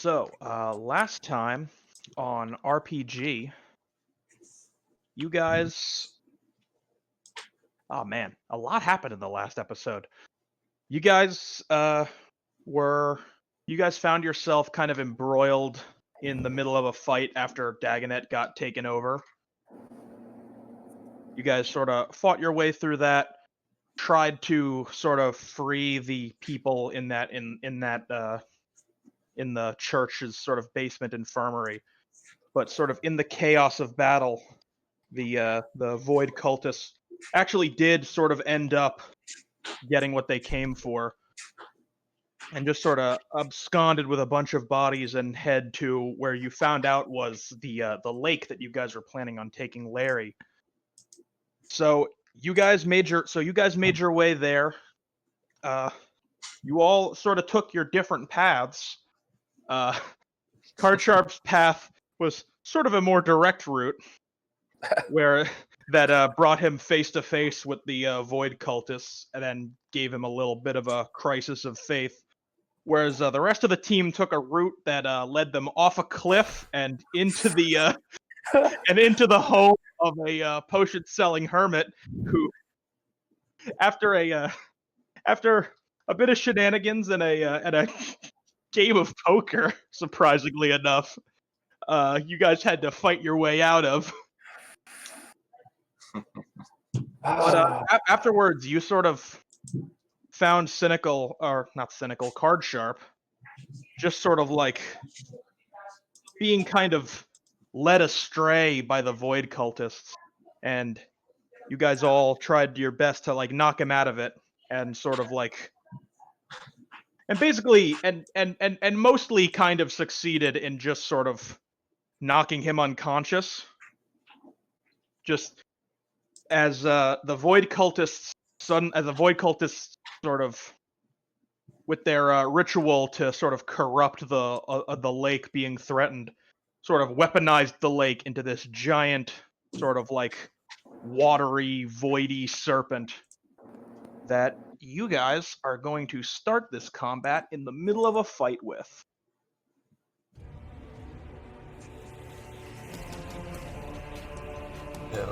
Last time on RPG, you guys. Oh man, a lot happened in the last episode. You guys were. You guys found yourself kind of embroiled in the middle of a fight after Dagonet got taken over. You guys sort of fought your way through that, tried to sort of free the people in the church's sort of basement infirmary. But sort of in the chaos of battle, the void cultists actually did sort of end up getting what they came for, and just sort of absconded with a bunch of bodies and head to where you found out was the lake that you guys were planning on taking Larry. So you guys made your way there. You all sort of took your different paths. Card Sharp's path was sort of a more direct route, where that brought him face to face with the void cultists, and then gave him a little bit of a crisis of faith. Whereas the rest of the team took a route that led them off a cliff and into the home of a potion-selling hermit who, after a bit of shenanigans and a game of poker, surprisingly enough, you guys had to fight your way out of. But afterwards, you sort of found Card Sharp, just sort of like being kind of led astray by the void cultists, and you guys all tried your best to like knock him out of it, and sort of like, and basically, and mostly kind of succeeded in just sort of knocking him unconscious, just as the void cultists sort of, with their ritual to sort of corrupt the lake being threatened, sort of weaponized the lake into this giant sort of like watery, voidy serpent that you guys are going to start this combat in the middle of a fight with. Yeah.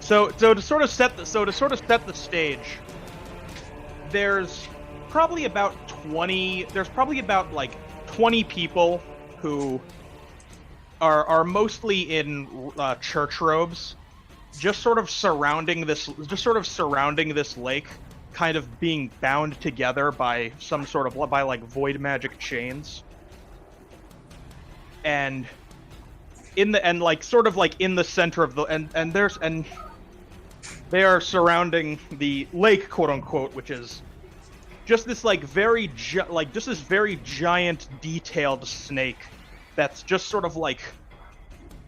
So to sort of set the stage, there's probably about 20 people who are mostly in church robes, just sort of surrounding this lake, kind of being bound together by like void magic chains. And in the center of the they are surrounding the lake, quote unquote, which is just this like very giant detailed snake that's just sort of like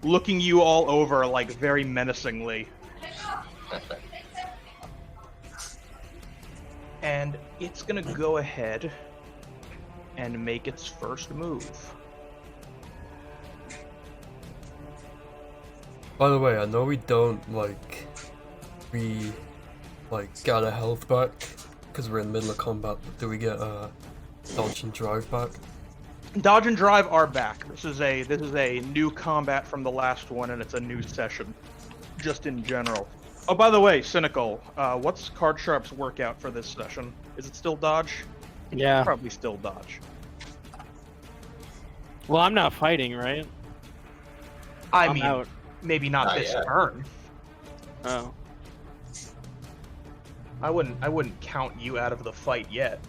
looking you all over like very menacingly. And it's gonna go ahead and make its first move. By the way, I know we don't got a health back because we're in the middle of combat, but do we get dodge and drive back? Dodge and drive are back. This is a new combat from the last one, and it's a new session, just in general. Oh, by the way, Cynical, what's Card Sharp's workout for this session? Is it still dodge? Yeah. Probably still dodge. Well, I'm not fighting, right? I'm mean, out. Maybe not this turn. Oh. I wouldn't count you out of the fight yet.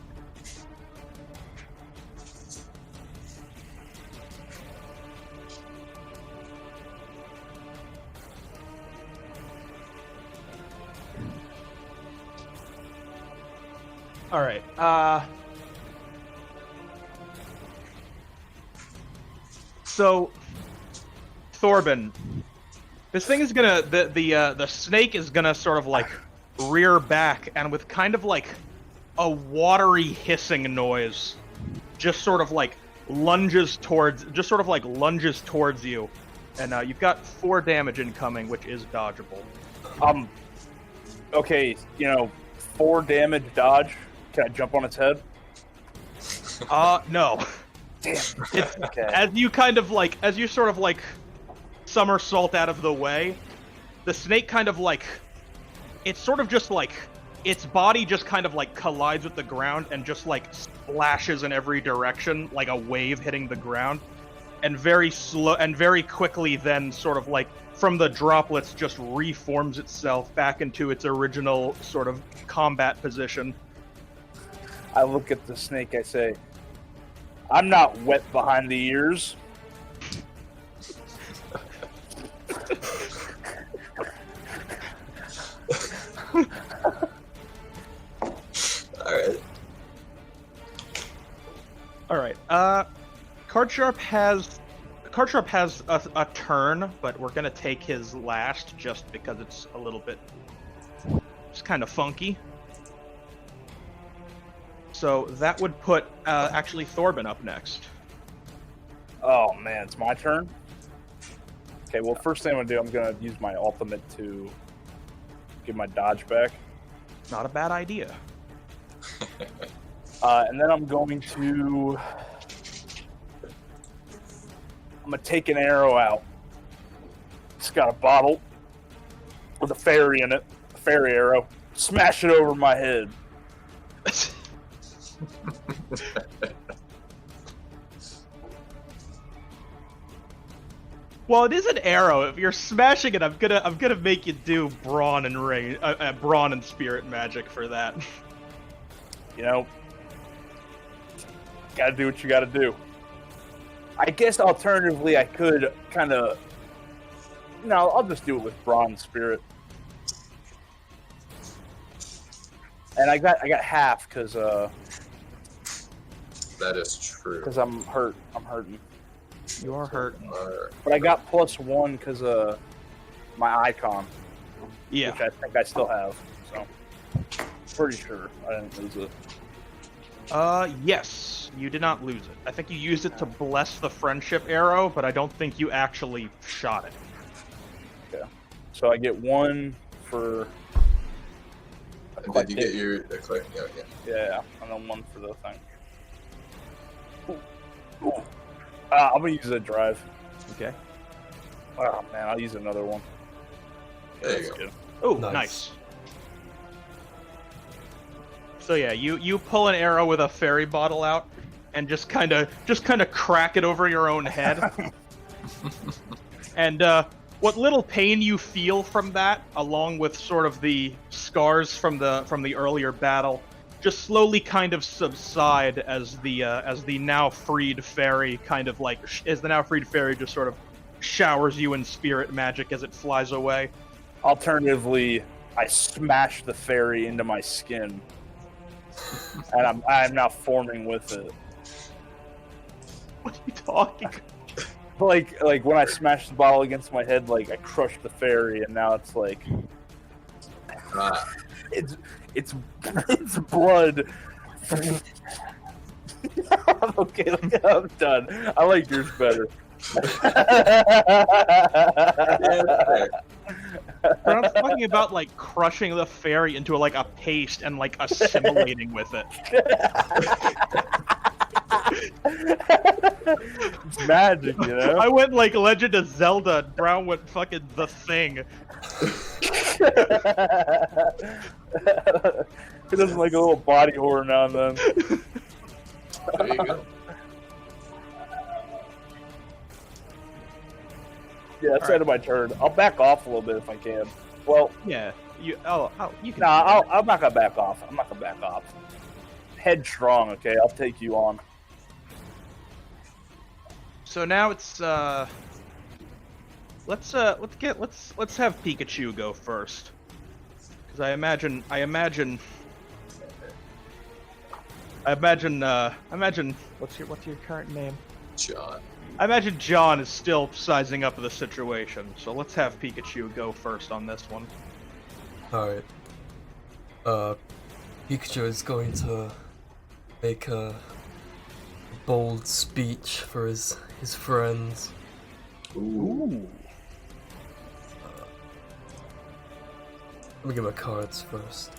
All right. So, Thorben, this thing is gonna the snake is gonna sort of like rear back, and with kind of like a watery hissing noise, just sort of like lunges towards you, and you've got 4 damage incoming, which is dodgeable. Okay, 4 damage dodge. Can I jump on its head? No. Damn. It's Okay. as you sort of like somersault out of the way, the snake kind of like, it's sort of just like, its body just kind of like collides with the ground and just like splashes in every direction like a wave hitting the ground, and very slow and very quickly then sort of like from the droplets just reforms itself back into its original sort of combat position. I look at the snake, I say, I'm not wet behind the ears. Alright, Cardsharp has a turn, but we're gonna take his last just because it's a little bit, it's kind of funky. So that would put actually Thorben up next. Oh man, it's my turn? Okay, well first thing I'm gonna do, I'm gonna use my ultimate to give my dodge back. Not a bad idea. And then I'm going to take an arrow out. It's got a bottle with a fairy in it, a fairy arrow. Smash it over my head. Well, it is an arrow. If you're smashing it, I'm gonna make you do brawn and spirit magic for that. You know, gotta do what you gotta do. I guess alternatively, I could kind of, no, I'll just do it with brawn spirit. And I got half because that is true. I'm hurt. I'm hurting. You are hurt. But I got +1 because my icon. Yeah. Which I think I still have. So pretty sure I didn't lose it. Yes, you did not lose it. I think you used it to bless the friendship arrow, but I don't think you actually shot it. Okay. So I get 1 for. And did you get your Yeah, and then 1 for the thing. Ooh. I'm gonna use a drive. Okay. Oh man, I'll use another one. There you that's go. good. Oh, Nice. nice. So yeah, you pull an arrow with a fairy bottle out, and just kind of crack it over your own head. And what little pain you feel from that, along with sort of the scars from the earlier battle, just slowly kind of subside as the now freed fairy just sort of showers you in spirit magic as it flies away. Alternatively, I smash the fairy into my skin, and I'm now forming with it. What are you talking? Like when I smashed the bottle against my head, like I crushed the fairy, and now it's like it's blood. Okay, I'm done. I like yours better. I'm talking about like crushing the fairy into like a paste and like assimilating with it. It's magic, you know? I went like Legend of Zelda, and Brown went fucking The Thing. He doesn't like a little body horror now and then. There you go. Yeah, that's the end of my turn. I'll back off a little bit if I can. Well, Yeah, you can. nah, I'm not gonna back off. I'm not gonna back off. Headstrong, okay? I'll take you on. So now it's let's have Pikachu go first, because I imagine what's your current name? John. I imagine John is still sizing up the situation, so let's have Pikachu go first on this one. Alright. Pikachu is going to make a bold speech for his friends. Ooh. Let me get my cards first.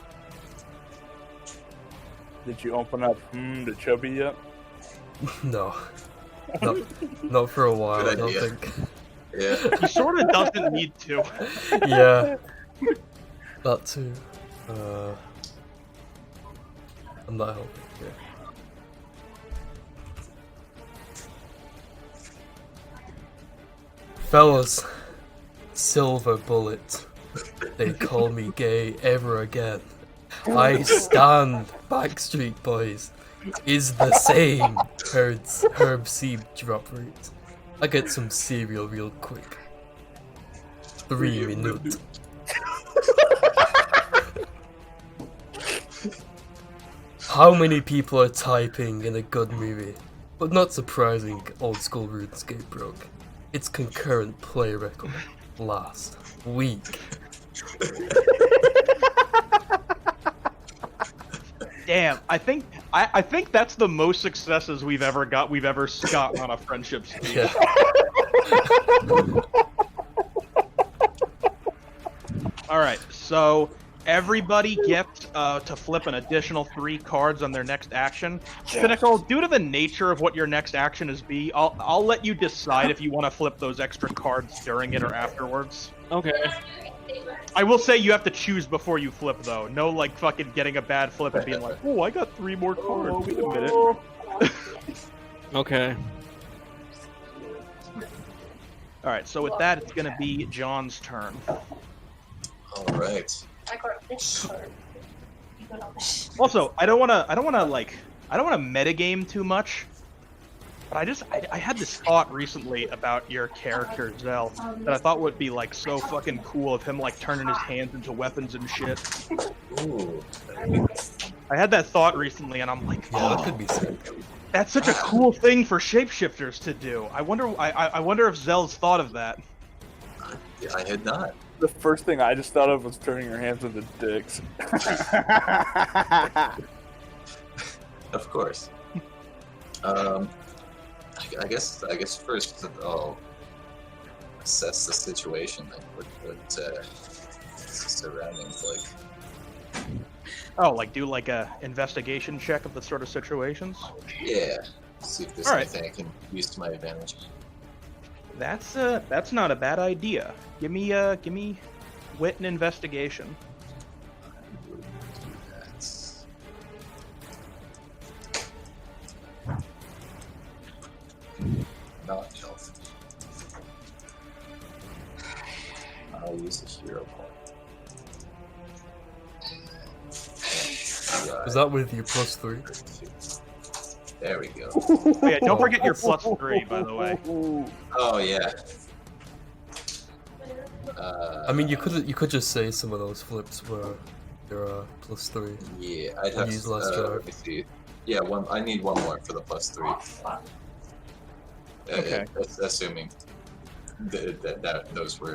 Did you open up the chubby yet? No. Not for a while, Good I don't idea. think. Yeah. He sort of doesn't need to. Yeah. That too. I'm not helping. Yeah. Fellas, silver bullet. They call me gay ever again. I stand, Backstreet Boys. Is the same. Herb seed drop rate. I get some cereal real quick. 3 minutes. How many people are typing in a good movie? But not surprising, old school RuneScape broke. Its concurrent play record last week. Damn, I think that's the most successes we've ever gotten on a friendship streak. Yeah. All right, so everybody gets to flip an additional 3 cards on their next action. Pinnacle, due to the nature of what your next action is I'll let you decide if you want to flip those extra cards during it or afterwards. Okay. I will say you have to choose before you flip, though. No, like, fucking getting a bad flip and being like, oh, I got 3 more cards. Wait a minute. Okay. Alright, so with that, it's gonna be John's turn. All right. I got this card. You got all this. Also, I don't wanna metagame too much, but I had this thought recently about your character, Zell, that I thought would be, like, so fucking cool of him, like, turning his hands into weapons and shit. Ooh. I had that thought recently, and I'm like, Yeah, that oh, could be sick. that's such a cool thing for shapeshifters to do. I wonder if Zell's thought of that. I had not. The first thing I just thought of was turning your hands into dicks. Of course. I guess first I'll assess the situation, like what surroundings like. Oh, like do like a investigation check of the sort of situations? Yeah. See if there's All right. anything I can use to my advantage. That's not a bad idea. Give me wit and investigation. That's... Not health. I'll use the hero point. Was that with your +3? There we go. Oh, yeah, don't forget your +3, by the way. Oh yeah. I mean, you could just say some of those flips were your +3. Yeah, I'd have use to, last drive. let me see. Yeah, I need one more for the +3. Okay. That's assuming that those were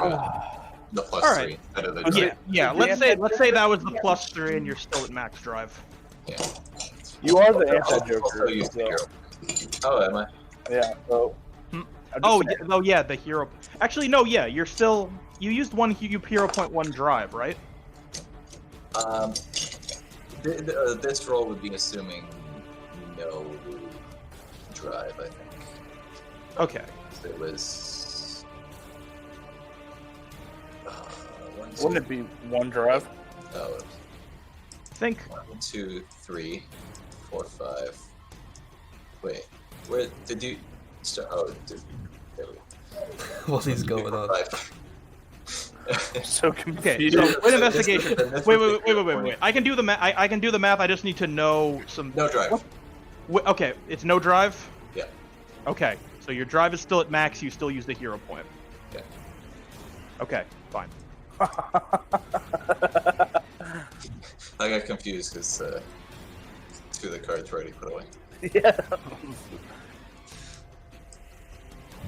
the +3 Alright. instead of the Okay. drive. Yeah. Let's say that was the +3 and you're still at max drive. Yeah. You are the I'll anti-Joker. still use the so- hero. Oh, am I? Yeah, so. Hmm. I'm just Oh, saying. yeah, yeah, the hero. Actually, no, yeah, you used one hero point 1 drive, right? This roll would be assuming no drive, I think. Okay. So it was. One, two, Wouldn't it be one drive? oh, Think. 1, 2, 3, 4, 5. Wait, where did you start? Oh, there we go. What is going on? 5. So Okay, confused. so So wait, investigation. this Wait. was the hero Wait. point. I can do the math. I can do the math. I just need to know some. No drive. Okay, it's no drive. Yeah. Okay, so your drive is still at max. You still use the hero point. Yeah. Okay, fine. I got confused because 2 of the cards were already put away. Yeah.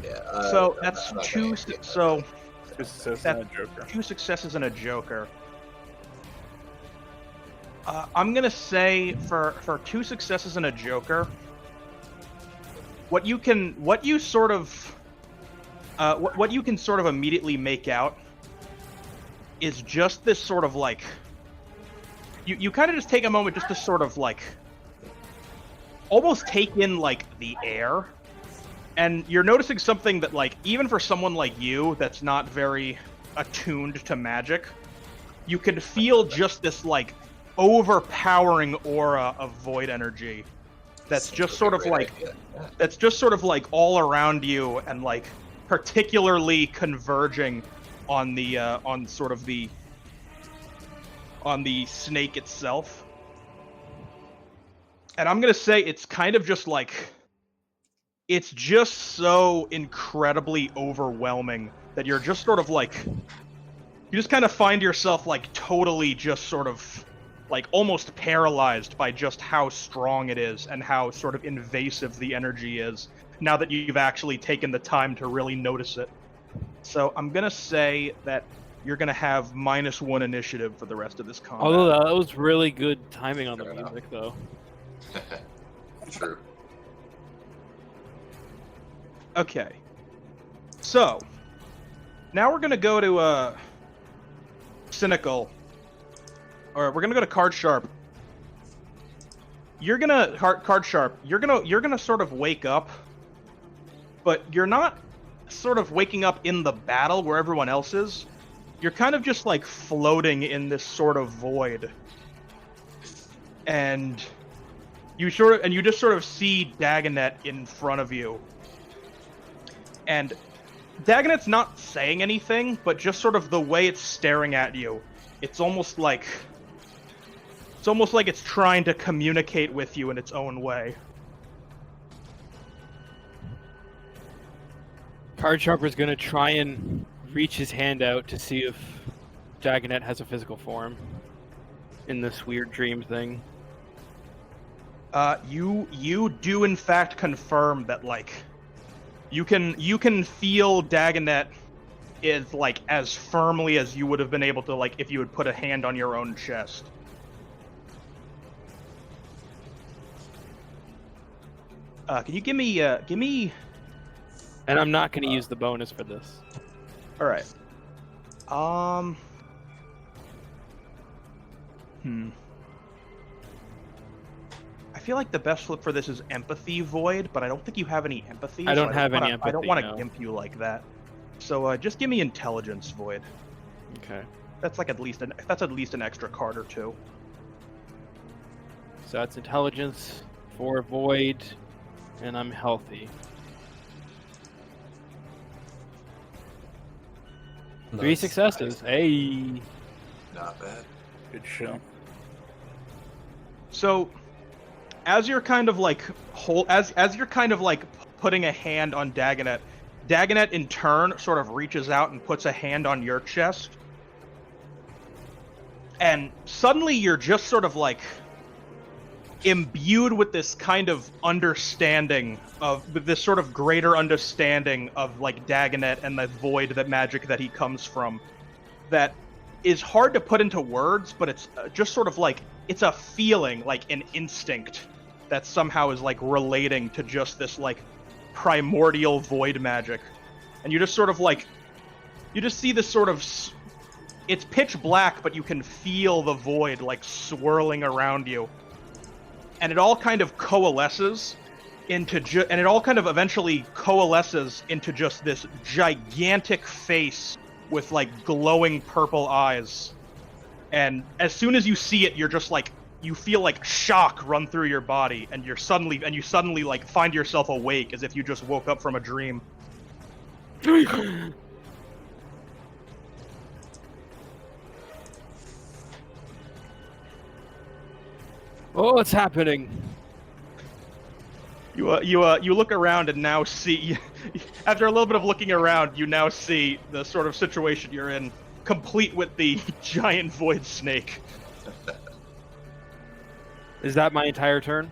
Yeah. So I'm that's not 2. gonna get that. So Just says That- not a Joker. 2 successes and a joker. I'm gonna say for 2 successes and a joker, what you can sort of immediately make out is just this sort of like you kind of just take a moment just to sort of like almost take in like the air And you're noticing something that, like, even for someone like you that's not very attuned to magic, you can feel just this, like, overpowering aura of void energy that's just sort of like all around you and like particularly converging on the on the snake itself. And I'm gonna say it's kind of just like, it's just so incredibly overwhelming that you're just sort of like, you just kind of find yourself like totally just sort of like almost paralyzed by just how strong it is and how sort of invasive the energy is now that you've actually taken the time to really notice it. So I'm gonna say that you're gonna have -1 initiative for the rest of this combat. Although that was really good timing on the music, though. True. Okay. So now we're gonna go to Cynical. Or we're gonna go to Card Sharp. You're gonna Card Sharp. You're gonna sort of wake up, but you're not sort of waking up in the battle where everyone else is. You're kind of just like floating in this sort of void, and you just sort of see Dagonet in front of you, and Dagonet's not saying anything, but just sort of the way it's staring at you, it's almost like it's trying to communicate with you in its own way. Card Sharper's gonna try and reach his hand out to see if Dagonet has a physical form in this weird dream thing. You do in fact confirm that, like, you can feel Dagonet is like as firmly as you would have been able to, like, if you had put a hand on your own chest. Can you give me And I'm not gonna use the bonus for this. All right. I feel like the best flip for this is Empathy Void, but I don't think you have any empathy. I don't have any I empathy, don't want to no. gimp you like that. So just give me Intelligence Void. Okay. That's like at least an extra card or two. So that's intelligence for void, and I'm healthy. Nice. 3 successes. Hey. Not bad. Good show. So, as you're kind of like putting a hand on Dagonet, Dagonet in turn sort of reaches out and puts a hand on your chest, and suddenly you're just sort of like imbued with this kind of understanding with this sort of greater understanding of like Dagonet and the void, that magic that he comes from, that is hard to put into words, but it's just sort of like, it's a feeling, like an instinct that somehow is like relating to just this like primordial void magic. And you just sort of like, you just see this sort of, it's pitch black, but you can feel the void like swirling around you. And it all kind of coalesces into and it all kind of eventually coalesces into just this gigantic face with like glowing purple eyes. And as soon as you see it, you're just like, you feel like shock run through your body, and you suddenly like find yourself awake as if you just woke up from a dream. Oh, what's happening? You look around and now see, after a little bit of looking around, you now see the sort of situation you're in, complete with the giant void snake. Is that my entire turn?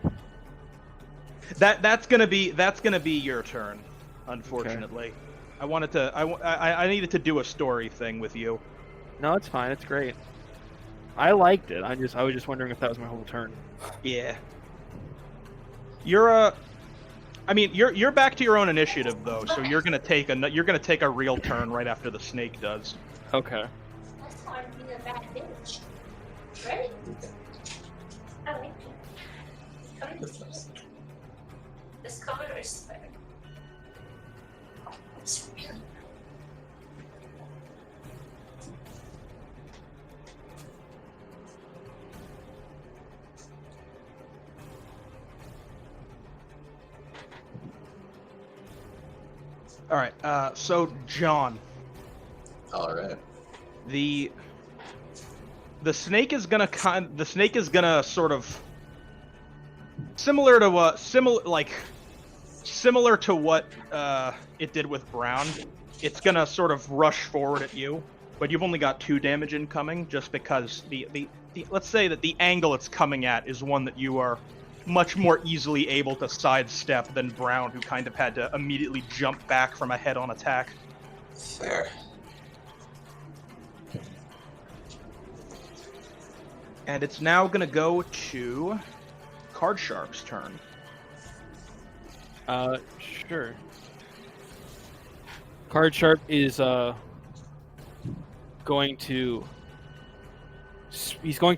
That's gonna be your turn, unfortunately. Okay. I needed to do a story thing with you. No, it's fine. It's great. I liked it. I was just wondering if that was my whole turn. Yeah. You're back to your own initiative though, so you're gonna take a real turn right after the snake does. Okay. That's hard to be a bad bitch. Right? I like it. This color is better. All right. So John, All right. the snake is gonna sort of similar to what it did with Brown. It's gonna sort of rush forward at you, but you've only got 2 damage incoming, just because the let's say that the angle it's coming at is one that you are much more easily able to sidestep than Brown, who kind of had to immediately jump back from a head-on attack. Fair. And it's now gonna go to Card Sharp's turn. Sure. Card Sharp is going to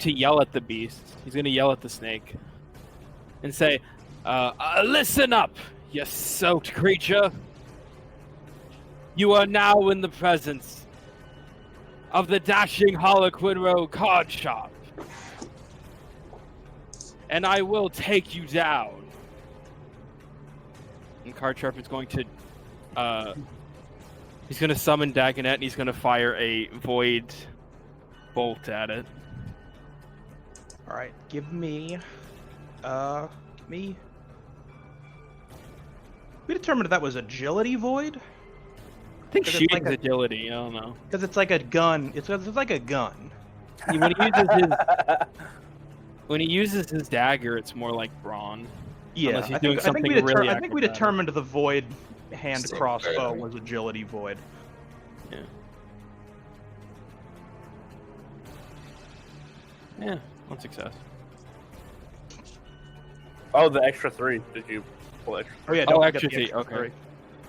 yell at the beast. He's going to yell at the snake and say, "Listen up, you soaked creature. You are now in the presence of the dashing Harlequin Card Sharp, and I will take you down." And Card Sharp is going to he's going to summon Dagonet, and he's going to fire a void bolt at it. All right, give me. We determined that was agility void. I think shooting's agility. I don't know. Because it's like a gun. It's like a gun. When he uses his dagger, it's more like brawn. Yeah, Unless he's I doing think something we really I think we acrobatic. determined the void hand Same crossbow paradigm. was agility void. Yeah, one success. Oh, the extra 3. Did you pull extra? Oh yeah, Oh, don't forget extra the three, extra okay. 3.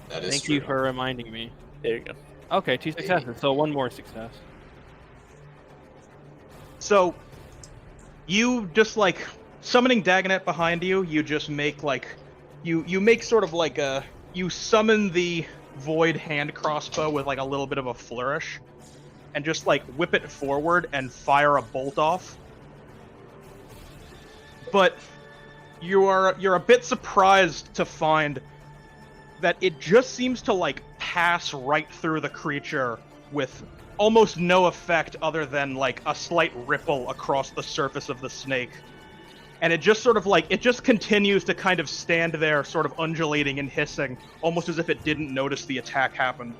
That is Thank true. you for reminding me. There you go. Okay, 2 successes, so 1 more success. So, you just like summoning Dagonet behind you. You just make like you make sort of like a you summon the void hand crossbow with like a little bit of a flourish, and just like whip it forward and fire a bolt off. But you're a bit surprised to find that it just seems to like pass right through the creature with almost no effect other than like a slight ripple across the surface of the snake. And it just sort of like, it just continues to kind of stand there sort of undulating and hissing, almost as if it didn't notice the attack happened.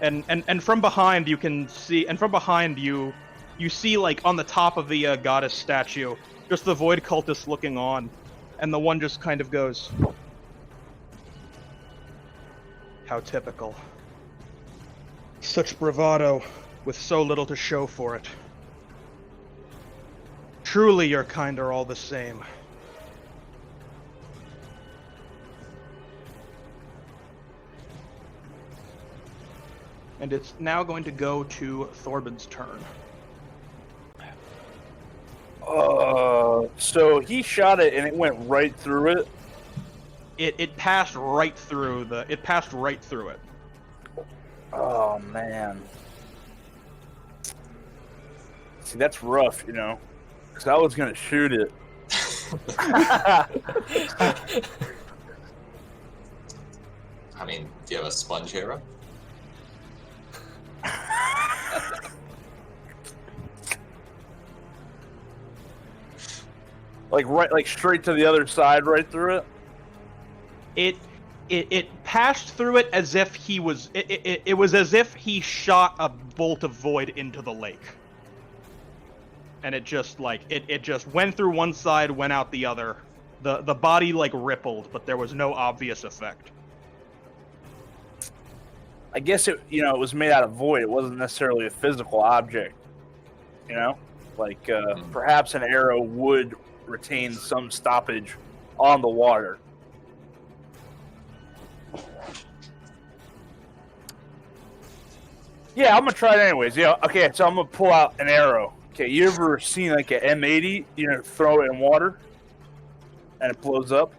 And from behind you can see, and from behind you see like on the top of the goddess statue, just the void cultist looking on, and the one just kind of goes, "How typical. Such bravado, with so little to show for it. Truly your kind are all the same." And it's now going to go to Thorbin's turn. So he shot it and it went right through it. It passed right through it. Oh man. See, that's rough, you know, because I was gonna shoot it. I mean, do you have a sponge arrow? like straight to the other side, right through it. It passed through it as if he was. It was as if he shot a bolt of void into the lake. And it just like it just went through one side, went out the other. The body like rippled, but there was no obvious effect. I guess it was made out of void. It wasn't necessarily a physical object. You know, like perhaps an arrow would retain some stoppage on the water. Yeah, I'm gonna try it anyways. Yeah, okay. So I'm gonna pull out an arrow. Okay, you ever seen like an M80? You know, throw it in water and it blows up.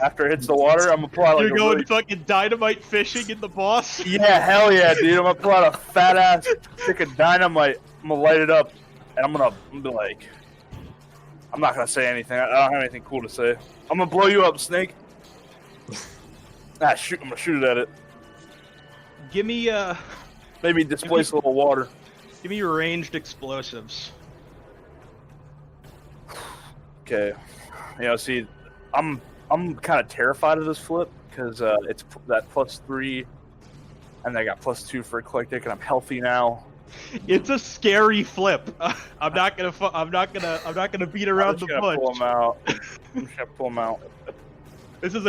After it hits the water, I'm gonna pull out like You're a going really... fucking dynamite fishing in the boss? Yeah, hell yeah, dude. I'm gonna pull out a fat ass stick of dynamite. I'm gonna light it up, and I'm gonna be like, I'm not gonna say anything. I don't have anything cool to say. I'm gonna blow you up, Snake. Shoot! I'm gonna shoot it at it. Give me Maybe displace a little water. give me ranged explosives. Okay. You know, see, I'm kind of terrified of this flip because it's that +3, and I got +2 for eclectic, and I'm healthy now. It's a scary flip. I'm not gonna beat around the bush. Pull him out. I'm just gonna pull him out. This is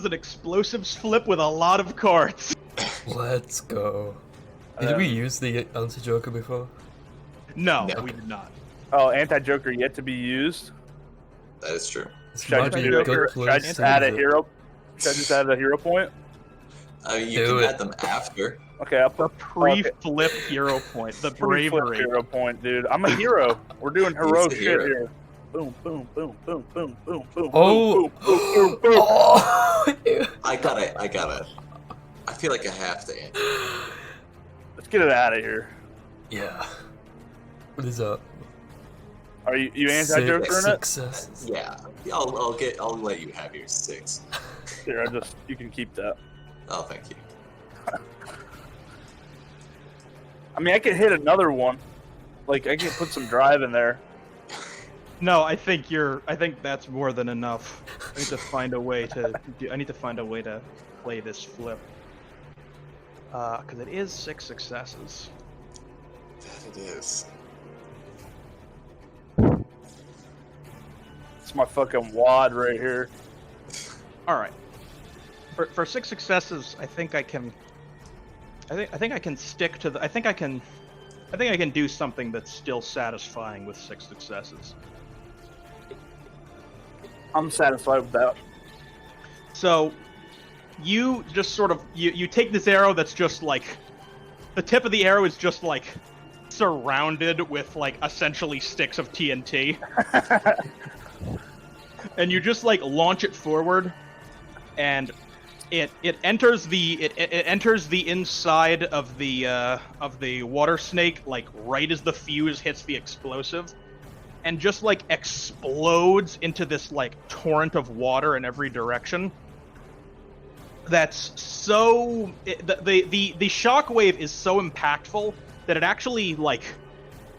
an explosives flip with a lot of cards. Let's go. Did we use the anti-joker before? No, No. we did not. Oh, anti-joker yet to be used. That is true. This Should I might just, be do a a hero, good should I place just to add a use it. hero? Should I just add a hero point? I mean, you Do can it. add them after. Okay, I'll The put pre-flip hero point, the pre-flip bravery. hero point, dude. I'm a hero. We're doing heroic a shit hero. here. Boom, boom, boom, boom, boom, boom, boom, Oh! boom, boom, boom, boom. Oh! I gotta. I feel like I have to. Let's get it out of here. Yeah. What is that? Are you anti-joker in it? Successes. Yeah, I'll let you have your 6. Here, you can keep that. Oh, thank you. I mean, I could hit another one. Like, I could put some drive in there. No, I think that's more than enough. I need to find a way to play this flip. Because it is 6 successes. That it is. It's my fucking wad right here. All right. For 6 successes, I think I can stick to the. I think I can do something that's still satisfying with 6 successes. I'm satisfied with that. So, you just sort of you take this arrow that's just like, the tip of the arrow is just like surrounded with like essentially sticks of TNT, and you just like launch it forward, and it enters the inside of the water snake like right as the fuse hits the explosive, and just like explodes into this like torrent of water in every direction. That's so the shockwave is so impactful that it actually like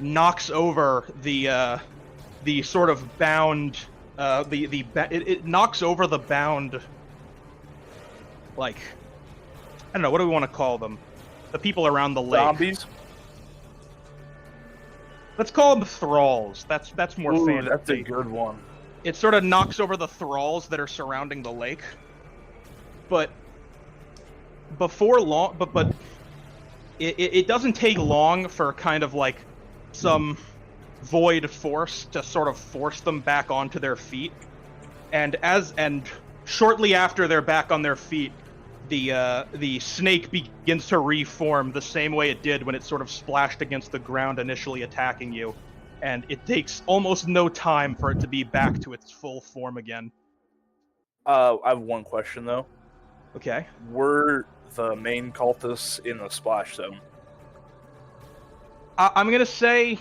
knocks over the sort of bound it knocks over the bound, like, I don't know, what do we want to call them? The people around the lake. Zombies? Let's call them thralls. That's more Ooh, fancy. that's a good one. It sort of knocks over the thralls that are surrounding the lake. But before long, but it doesn't take long for kind of like some void force to sort of force them back onto their feet, and shortly after they're back on their feet, the snake begins to reform the same way it did when it sort of splashed against the ground initially attacking you, and it takes almost no time for it to be back to its full form again. I have one question though. Okay. Were the main cultists in the splash zone? I'm gonna say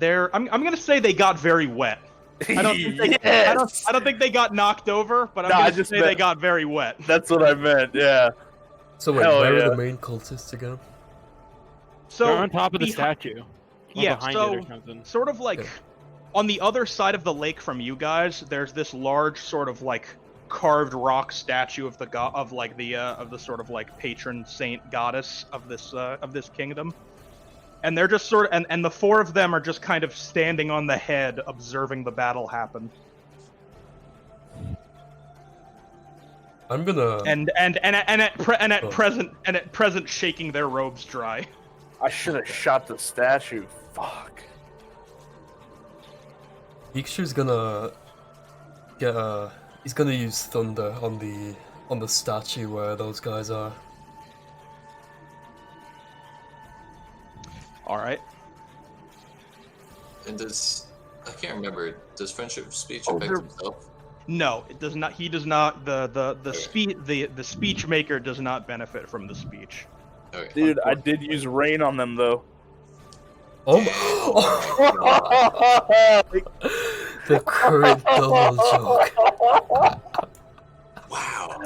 I'm gonna say they got very wet. I don't think they, Yes! I don't think they got knocked over, but I'm No, I gonna just say meant- they got very wet. That's what I meant. Yeah. So wait, Hell where yeah. are the main cultists again? So They're on top of the behi- statue. Or Yeah, behind so- it or something. sort of like Okay. on the other side of the lake from you guys, there's this large sort of like carved rock statue of the the sort of like patron saint goddess of this kingdom. And they're just sort of and the 4 of them are just kind of standing on the head observing the battle happen. I'm gonna. And at Oh. present shaking their robes dry. I should have shot the statue. Fuck. Ikshu's gonna get he's gonna use thunder on the statue where those guys are. All right. And I can't remember, does friendship speech Oh, affect they're- himself? No, it does not. He does not. The speech maker does not benefit from the speech. Okay. Dude, I did use rain on them though. Oh, the crit double joke. Wow.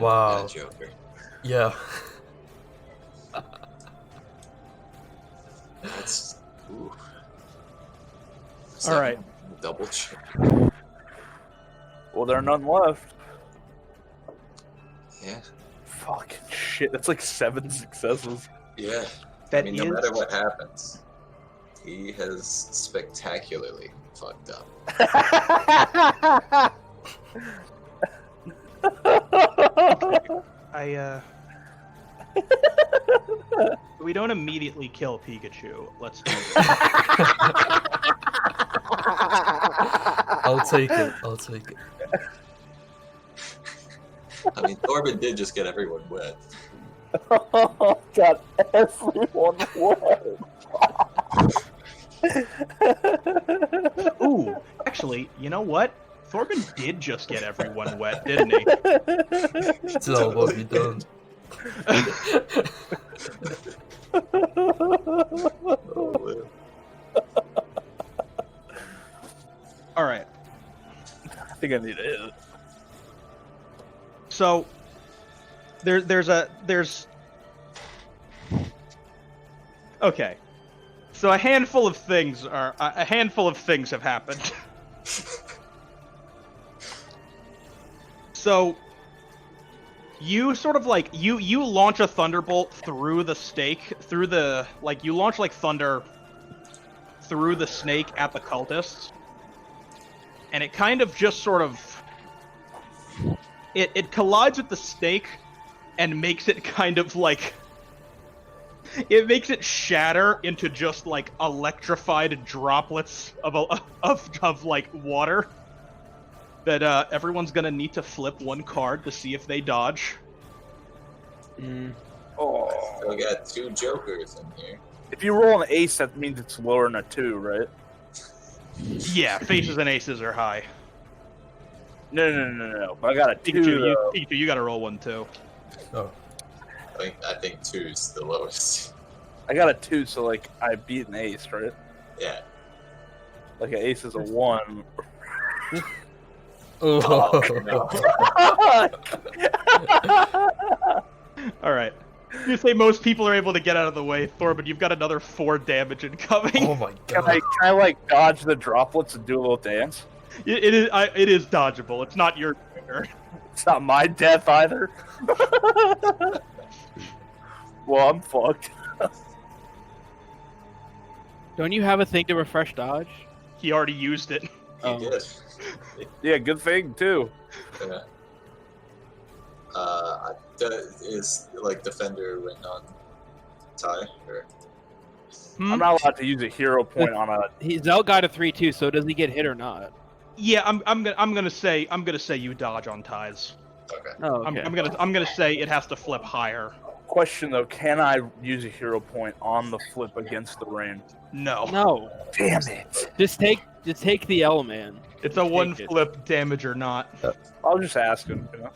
Wow. Joker. Yeah. That's. Ooh. All right. Double check. Well, there are none left. Yeah. Fucking shit, that's like 7 successes. Yeah. That I mean, no matter what happens, he has spectacularly fucked up. We don't immediately kill Pikachu. Let's do this. I'll take it. I'll take it. I mean, Thorben did just get everyone wet. Got everyone wet. Ooh, actually, you know what? Thorben did just get everyone wet, didn't he? So what have you done? All right. I think I need it. So there's okay. So a handful of things have happened. So you sort of like you launch a thunderbolt through the snake, you launch like thunder through the snake at the cultists, and it kind of just sort of it collides with the snake and makes it kind of like it makes it shatter into just like electrified droplets of like water that everyone's gonna need to flip one card to see if they dodge. Oh. We got 2 jokers in here. If you roll an ace, that means it's lower than a 2, right? Yeah, faces and aces are high. No. But I got a 2. Pikachu, you gotta roll one too. Oh. I think 2's the lowest. I got a 2, so like I beat an ace, right? Yeah. Like an ace is a 1. Oh. No. All right. You say most people are able to get out of the way, Thorben. You've got another 4 damage incoming. Oh my Can god. I like dodge the droplets and do a little dance? It is dodgeable. It's not your turn. It's not my death either. Well, I'm fucked. Don't you have a thing to refresh dodge? He already used it. He did. Yeah, good thing too. Yeah. Is like Defender win on tie? Or... I'm not allowed to use a hero point on a. Zell got a 3-2, so does he get hit or not? Yeah, I'm gonna say you dodge on ties. Okay. Oh, okay. I'm gonna say it has to flip higher. Question though, can I use a hero point on the flip against the rain? No. No, Damn it! just take the L, man. It's a Take one it. flip damage or not. I'll just ask him. You know?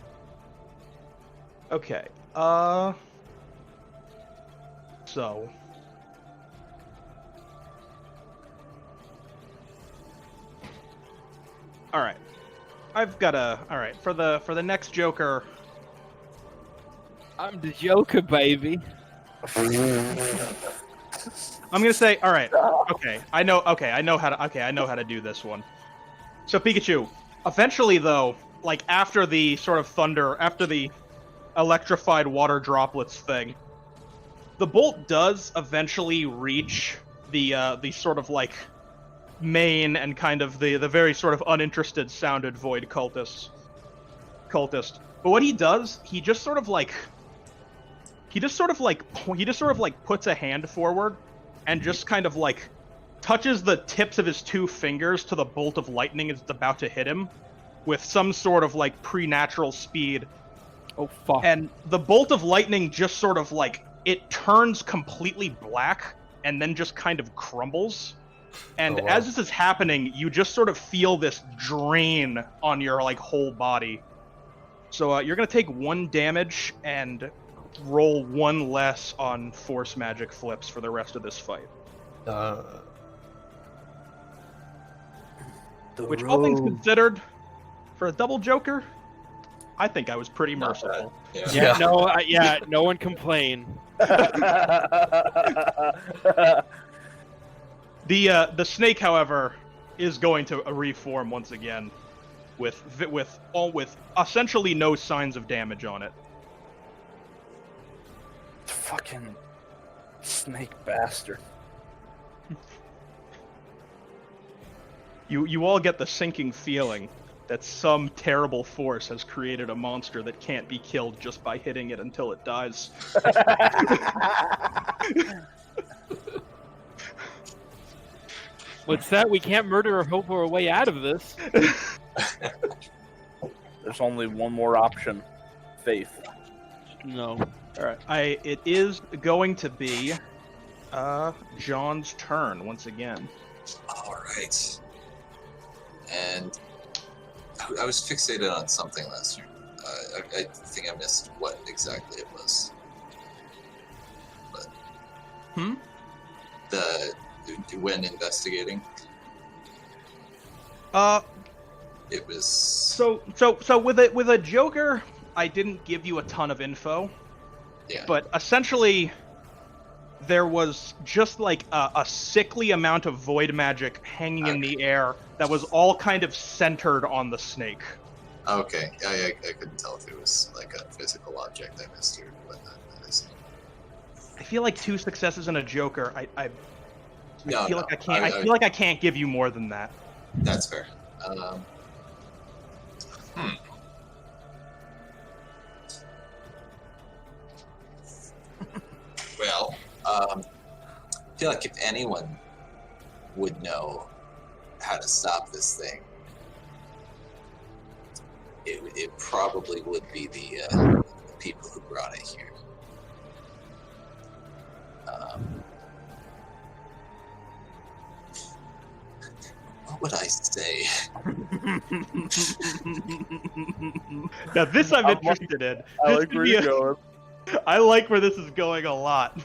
Okay. So. All right. I've got a. All right, for the next Joker. I'm the Joker, baby. I'm gonna say, all right. Okay, I know how to do this one. So Pikachu, eventually though, like after the sort of thunder, after the electrified water droplets thing, the bolt does eventually reach the sort of like main and kind of the very sort of uninterested sounded void cultist. But what he does, he just sort of like puts a hand forward and just kind of like touches the tips of his 2 fingers to the bolt of lightning as it's about to hit him with some sort of like preternatural speed. Oh fuck! And the bolt of lightning just sort of like it turns completely black and then just kind of crumbles And Oh, wow. as this is happening, you just sort of feel this drain on your like whole body. So you're gonna take 1 damage and roll 1 less on force magic flips for the rest of this fight. Which, all things considered, for a double Joker, I think I was pretty Not merciful. bad. Yeah, no one complain. The snake, however, is going to reform once again, with essentially no signs of damage on it. Fucking snake bastard. You all get the sinking feeling that some terrible force has created a monster that can't be killed just by hitting it until it dies. What's that? We can't murder or hope our way out of this. There's only one more option. Faith. No. All right, it is going to be John's turn once again. All right. And I was fixated on something last turn. I think I missed what exactly it was. But when investigating, it was So with a Joker, I didn't give you a ton of info. yeah. But essentially, there was just like a sickly amount of void magic hanging in the air that was all kind of centered on the snake. Okay, I couldn't tell if it was like a physical object I missed or whatnot. I feel like 2 successes and a Joker. I feel like I can't. I feel like I can't give you more than that. That's fair. Well, I feel like if anyone would know how to stop this thing, it probably would be the people who brought it here. What would I say? Now this I'm interested in. I This like could where be you're a- going. I like where this is going a lot.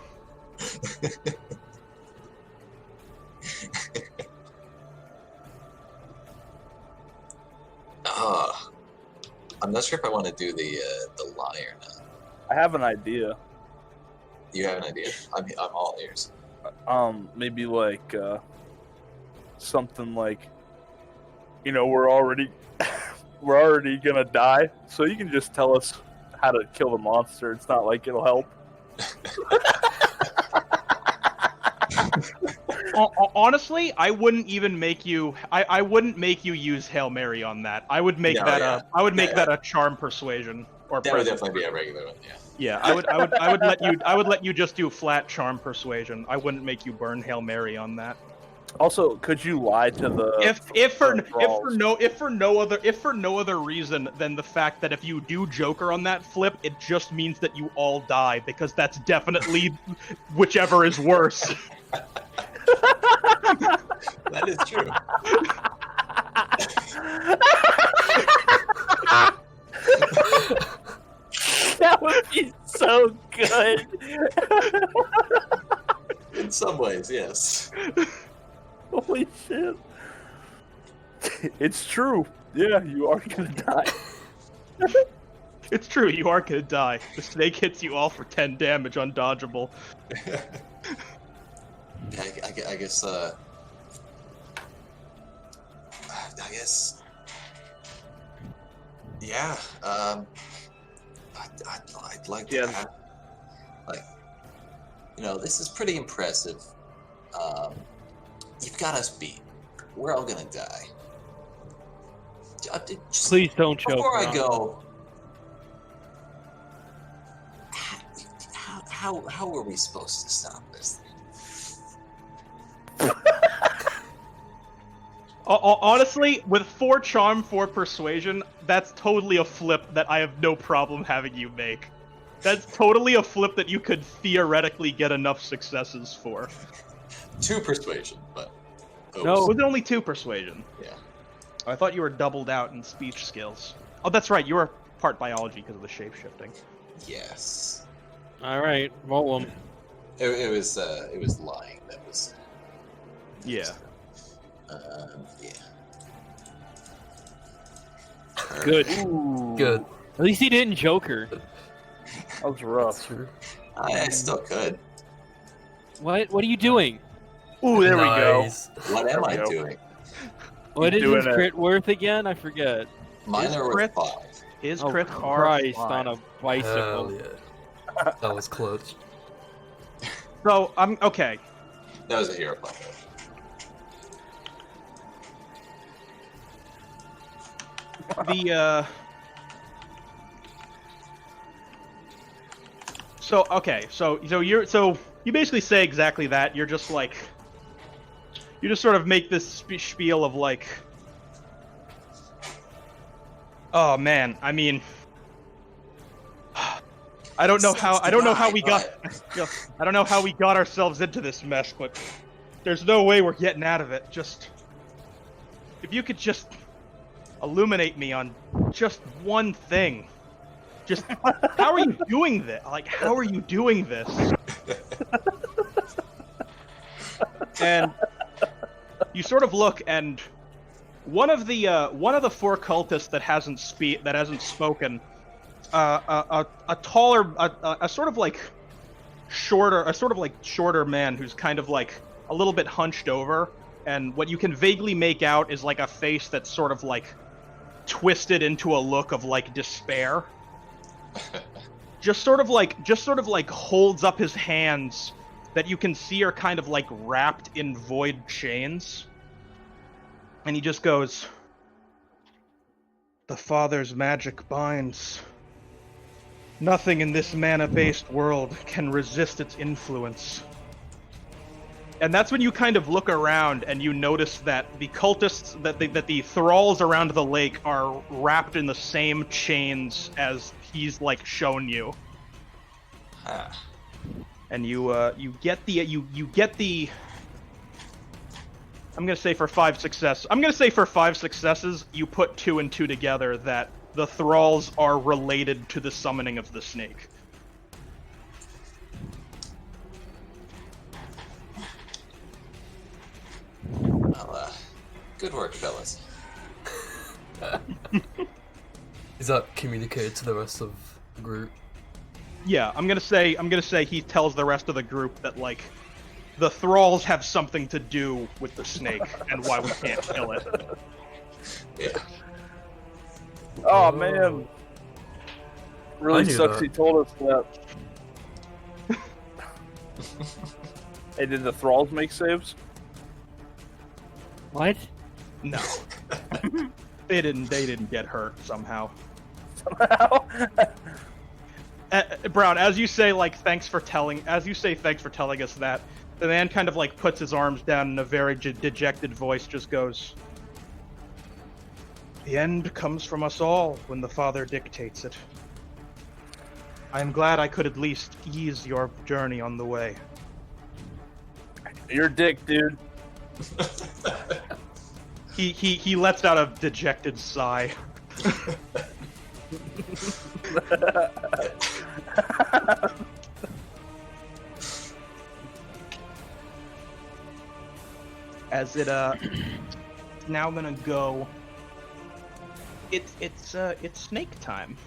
I'm not sure if I want to do the lie or not. I have an idea. You have an idea? I'm all ears. Maybe like something like, we're already gonna die, so you can just tell us how to kill the monster. It's not like it'll help. Honestly, I wouldn't even make you. I wouldn't make you use Hail Mary on that. I would make that a charm persuasion or. That would definitely be a regular one. Yeah. Yeah, I would let you just do flat charm persuasion. I wouldn't make you burn Hail Mary on that. Also, could you lie to the If for no other reason than the fact that if you do Joker on that flip, it just means that you all die, because that's definitely whichever is worse. That is true. That would be so good. In some ways, yes. Holy shit. It's true. Yeah, you are gonna die. It's true, you are gonna die. The snake hits you all for 10 damage, undodgeable. I guess. Yeah. I'd like to have, like, this is pretty impressive. You've got us beat. We're all gonna die. Just Please don't choke. before I Ron. go, how are we supposed to stop this thing? Honestly, with 4 charm, 4 persuasion, that's totally a flip that I have no problem having you make. That's totally a flip that you could theoretically get enough successes for. 2 persuasion, but Oh, No. Was it only 2 persuasion? Yeah. Oh, I thought you were doubled out in speech skills. Oh, that's right. You were part biology because of the shape shifting. Yes. All right, roll them. It was lying. That was. Yeah. Yeah. Good. Good. At least he didn't Joker. That was rough. That's true. I still could. What are you doing? Ooh, there we go. Nice. What am There we I go. doing? What is doing his it. crit worth again? I forget. Mine His are crit- worth 5. His Oh crits are Christ, 5. on a bicycle. Hell yeah. That was close. So I'm okay. That was a hero point. The So okay, so you basically say exactly that. You're just like, you just sort of make this spiel of like, oh man, I mean, I don't know how we got ourselves into this mess, but there's no way we're getting out of it. Just if you could just illuminate me on just one thing. Just how are you doing this? Like, how are you doing this? And you sort of look, and one of the 4 cultists that hasn't spoken, a sort of like shorter man who's kind of like a little bit hunched over, and what you can vaguely make out is like a face that's sort of like twisted into a look of like despair. just sort of like holds up his hands that you can see are kind of like wrapped in void chains, and he just goes, "The Father's magic binds. Nothing in this mana-based world can resist its influence." And that's when you kind of look around and you notice that the cultists, that the thralls around the lake are wrapped in the same chains as he's like shown you. Ah. And you get the I'm gonna say for 5 successes you put 2 and 2 together that the thralls are related to the summoning of the snake. Well, good work, fellas. Is that communicated to the rest of the group? Yeah, I'm gonna say he tells the rest of the group that like the thralls have something to do with the snake and why we can't kill it. Yeah. Oh man, really I knew sucks. that. He told us that. Hey, did the thralls make saves? What? No. They didn't get hurt somehow. Brown, as you say thanks for telling us that, the man kind of like puts his arms down in a very dejected voice, just goes, "The end comes from us all when the Father dictates it. I am glad I could at least ease your journey on the way." You're a dick, dude. He lets out a dejected sigh. As it now gonna go. It's snake time.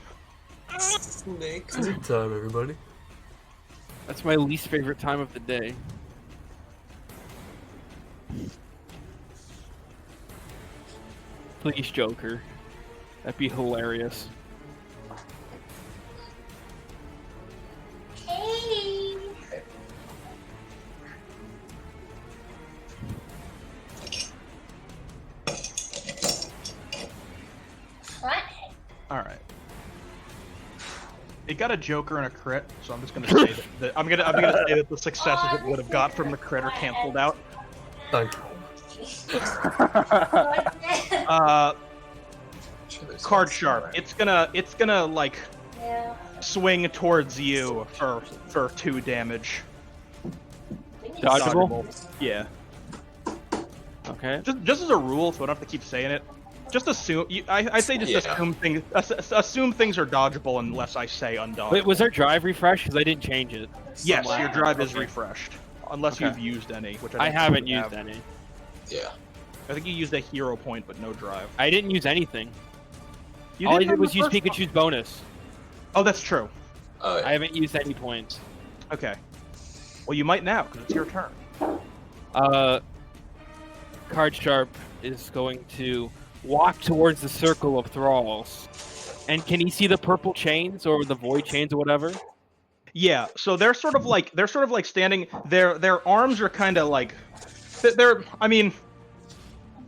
Snake. Good time, everybody. That's my least favorite time of the day. Please, Joker. That'd be hilarious. Hey. What? All right. It got a Joker and a crit, so I'm just gonna say that I'm gonna say that the successes it would have got from the crit are canceled out. Thank you. Card sharp. It's gonna like Yeah. swing towards you for 2 damage. Dodgeable? Yeah. Okay. Just as a rule, so I don't have to keep saying it. Just assume. I say just Yeah. assume things are dodgeable unless I say undodgeable. Wait, was our drive refreshed? Because I didn't change it. Yes, Somewhere. your drive is Okay. refreshed, unless Okay. you've used any, which I don't think haven't you used have. any. Yeah. I think you used a hero point, but no drive. I didn't use anything. You All I didn't did on was the use first one. Pikachu's bonus. Oh, that's true. Oh, yeah. I haven't used any points. Okay. Well, you might now because it's your turn. Card Sharp is going to walk towards the circle of thralls. And can he see the purple chains or the void chains or whatever? Yeah. So they're sort of like standing. Their arms are kind of like they're. I mean,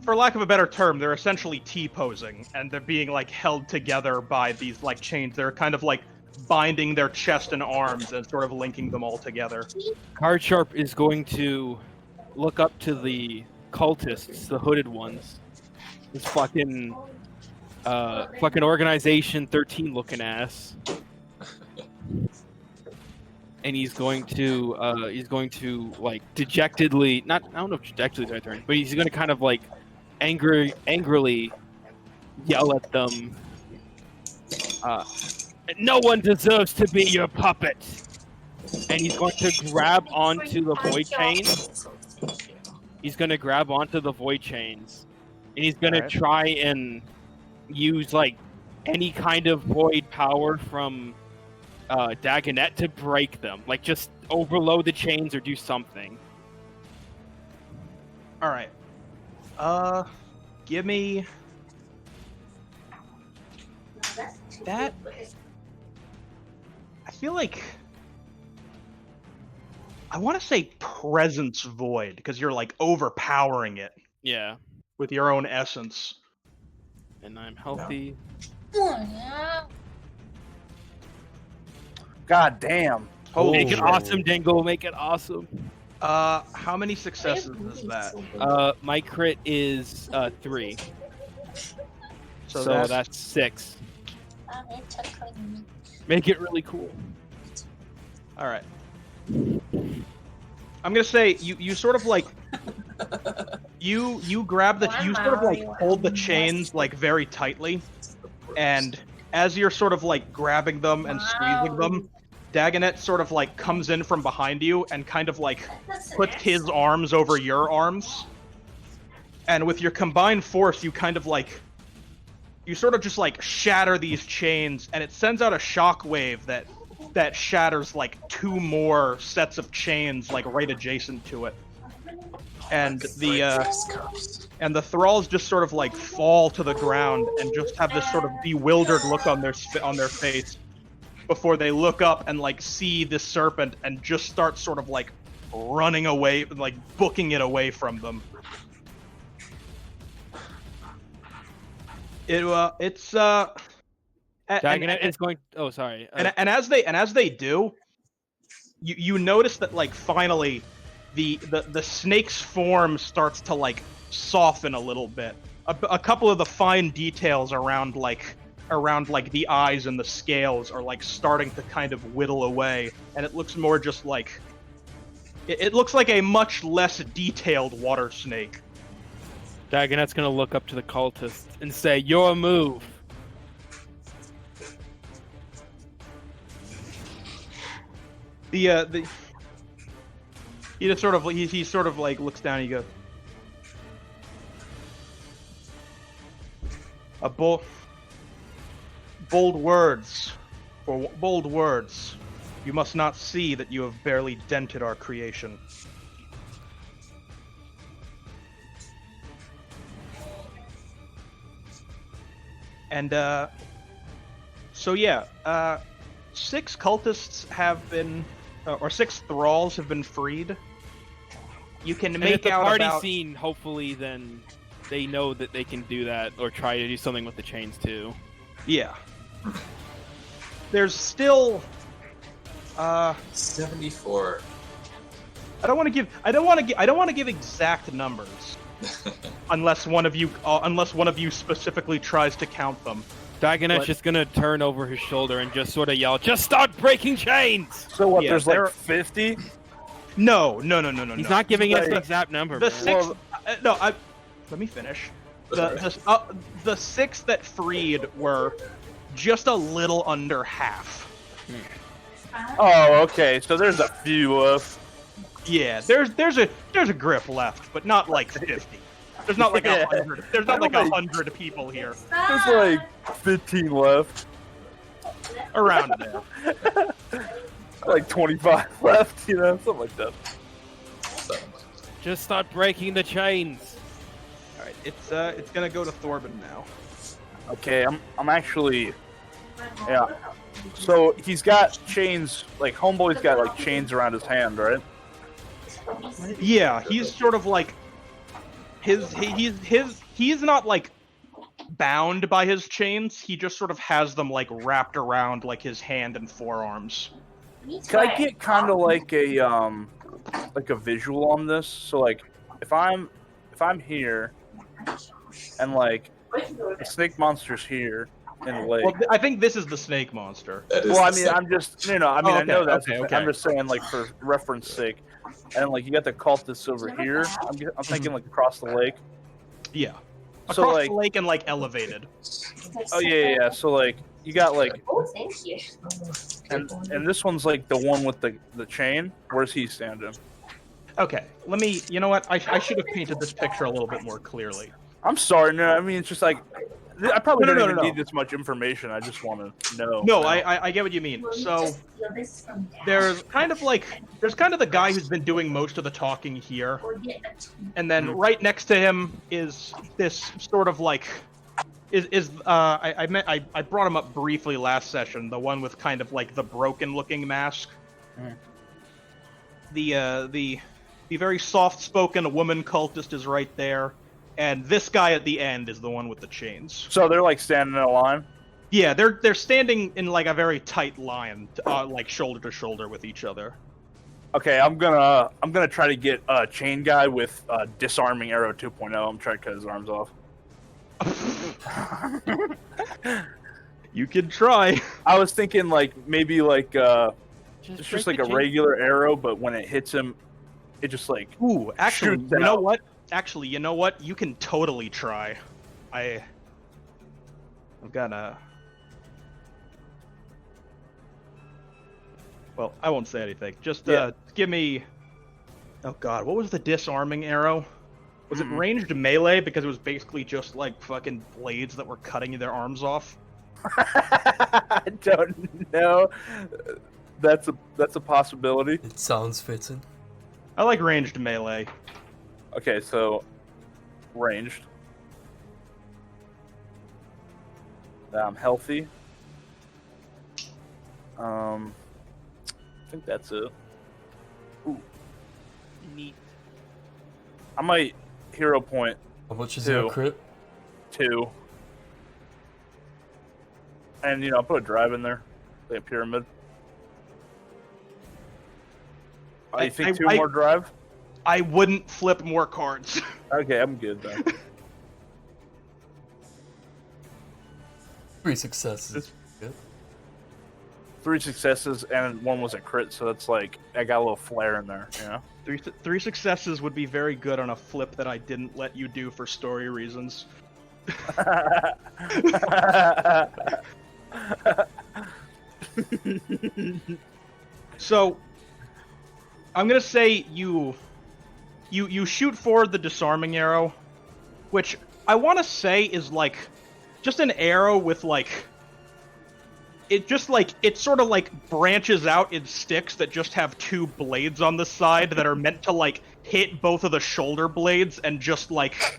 for lack of a better term, they're essentially T-posing, and they're being like held together by these like chains. They're kind of like binding their chest and arms and sort of linking them all together. Card Sharp is going to look up to the cultists, the hooded ones. This fucking Organization 13 looking ass. And he's going to like dejectedly, I don't know if dejectedly is the right turn, but he's going to kind of like angrily yell at them. No one deserves to be your puppet. And he's going to grab onto the void chains. He's going to grab onto the void chains. And he's going to try and use like any kind of void power from Dagonet to break them. Like just overload the chains or do something. All right. Give me that. I feel like I want to say presence void because you're like overpowering it Yeah. with your own essence. And I'm healthy. God damn. Holy Make it shit. awesome, Dingle. Make it awesome. How many successes is that? My crit is 3. So that's 6. Make it really cool. All right. I'm gonna say you sort of like you grab the you sort of like hold the chains like very tightly, and as you're sort of like grabbing them and squeezing them, Dagonet sort of like comes in from behind you and kind of like puts his arms over your arms, and with your combined force, you kind of like you sort of just like shatter these chains, and it sends out a shockwave that shatters like 2 more sets of chains like right adjacent to it, and the thralls just sort of like fall to the ground and just have this sort of bewildered look on their face before they look up and like see this serpent and just start sort of like running away, like booking it away from them. Dagonet is going. Oh, sorry. And as they do, you notice that like finally, the snake's form starts to like soften a little bit. A couple of the fine details around the eyes and the scales are like starting to kind of whittle away, and it looks more just like it looks like a much less detailed water snake. Dagonet's gonna look up to the cultist and say, "Your move." He just sort of he sort of like looks down and he goes, bold words. You must not see that you have barely dented our creation. And so yeah, 6 cultists have been, or 6 thralls have been freed. You can And at make the out party about scene, hopefully, then they know that they can do that or try to do something with the chains too. yeah. There's still 74. I don't want to give exact numbers unless one of you specifically tries to count them. Dagonet's But- just gonna turn over his shoulder and just sort of yell, "Just start breaking chains!" So what? Yeah, There's there- like 50. No. He's not giving us the exact number. The man. 6. No, let me finish. Alright. The 6 that freed were just a little under half. Oh, okay. So there's a few left. Yeah, there's a grip left, but not like 50. There's not like Yeah. 100. There's not like 100 people here There's like 15 left. around there. Like 25 left, you know, something like that. Something like that. Just start breaking the chains. All right, it's gonna go to Thorben now. Okay, I'm actually, yeah. So he's got chains, like Homeboy's got like chains around his hand, right? Yeah, he's sort of like he's not like bound by his chains. He just sort of has them like wrapped around like his hand and forearms. Can I get kind of like a visual on this? So like, if I'm here, and like the snake monster's here in the lake. Well, I think this is the snake monster. That is Well, I the mean, same. I'm just, you know, I mean, Oh, I know okay, that's. okay. I'm just saying, like, for reference sake, and like you got the cultists over here. I'm thinking like across the lake. Yeah, So, across like- the lake and like elevated. Oh yeah. So like you got like, Oh, thank you. and this one's like the one with the chain. Where's he standing? Okay, let me. You know what? I should have painted this picture a little bit more clearly. I'm sorry. No, I mean it's just like I probably No, don't no, even no, no. need this much information. I just want to know. No, I get what you mean. So there's kind of the guy who's been doing most of the talking here, and then right next to him is this sort of like I brought him up briefly last session, the one with kind of like the broken looking mask. Mhm. The very soft spoken woman cultist is right there, and this guy at the end is the one with the chains. So they're like standing in a line. Yeah, they're standing in like a very tight line, like shoulder to shoulder with each other. Okay, I'm gonna try to get a chain guy with disarming arrow 2.0. I'm trying to cut his arms off. You could try. I was thinking like maybe like it's just break like the a regular arrow, but when it hits him, it just like Ooh, actually, Shoots you know out. what? Actually, you know what? You can totally try. I've got a. Well, I won't say anything. Just Yeah. give me. Oh God, what was the disarming arrow? Was it Mhm. ranged melee? Because it was basically just like fucking blades that were cutting their arms off. I don't know. That's a possibility. It sounds fitting. I like ranged melee. Okay, so ranged. I'm healthy. I think that's it. Neat. I might hero point How much is your 2. crit? 2. And I'll put a drive in there. Like a pyramid. Oh, you think 2 more drive? I wouldn't flip more cards. Okay, I'm good then. 3 successes. Good. 3 successes and 1 was a crit, so that's like I got a little flair in there, Three successes would be very good on a flip that I didn't let you do for story reasons. So, I'm gonna say you shoot forward the disarming arrow, which I want to say is like just an arrow with like it sort of like branches out in sticks that just have 2 blades on the side that are meant to like hit both of the shoulder blades and just like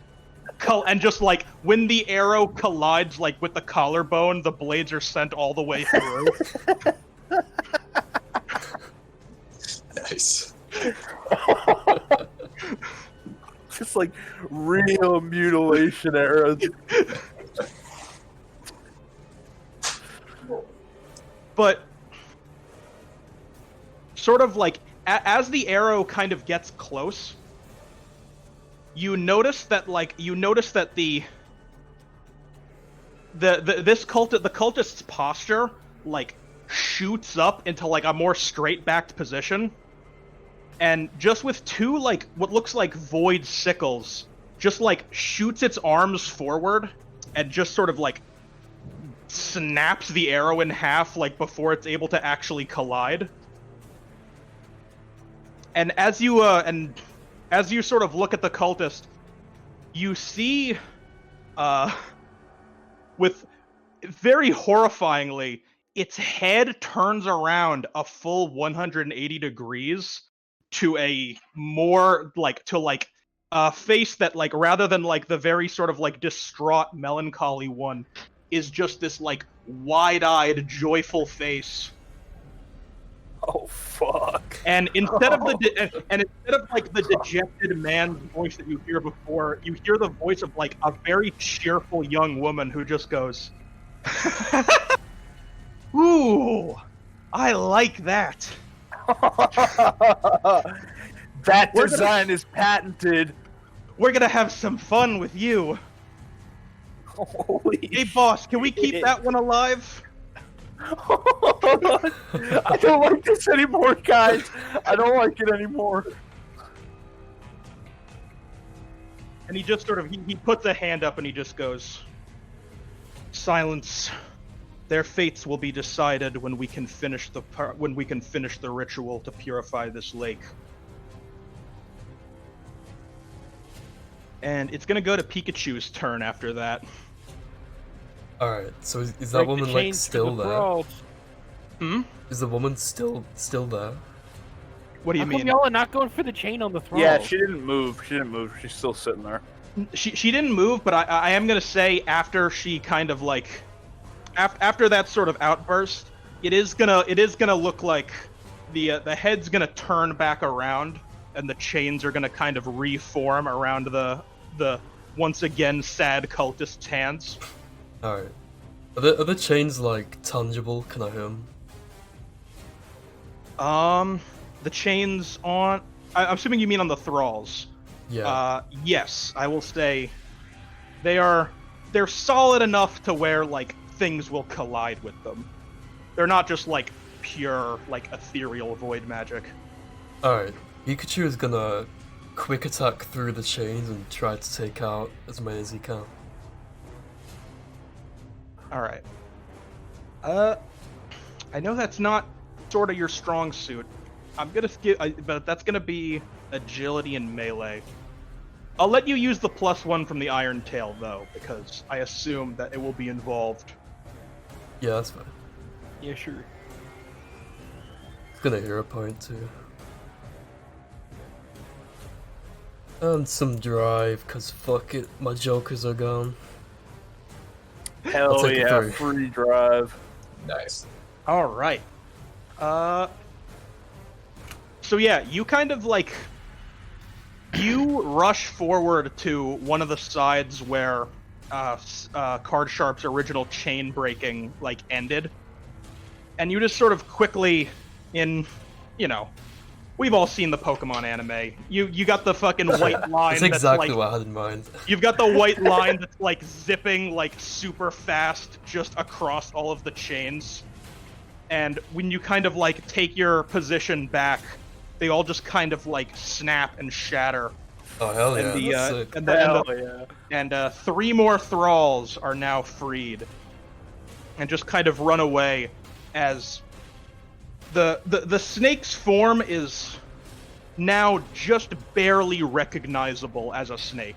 when the arrow collides like with the collarbone, the blades are sent all the way through. Nice. Just like real mutilation arrows. But sort of like as the arrow kind of gets close, you notice that the cultist's posture like shoots up into like a more straight-backed position, and just with 2 like what looks like void sickles just like shoots its arms forward and just sort of like snaps the arrow in half, like before it's able to actually collide. And as you sort of look at the cultist, you see, with very horrifyingly, its head turns around a full 180 degrees to a more a face that, like, rather than like the very sort of like distraught, melancholy one, is just this like wide-eyed, joyful face. Oh fuck! And instead of like the dejected man's voice that you hear before, you hear the voice of like a very cheerful young woman who just goes, "Ooh, I like that." That design is patented. We're gonna have some fun with you. Holy Hey, boss, can we keep that one alive? I don't like this anymore, guys. I don't like it anymore. And he just sort of he puts a hand up and he just goes, "Silence. Their fates will be decided when we can finish the ritual to purify this lake." And it's gonna go to Pikachu's turn after that. Alright, so is that woman like still there? Hmm? Is the woman still there? What do you How mean? come y'all are not going for the chain on the throne? Yeah, she didn't move. She's still sitting there. She didn't move, but I am gonna say after she kind of like after that sort of outburst, it is gonna look like the head's gonna turn back around and the chains are gonna kind of reform around the once again sad cultist's hands. Alright. Are the chains like tangible? Can I hear them? The chains on. I'm assuming you mean on the thralls. Yeah. Yes, I will say they're solid enough to where like things will collide with them. They're not just like pure like ethereal void magic. Alright. Pikachu is gonna quick attack through the chains and try to take out as many as he can. Alright. I know that's not sort of your strong suit. I'm gonna skip, but that's gonna be agility and melee. I'll let you use the +1 from the Iron Tail though, because I assume that it will be involved. Yeah, that's fine. Yeah, sure. It's gonna hero point too. And some drive, cause fuck it, my jokers are gone. Hell take yeah, a free drive. Nice. All right. So yeah, you kind of like you rush forward to one of the sides where Card Sharp's original chain breaking like ended, and you just sort of quickly, we've all seen the Pokemon anime. You got the fucking white line. That's exactly like, what I had in mind. You've got the white line that's like zipping like super fast just across all of the chains. And when you kind of like take your position back, they all just kind of like snap and shatter. Oh hell yeah! And That's sick. and 3 more thralls are now freed, and just kind of run away as the snake's form is now just barely recognizable as a snake.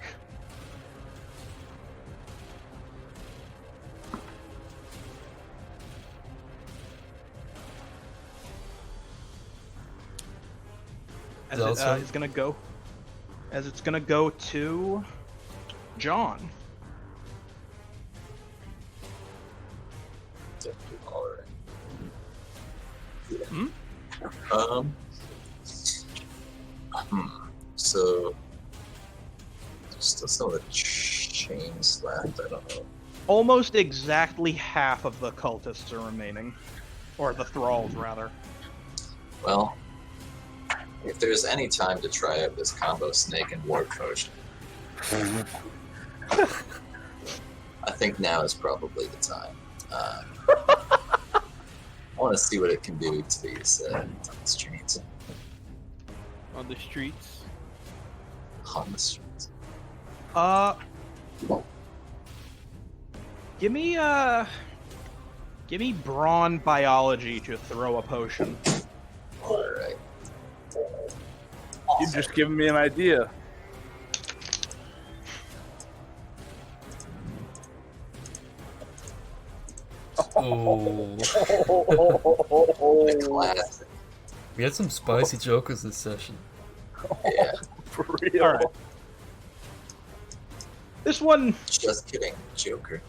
As it's gonna go to John. Alright. Hmm? So there's still some of the chains left. I don't know. Almost exactly half of the cultists are remaining, or the thralls rather. Well, if there's any time to try out this combo snake and warp potion, I think now is probably the time. I want to see what it can do to these streets. On the streets. On the streets. Give me brawn biology to throw a potion. Alright. You've just given me an idea. Oh, Classic. we had some spicy jokers this session. Yeah. For real. All right. This one, Just kidding, Joker.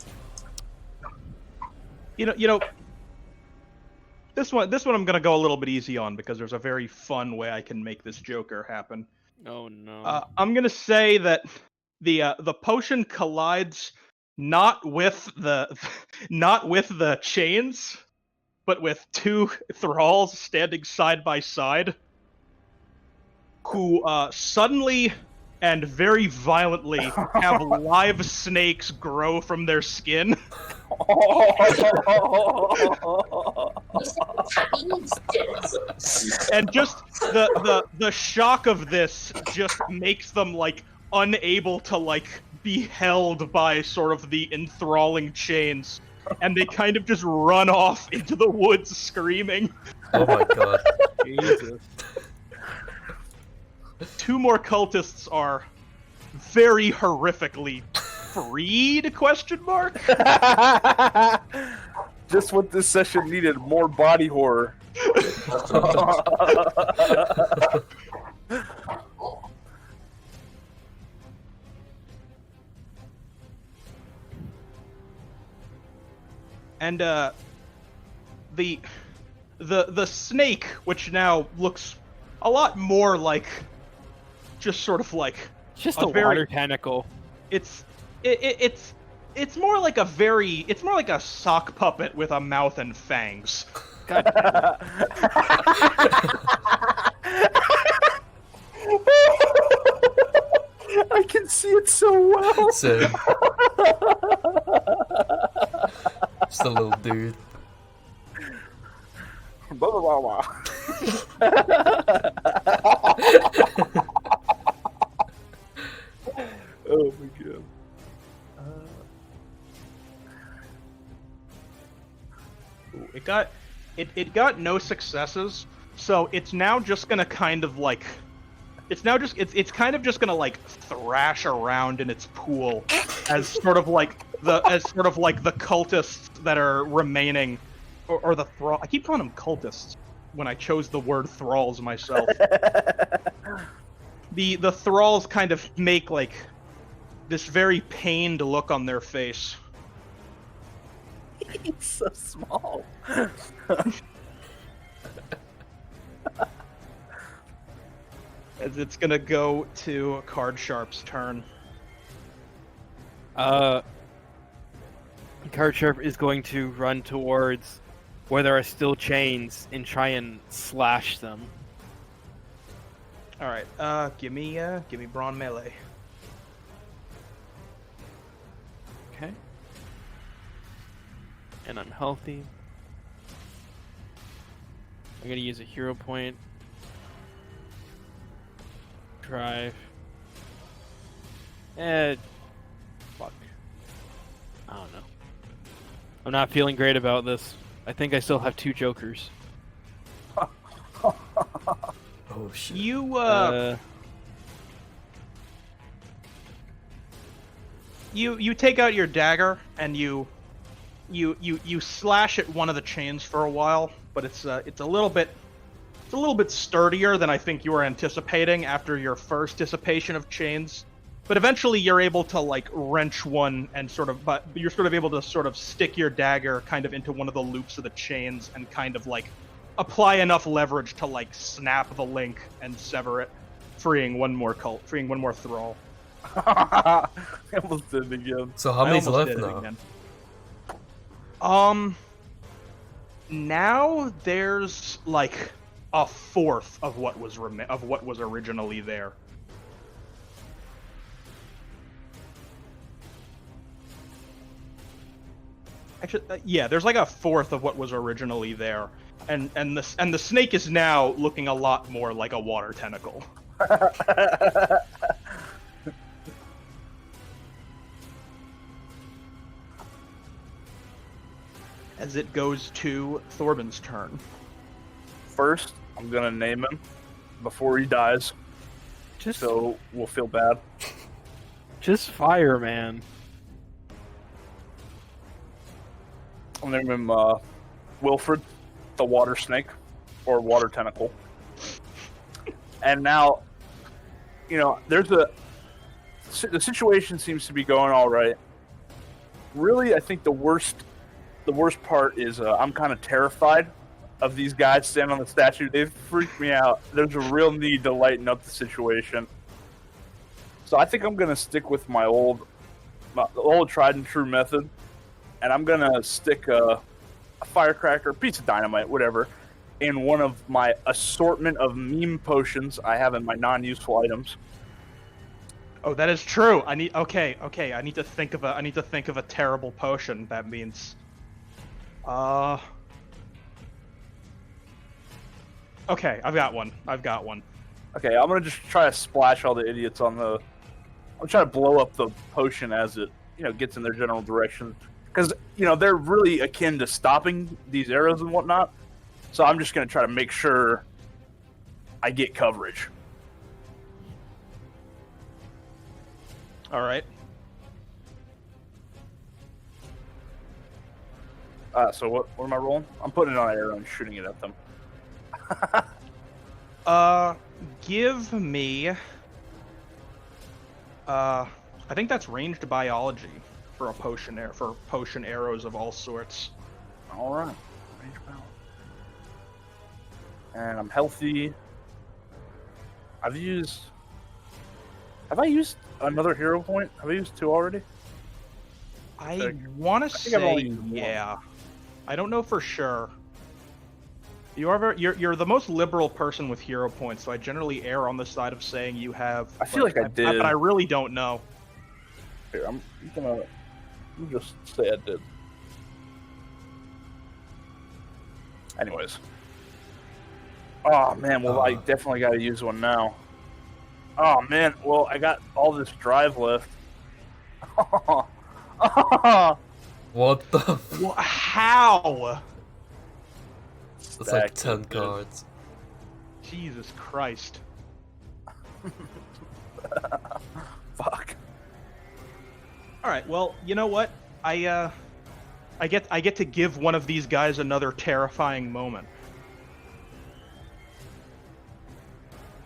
you know, this one I'm gonna go a little bit easy on because there's a very fun way I can make this Joker happen. Oh no. I'm gonna say that the potion collides not with the chains, but with two thralls standing side by side, who suddenly and very violently have live snakes grow from their skin. And just the shock of this just makes them like unable to like be held by sort of the enthralling chains, and they kind of just run off into the woods screaming. Oh my god. Jesus. Two more cultists are very horrifically freed? Question mark. Just what this session needed, more body horror. And the snake, which now looks a lot more like just sort of like Just a a very- water tentacle. it's more like a sock puppet with a mouth and fangs. God. I can see it so well. So, just a little dude. Blah, blah, blah, blah. Oh my god. Ooh, it got no successes, so it's now just gonna kind of like it's kind of just gonna like thrash around in its pool as sort of like the cultists that are remaining, or the thrall. I keep calling them cultists when I chose the word thralls myself. The thralls kind of make like this very pained look on their face. It's so small. As it's gonna go to Card Sharp's turn. Card Sharp is going to run towards where there are still chains and try and slash them. All right, give me brawn melee. Okay. And I'm healthy. I'm gonna use a hero point. Drive. Fuck. I don't know. I'm not feeling great about this. I think I still have 2 jokers. Oh shit. You take out your dagger and you slash at one of the chains for a while, but it's a little bit sturdier than I think you were anticipating after your first dissipation of chains. But eventually you're able to like wrench one and but you're sort of able to sort of stick your dagger kind of into one of the loops of the chains and kind of like apply enough leverage to like snap the link and sever it, freeing one more thrall. I almost did it again. So how I many's almost left did it now? again. Now there's like a fourth of what was originally there. Actually, yeah, there's like a fourth of what was originally there, and the snake is now looking a lot more like a water tentacle. as it goes to Thorbin's turn. First, I'm gonna name him before he dies, Just, so we'll feel bad. just fire, man. I'll name him Wilfred, the water snake, or water tentacle. And now, the situation seems to be going all right. Really, I think the worst part is I'm kind of terrified of these guys standing on the statue. They've freaked me out. There's a real need to lighten up the situation. So I think I'm gonna stick with my old tried and true method, and I'm gonna stick a firecracker, a piece of dynamite, whatever, in one of my assortment of meme potions I have in my non-useful items. Oh, that is true. I need to think of a terrible potion. That means okay, I've got one. Okay, I'm gonna just try to splash all the idiots on the. I'm trying to blow up the potion as it, gets in their general direction, because they're really akin to stopping these arrows and whatnot. So I'm just gonna try to make sure I get coverage. All right. So what am I rolling? I'm putting it on an arrow and shooting it at them. Give me. I think that's ranged biology for a potion for potion arrows of all sorts. All right. Range power. And I'm healthy. Have I used another hero point? Have I used 2 already? I want to think I've only say used one. yeah. I don't know for sure. You're the most liberal person with hero points, so I generally err on the side of saying you have. I feel like I did. But I really don't know. Here, I'm gonna just say I did. Anyways. Oh man, well I definitely gotta use one now. Oh man, well I got all this drive left. What the? How? That's like 10 cards. Jesus Christ. Fuck. All right. Well, you know what? I get to give one of these guys another terrifying moment.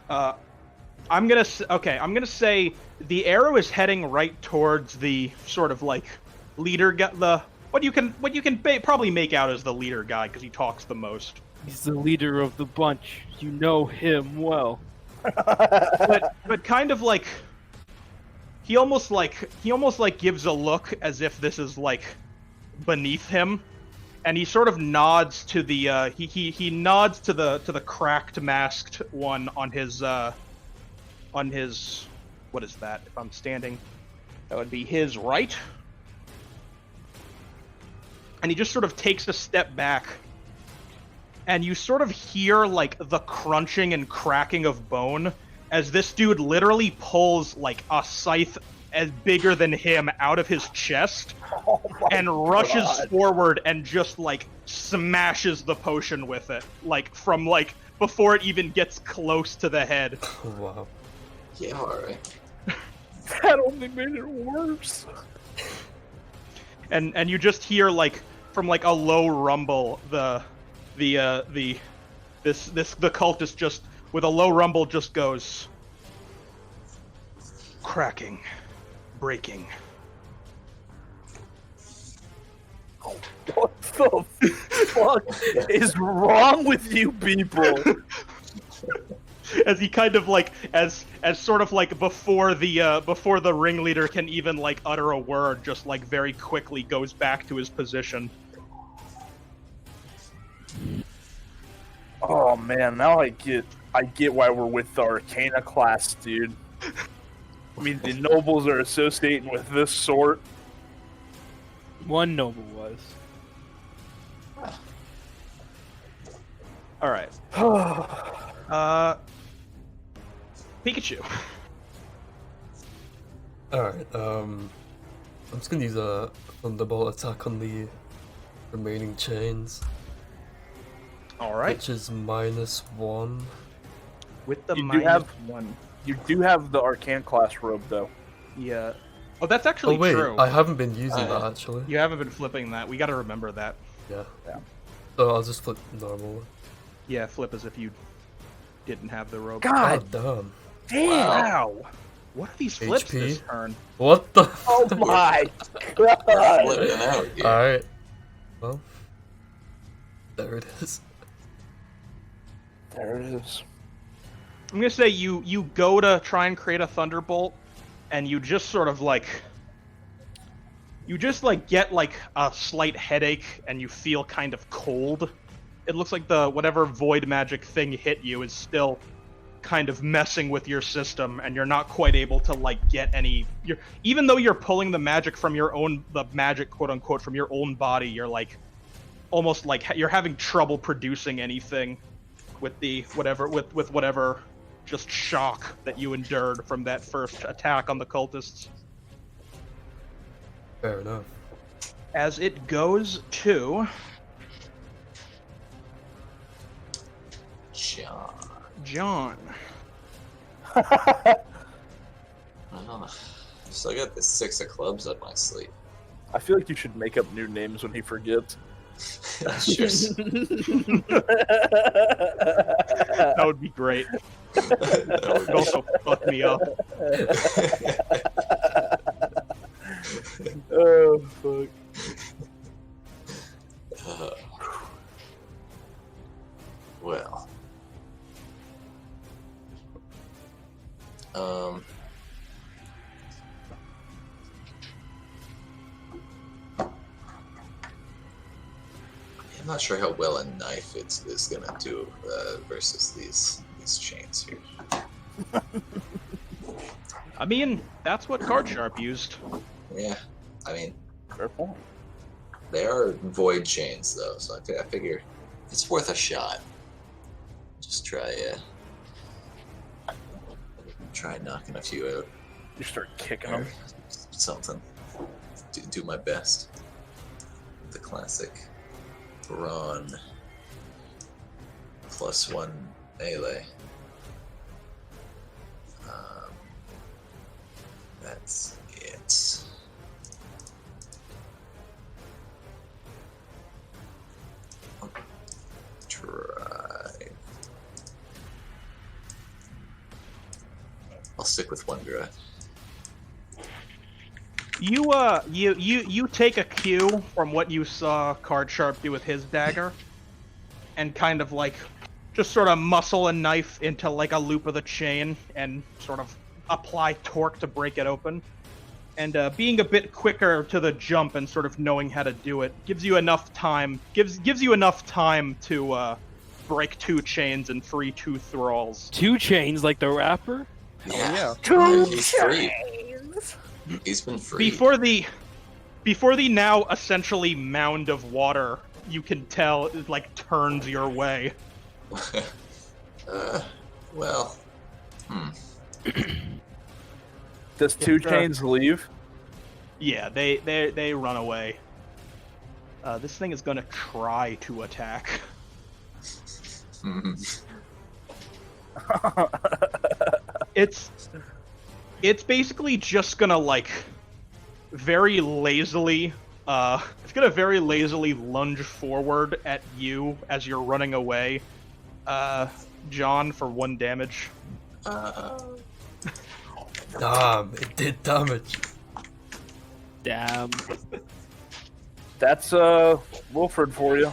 I'm gonna say the arrow is heading right towards the sort of like leader guy. What you can probably make out as the leader guy because he talks the most. He's the leader of the bunch. You know him well. but kind of like he almost gives a look as if this is like beneath him, and he sort of nods to the he nods to the cracked masked one on his what is that? If I'm standing, that would be his right. And he just sort of takes a step back, and you sort of hear like the crunching and cracking of bone as this dude literally pulls like a scythe as bigger than him out of his chest and rushes forward and just like smashes the potion with it, like from like before it even gets close to the head. Wow. Yeah, alright. That only made it worse. And you just hear like from like a low rumble the cultist just with a low rumble just goes cracking, breaking. What the fuck is wrong with you people? As he kind of like as sort of like before the ringleader can even like utter a word, just like very quickly goes back to his position. Oh man, now I get why we're with the Arcana class, dude. I mean, the nobles are associating with this sort. One noble was. All right. Pikachu. Alright, I'm just gonna use a Thunderbolt attack on the remaining chains, All right. which is -1. With the You do have- -1. You do have the Arcane class robe, though. Yeah. Oh, that's Oh actually wait, true. I haven't been using that actually. You haven't been flipping that. We got to remember that. Yeah. Yeah. So I'll just flip normal. Yeah, flip as if you didn't have the rope. God damn. damn! Wow. What are these flips HP? this turn? What the? Oh my god! Flipping out here. Alright. Well. There it is. There it is. I'm gonna say you go to try and create a thunderbolt, and you just sort of like get like a slight headache, and you feel kind of cold. It looks like the whatever void magic thing hit you is still kind of messing with your system, and you're not quite able to like get any. Even though you're pulling the magic from the magic quote unquote from your own body, you're like almost like you're having trouble producing anything with the whatever just shock that you endured from that first attack on the cultists. Fair enough. As it goes to John. I don't know. Still got the 6 of clubs up my sleeve. I feel like you should make up new names when he forgets. Sure. That would be great. That would also fuck me up. Oh fuck. Well. I'm not sure how well a knife is gonna do versus these chains here. I mean, that's what Card Sharp used. Yeah, I mean, Fair point. they are void chains though, so I figure it's worth a shot. Just try knocking a few out. You start kicking Or him. something. Do my best. The classic Brawn +1 melee. That's it. Try. I'll stick with 1 dry. You take a cue from what you saw Card Sharp do with his dagger, and kind of like just sort of muscle a knife into like a loop of the chain and sort of apply torque to break it open. And being a bit quicker to the jump and sort of knowing how to do it gives you enough time. Gives you enough time to break 2 chains and free 2 thralls. 2 chains like the rapper? Yeah. He's free. He's been free. Before the now essentially mound of water, you can tell it like turns your way. Well. Does 2 chains leave? Yeah, they run away. This thing is gonna try to attack. It's basically just gonna like very lazily it's gonna very lazily lunge forward at you as you're running away. John, for 1 damage. Damn, it did damage. Damn. That's Wilfred for you.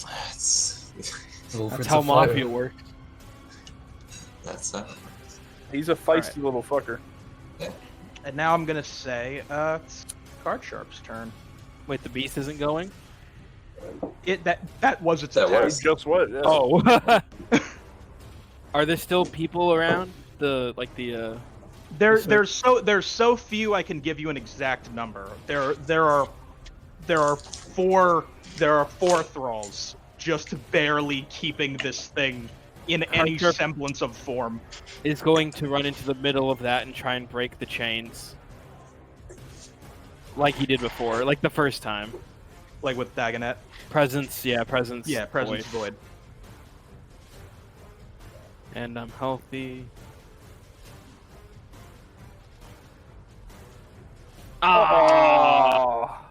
That's Wilfred's That's how a fighter. Mafia works. He's a feisty little fucker. And now I'm gonna say it's Card Sharp's turn. Wait, the beast isn't going? That was its That attack. was. Just what? Yeah. Oh. Are there still people around? There's so few I can give you an exact number. There are 4 thralls just barely keeping this thing in any Hunter semblance of form. is going to run into the middle of that and try and break the chains. Like he did before, like the first time. like with Dagonet. Presence, yeah, presence. Yeah, presence void. void. And I'm healthy. Ah!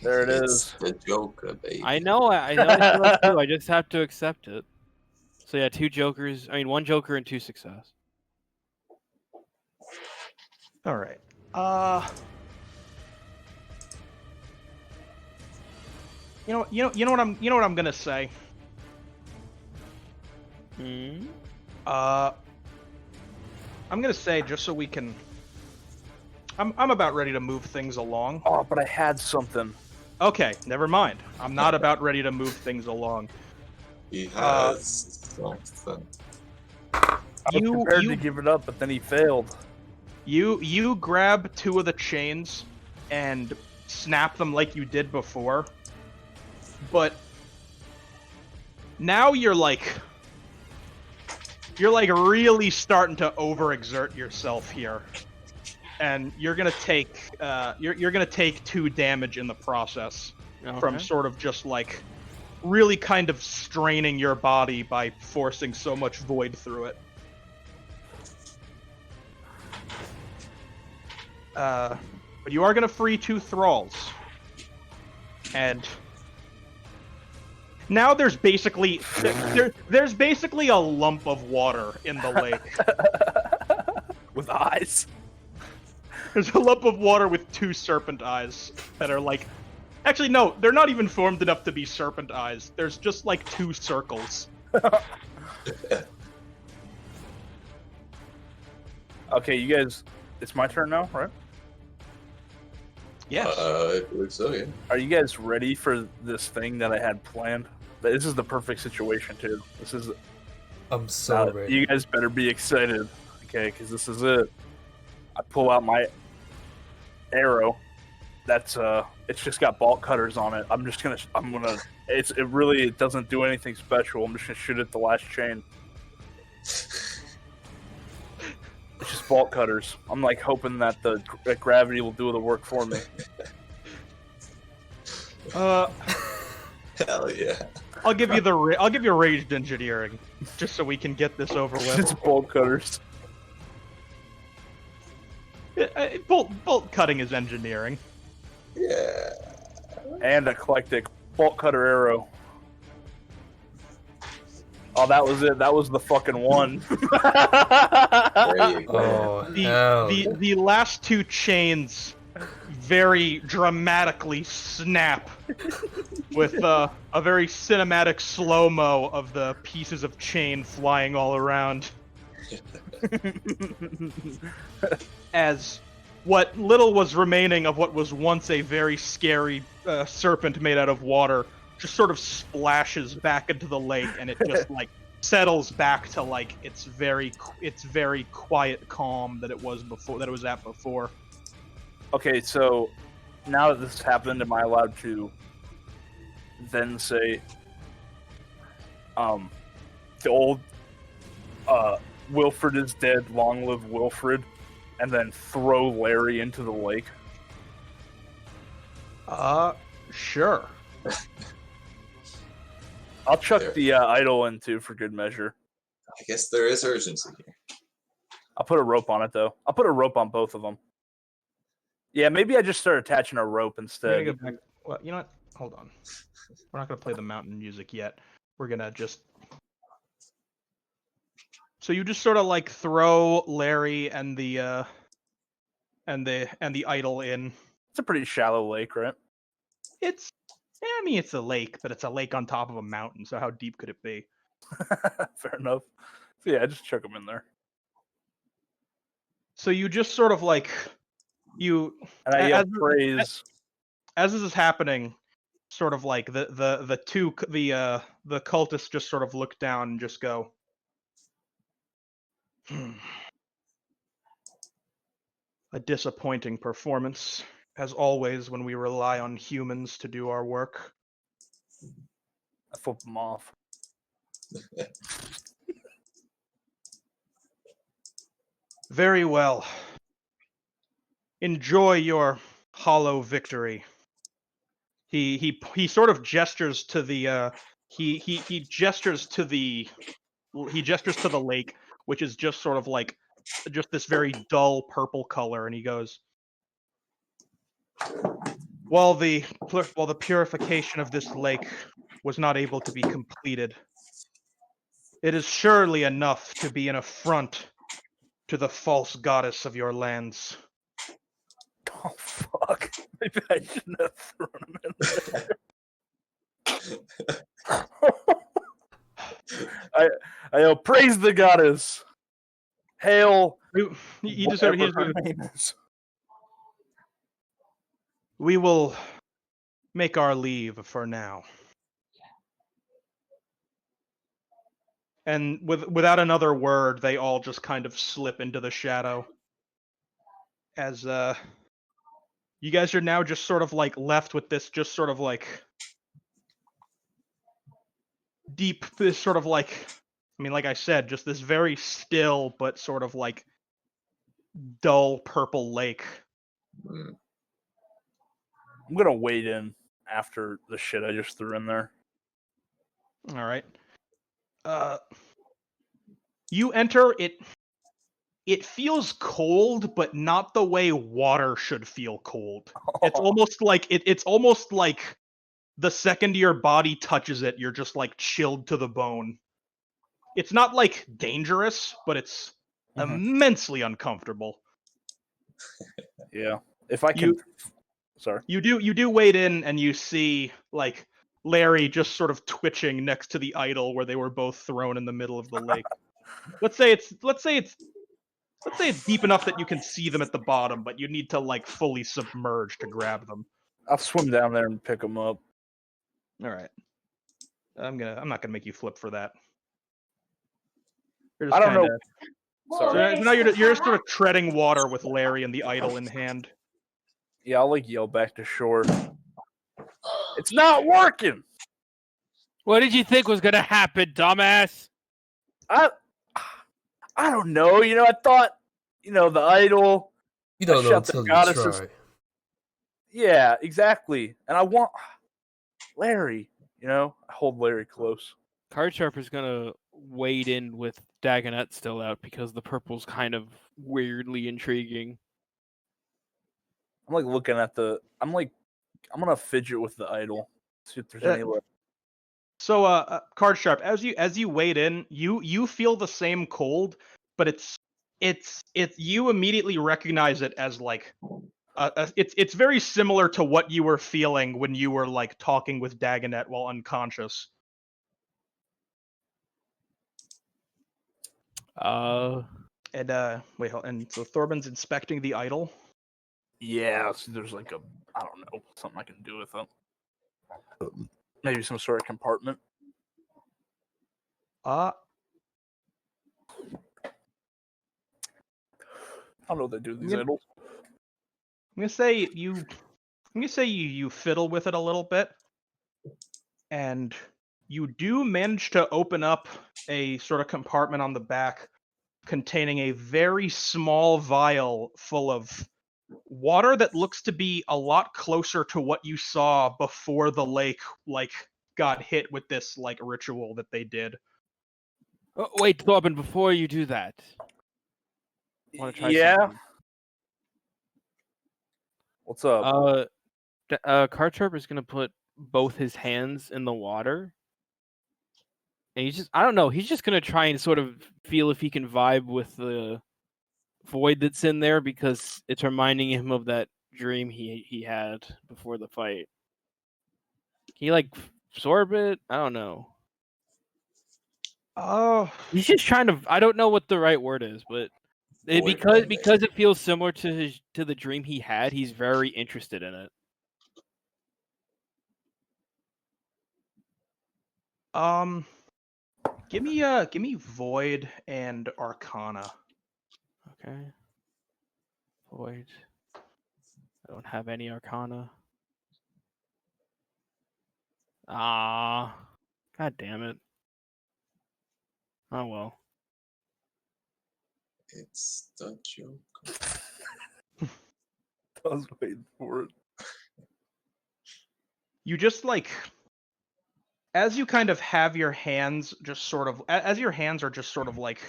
There it It's is. the Joker, baby. I know I feel it too. I just have to accept it. So yeah, 2 jokers. I mean, 1 joker and 2 success. All right. You know what I'm gonna say. Hmm? I'm gonna say just so we can. I'm about ready to move things along. Oh, but I had something. Okay, never mind. I'm not about ready to move things along. He has something. I was You prepared to you give it up, but then he failed. you grab 2 of the chains and snap them like you did before, but now you're like really starting to overexert yourself here, and you're gonna take you're gonna take 2 damage in the process from Okay. sort of just like really kind of straining your body by forcing so much void through it. But you are gonna free 2 thralls, and now there's basically there's basically a lump of water in the lake. With eyes. There's a lump of water with 2 serpent eyes that are like, actually no, they're not even formed enough to be serpent eyes. There's just like 2 circles. Okay, you guys, it's my turn now, right? Yes. I believe so, yeah. Are you guys ready for this thing that I had planned? This is the perfect situation, too. This is. I'm so ready. You guys better be excited, okay? Because this is it. I pull out my arrow. That's it's just got bolt cutters on it. I'm gonna. It doesn't do anything special. I'm just gonna shoot at the last chain. It's just bolt cutters. I'm like hoping that that gravity will do the work for me. Hell yeah. I'll give you raged engineering just so we can get this over with. It's bolt cutters. Bolt cutting is engineering. Yeah. And eclectic bolt cutter arrow. Oh, that was it. That was the fucking one. There you go. Oh, hell. The last 2 chains very dramatically snap with a very cinematic slow-mo of the pieces of chain flying all around. As what little was remaining of what was once a very scary serpent made out of water just sort of splashes back into the lake, and it just like settles back to like its very quiet calm that it was at before. Okay, so now that this happened, am I allowed to then say, the old Wilfred is dead, long live Wilfred, and then throw Larry into the lake? Sure. I'll chuck the idol in too for good measure. I guess there is urgency here. I'll put a rope on it though. I'll put a rope on both of them. Yeah, maybe I just start attaching a rope We're instead. gonna go back. Well, you know what? Hold on. We're not gonna play the mountain music yet. We're gonna just. So you just sort of like throw Larry and the idol in. It's a pretty shallow lake, right? I mean, it's a lake, but it's a lake on top of a mountain. So how deep could it be? Fair enough. So yeah, I just chuck them in there. So you just sort of like you. And I yell praise. As this is happening, sort of like the cultists just sort of look down and just go. A disappointing performance, as always, when we rely on humans to do our work. I flip them off. Very well. Enjoy your hollow victory. He sort of gestures to the he gestures to the lake, which is just sort of like just this very dull purple color, and he goes, while the purification of this lake was not able to be completed, it is surely enough to be an affront to the false goddess of your lands. Oh fuck! Maybe I shouldn't have thrown him in there. I praise the goddess. Hail. He just sort of, whatever her name is. we will make our leave for now. And without another word, they all just kind of slip into the shadow. As you guys are now just sort of like left with this just sort of like deep, this sort of like, I mean, like I said, just this very still but sort of like dull purple lake. Mm. I'm gonna wade in after the shit I just threw in there. All right. You enter it. It feels cold, but not the way water should feel cold. It's almost like it's almost like the second your body touches it, you're just like chilled to the bone. It's not like dangerous, but it's immensely uncomfortable. Yeah. If I can. Sorry. You do wade in and you see like Larry just sort of twitching next to the idol where they were both thrown in the middle of the lake. Let's say it's deep enough that you can see them at the bottom, but you need to like fully submerge to grab them. I'll swim down there and pick them up. All right. I'm not gonna make you flip for that. I don't know. So now you're just sort of treading water with Larry and the idol in hand. Yeah, I'll like yell back to shore. It's not working. What did you think was gonna happen, dumbass? I don't know. I thought, the idol. You don't I know shut the until you goddesses- try. Yeah, exactly. And I want Larry. I hold Larry close. Card Sharper's gonna wade in with Dagonet still out because the purple's kind of weirdly intriguing. I'm like looking at I'm gonna fidget with the idol. See if there's any left. So, Card Sharp, as you wade in, you feel the same cold, but it's you immediately recognize it as like it's very similar to what you were feeling when you were like talking with Dagonet while unconscious. And wait, and so Thorben's inspecting the idol. Yeah, so there's like I don't know, something I can do with it. Maybe some sort of compartment. Uh I don't know what they do with these idols. I'm gonna say you fiddle with it a little bit, and you do manage to open up a sort of compartment on the back containing a very small vial full of water that looks to be a lot closer to what you saw before the lake like got hit with this like ritual that they did. Oh, wait, Thorben, before you do that, want to try something? What's up? Card Sharper is gonna put both his hands in the water, and I don't know, he's just gonna try and sort of feel if he can vibe with the void that's in there because it's reminding him of that dream he had before the fight. Can he like absorb it? I don't know. Oh, He's just trying to. I don't know what the right word is, but because it feels similar to the dream he had, he's very interested in it. give me Void and Arcana. Okay. Void. I don't have any Arcana. Ah, god damn it. Oh well. It's the joke. I was waiting for it. you just like, as you kind of have your hands just sort of, as your hands are just sort of like,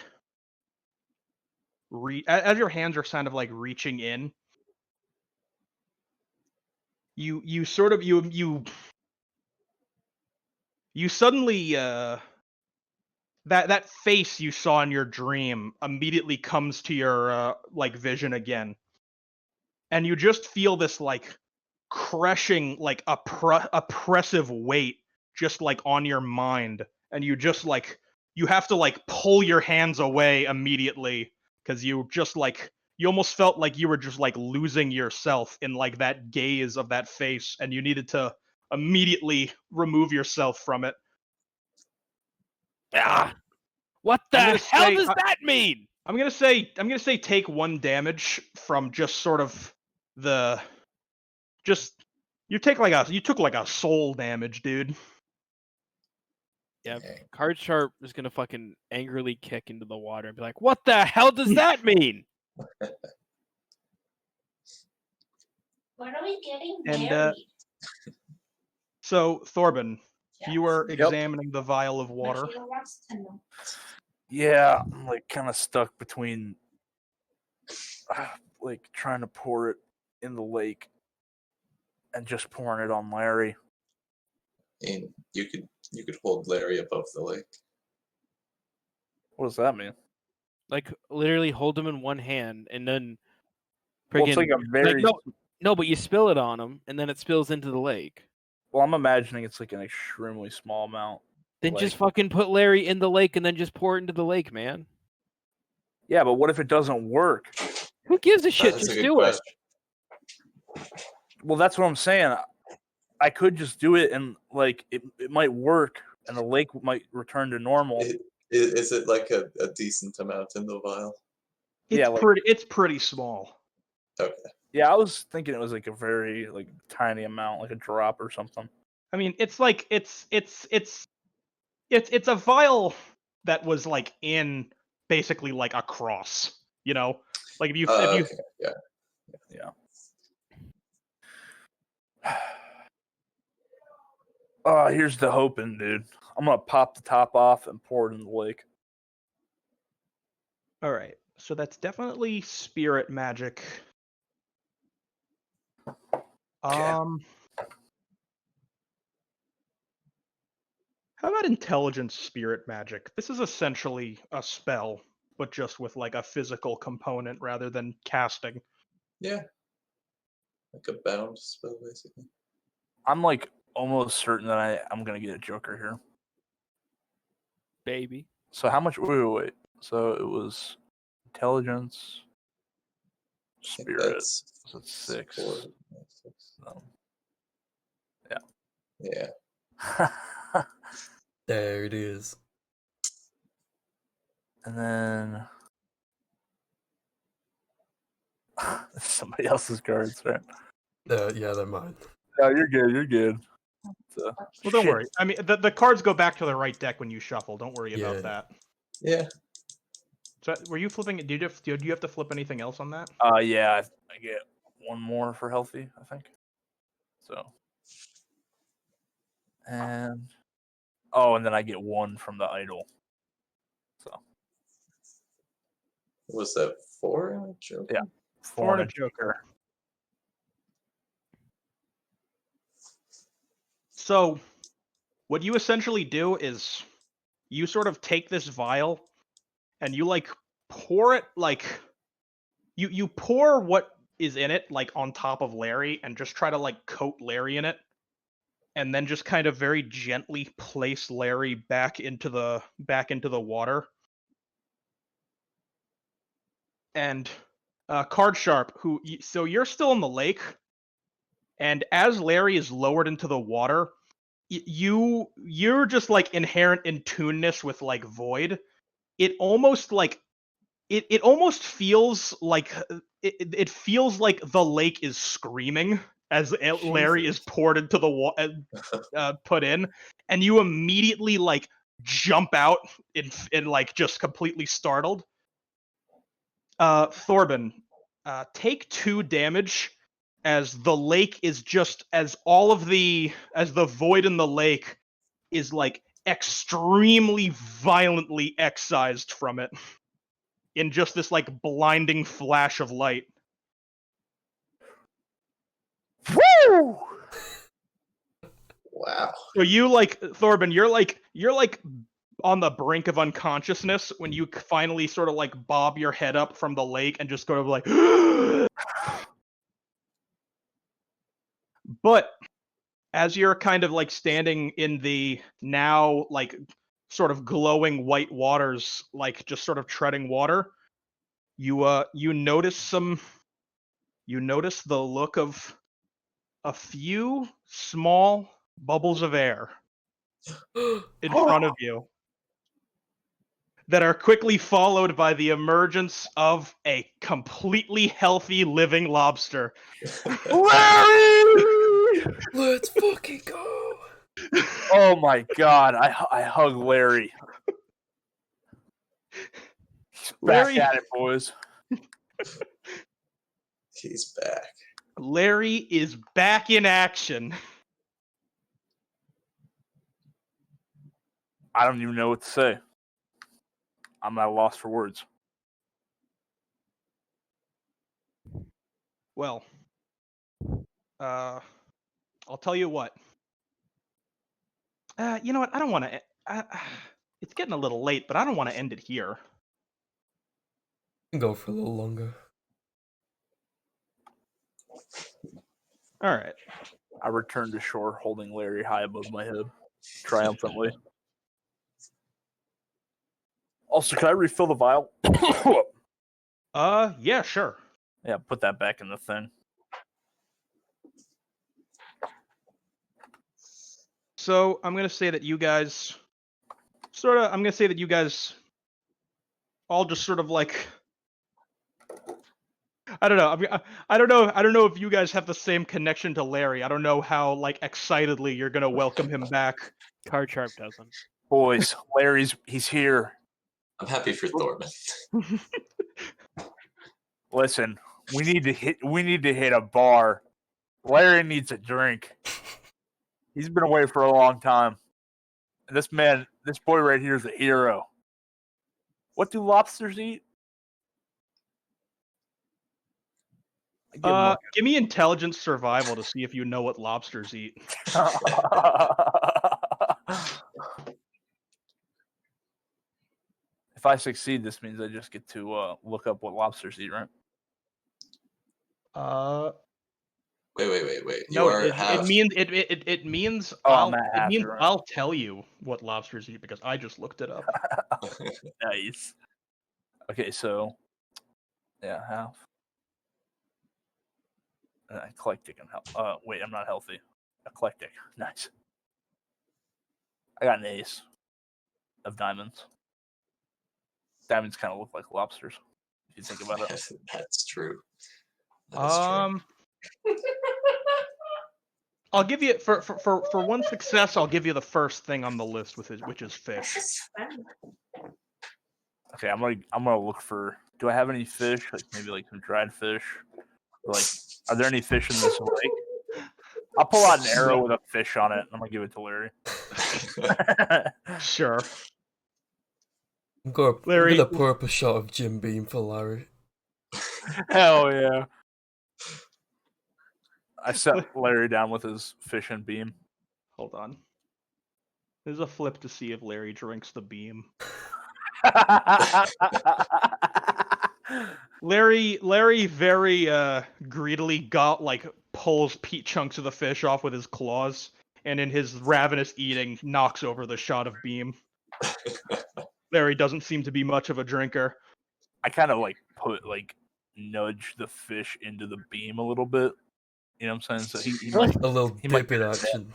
as your hands are kind of like reaching in, you sort of you suddenly that face you saw in your dream immediately comes to your like vision again, and you just feel this like crushing like oppressive weight just like on your mind, and you just like you have to like pull your hands away immediately because you just like you almost felt like you were just like losing yourself in like that gaze of that face, and you needed to immediately remove yourself from it. Ah, what the I'm gonna hell say- does that mean? I'm gonna say take 1 damage from just sort of the just you took like a soul damage, dude. Yeah, Dang. Card Sharp is gonna fucking angrily kick into the water and be like, "What the hell does that mean?" When are we getting And, married? So Thorben, you were Jackson? examining the vial of water. Michaela wants to know. Yeah, I'm like kind of stuck between like trying to pour it in the lake and just pouring it on Larry. I mean, you could hold Larry above the lake. What does that mean? Like literally hold him in one hand and then Well, it's like a very no, but you spill it on him and then it spills into the lake. well, I'm imagining it's like an extremely small amount. Then Like- just fucking put Larry in the lake and then just pour it into the lake, man. Yeah, but what if it doesn't work? Who gives a shit? That's Just a good do question. Well, that's what I'm saying. I could just do it and like it might work and the lake might return to normal. Is it like a decent amount in the vial? It's Yeah, like- it's pretty small. Okay. Yeah, I was thinking it was like a very like tiny amount, like a drop or something. I mean, it's like it's a vial that was like in basically like a cross, you know? Like if you Okay. Yeah. Yeah. Oh, here's the hoping, dude. I'm gonna pop the top off and pour it in the lake. All right. So that's definitely spirit magic. How about intelligence spirit magic? This is essentially a spell, but just with like a physical component rather than casting. Yeah. Like a bound spell, basically. I'm like almost certain that I'm gonna get a Joker here. Baby. So how much? Wait. So it was intelligence, I think spirit. that's So it's 6. 4, 6. No. Yeah. There it is. And then somebody else's cards, right? Yeah, they're mine. No, you're good. You're good. Well, don't worry. I mean, the cards go back to the right deck when you shuffle. Don't worry Yeah. about that. Yeah. So, were you flipping it? Do you have to flip anything else on that? Yeah, I get one more for healthy, I think. So, and and then I get 1 from the idol. So Was that 4 in a Joker? Yeah. 4 4 and a Joker. So, what you essentially do is you sort of take this vial and you like pour it like you pour what is in it like on top of Larry and just try to like coat Larry in it, and then just kind of very gently place Larry back into the water. And Card Sharp, so you're still in the lake, and as Larry is lowered into the water, you're just like inherent in tuneness with like void. It almost like it almost feels like it feels like the lake is screaming as Larry is poured into the water, put in, and you immediately like jump out in like just completely startled. Thorben, take 2 damage as the lake is just as the void in the lake is like extremely violently excised from it in just this like blinding flash of light. Woo! Wow. So you like Thorben, you're like on the brink of unconsciousness when you finally sort of like bob your head up from the lake and just go to like but as you're kind of like standing in the now like sort of glowing white waters, like just sort of treading water, you notice the look of a few small bubbles of air in front of you that are quickly followed by the emergence of a completely healthy living lobster. Larry! Let's fucking go! Oh my god, I hug Larry. He's Larry- back at it, boys. He's back. Larry is back in action. I don't even know what to say. I'm at a loss for words. Well, I'll tell you what. You know what? I don't want to. It's getting a little late, but I don't want to end it here. Go for a little longer. All right. I return to shore holding Larry high above my head, triumphantly. Also, can I refill the vial? Yeah, sure. Yeah, put that back in the thing. So I'm gonna say that you guys, all just sort of like, I don't know. I don't know. I don't know if you guys have the same connection to Larry. I don't know how like excitedly you're gonna welcome him back. Card Sharp doesn't. Boys, he's here. I'm happy for Thorman. Listen, we need to hit a bar. Larry needs a drink. He's been away for a long time. And this boy right here is a hero. What do lobsters eat? Give me intelligence survival to see if you know what lobsters eat. If I succeed, this means I just get to look up what lobsters eat, right? Wait. No, You are half. it means I'm at half, you're right. I'll tell you what lobsters eat because I just looked it up. Nice. Okay, so yeah, half. Eclectic and health. Wait, I'm not healthy. Eclectic. Nice. I got an ace of diamonds. Diamonds kind of look like lobsters, if you think about it. That's true. That is true. I'll give you for one success. I'll give you the first thing on the list which is fish. Okay, I'm gonna look for. Do I have any fish? Like maybe like some dried fish. Or like, are there any fish in this lake? I'll pull out an arrow with a fish on it, and I'm gonna give it to Larry. Sure. I'm gonna Larry- pour up a shot of Jim Beam for Larry. Hell yeah! I set Larry down with his fish and beam. Hold on. There's a flip to see if Larry drinks the beam. Larry very greedily pulls chunks of the fish off with his claws, and in his ravenous eating knocks over the shot of beam. Larry doesn't seem to be much of a drinker. I kind of nudge the fish into the beam a little bit. You know what I'm saying? So he might, A little he might dip in action.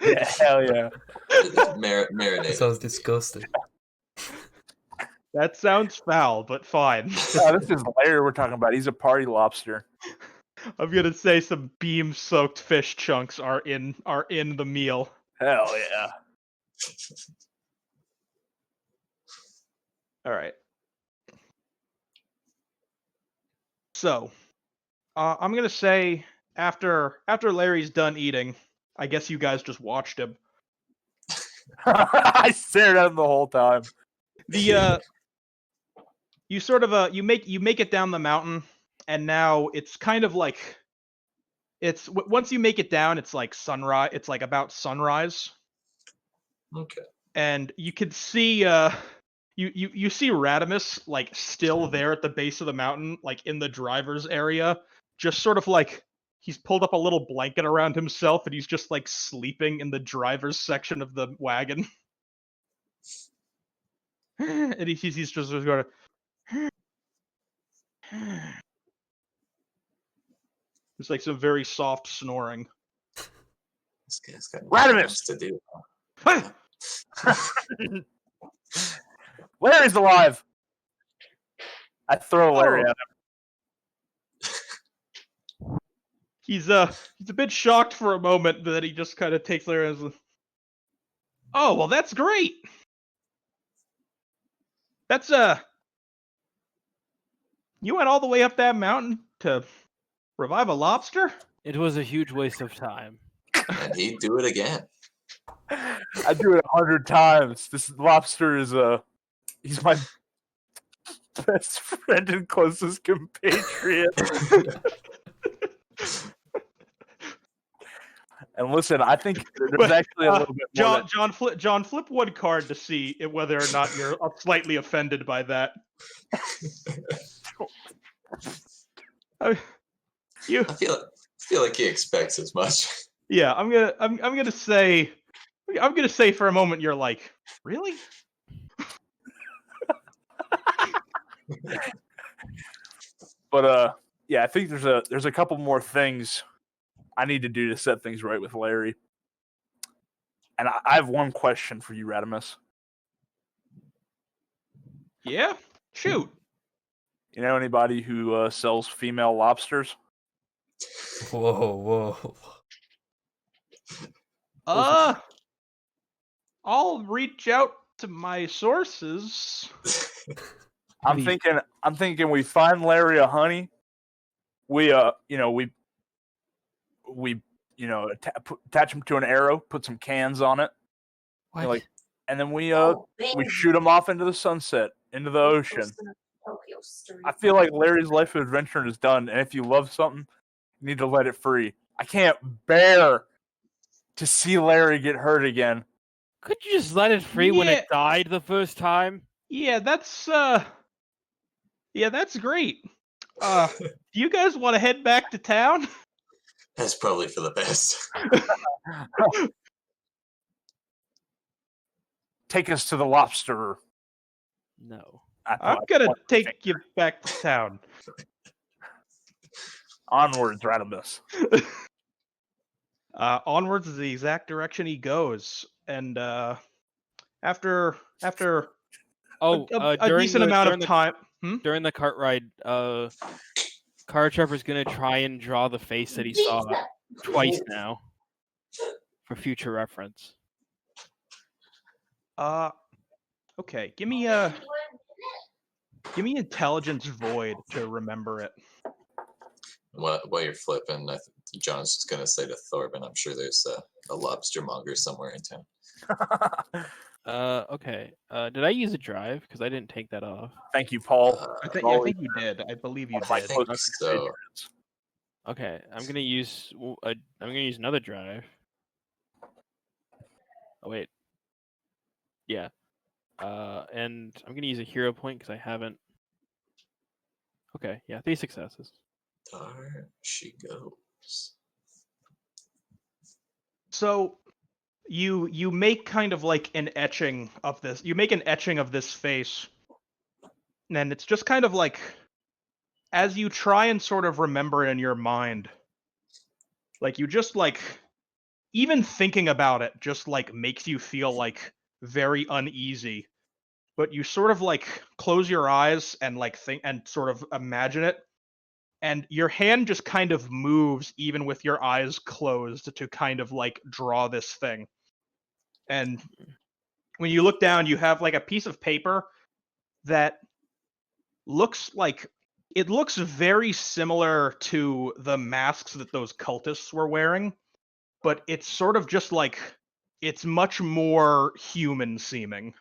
yeah, hell yeah. Marinate. Sounds disgusting. That sounds foul, but fine. Oh, this is Larry we're talking about. He's a party lobster. I'm gonna say some beam-soaked fish chunks are in the meal. Hell yeah. All right. So, I'm gonna say after Larry's done eating, I guess you guys just watched him. I stared at him the whole time. The you sort of you make it down the mountain, and now it's kind of like once you make it down, it's like sunrise. It's like about sunrise, Okay. and you can see you see Radimus like still there at the base of the mountain, like in the driver's area, just sort of like he's pulled up a little blanket around himself, and he's just like sleeping in the driver's section of the wagon. And he's just going to. It's like some very soft snoring. This guy's got Radimus! to do. Larry's alive. I throw Larry at him. He's a bit shocked for a moment, but then he just kind of takes Larry as, oh, well, that's great. That's you went all the way up that mountain to revive a lobster? It was a huge waste of time. And he'd do it again. I do it 100 times. This lobster is he's my best friend and closest compatriot. And listen, I think there's actually a little bit more. John, flip one card to see whether or not you're slightly offended by that. I feel like he expects as much. Yeah, I'm gonna say for a moment you're like, really? But yeah, I think there's a couple more things I need to do to set things right with Larry. And I have one question for you, Radimus. Yeah, shoot. You know anybody who sells female lobsters? Whoa. I'll reach out to my sources. I'm thinking we find Larry a honey. We attach him to an arrow, put some cans on it, and then we shoot him off into the sunset, into the ocean. I feel like Larry's life of adventure is done, and if you love something, you need to let it free. I can't bear to see Larry get hurt again. Could you just let it free when it died the first time? Yeah, that's great. Do you guys want to head back to town? That's probably for the best. Take us to the lobster. No. I'm gonna take you back to town. Onwards, Radimus. Onwards is the exact direction he goes, and after a decent amount of time during the cart ride, Car Trevor's gonna try and draw the face that he saw twice now for future reference. Okay, give me intelligence void to remember it. While you're flipping, John's just going to say to Thorben, I'm sure there's a lobster monger somewhere in town. Okay. Did I use a drive? Because I didn't take that off. Thank you, Paul. I think you did. I believe you I did. think so. Okay, I'm gonna use another drive. Oh wait. Yeah. And I'm gonna use a hero point because I haven't. Okay, yeah, 3 successes. There she goes. So, you make kind of like an etching of this. You make an etching of this face, and it's just kind of like, as you try and sort of remember it in your mind, like you just like, even thinking about it just like makes you feel like very uneasy. But you sort of like close your eyes and like think and sort of imagine it, and your hand just kind of moves even with your eyes closed to kind of like draw this thing. And when you look down, you have like a piece of paper that looks like it looks very similar to the masks that those cultists were wearing, but it's sort of just like it's much more human seeming.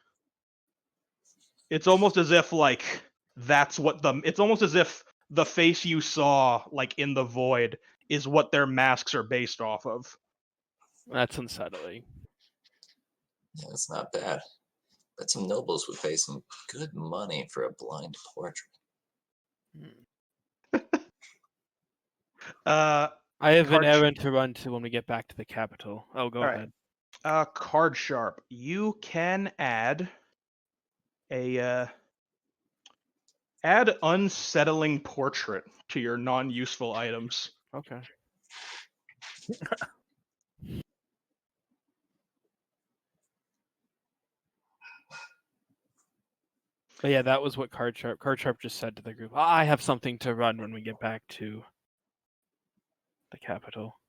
It's almost as if like it's almost as if the face you saw like in the void is what their masks are based off of. That's unsettling. Yeah, that's not bad. Bet some nobles would pay some good money for a blind portrait. Uh I have an Card- errand to run to when we get back to the capital. Oh, go All right. ahead. Card sharp. You can add add unsettling portrait to your non-useful items. Okay. But yeah, that was what Card Sharp just said to the group. I have something to run when we get back to the capital.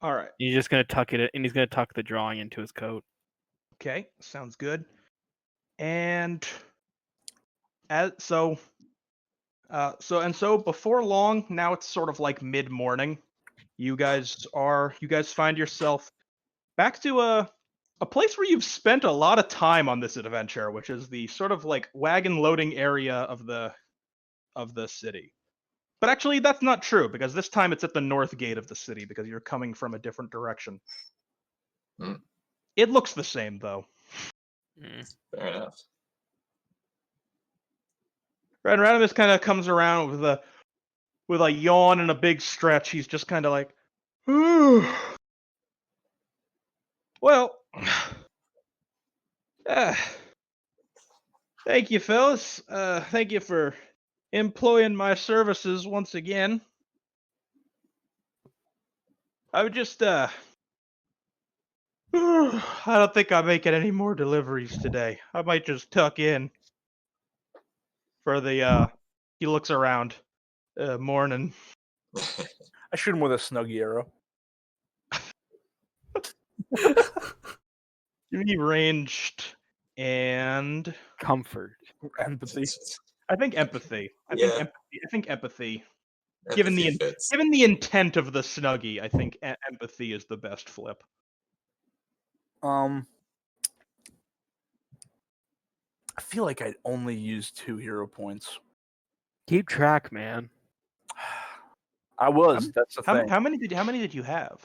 All right. He's just gonna tuck it, and he's gonna tuck the drawing into his coat. Okay, sounds good. And so before long, now it's sort of like mid-morning. You guys find yourself back to a place where you've spent a lot of time on this adventure, which is the sort of like wagon loading area of the city. But actually, that's not true, because this time it's at the north gate of the city, because you're coming from a different direction. Hmm. It looks the same, though. Fair enough. And Radimus kind of comes around with a yawn and a big stretch. He's just kind of like, well, thank you, fellas. Thank you for employing my services once again. I would just, I don't think I'm making any more deliveries today. I might just tuck in for the, he looks around, morning. I shoot him with a snuggie arrow. Give me ranged and Comfort. Empathy. I think empathy. I think empathy. Empathy fits. Given the intent of the snuggie, I think empathy is the best flip. I feel like I'd only use 2 hero points. Keep track, man. I was. That's the thing. How many did you have?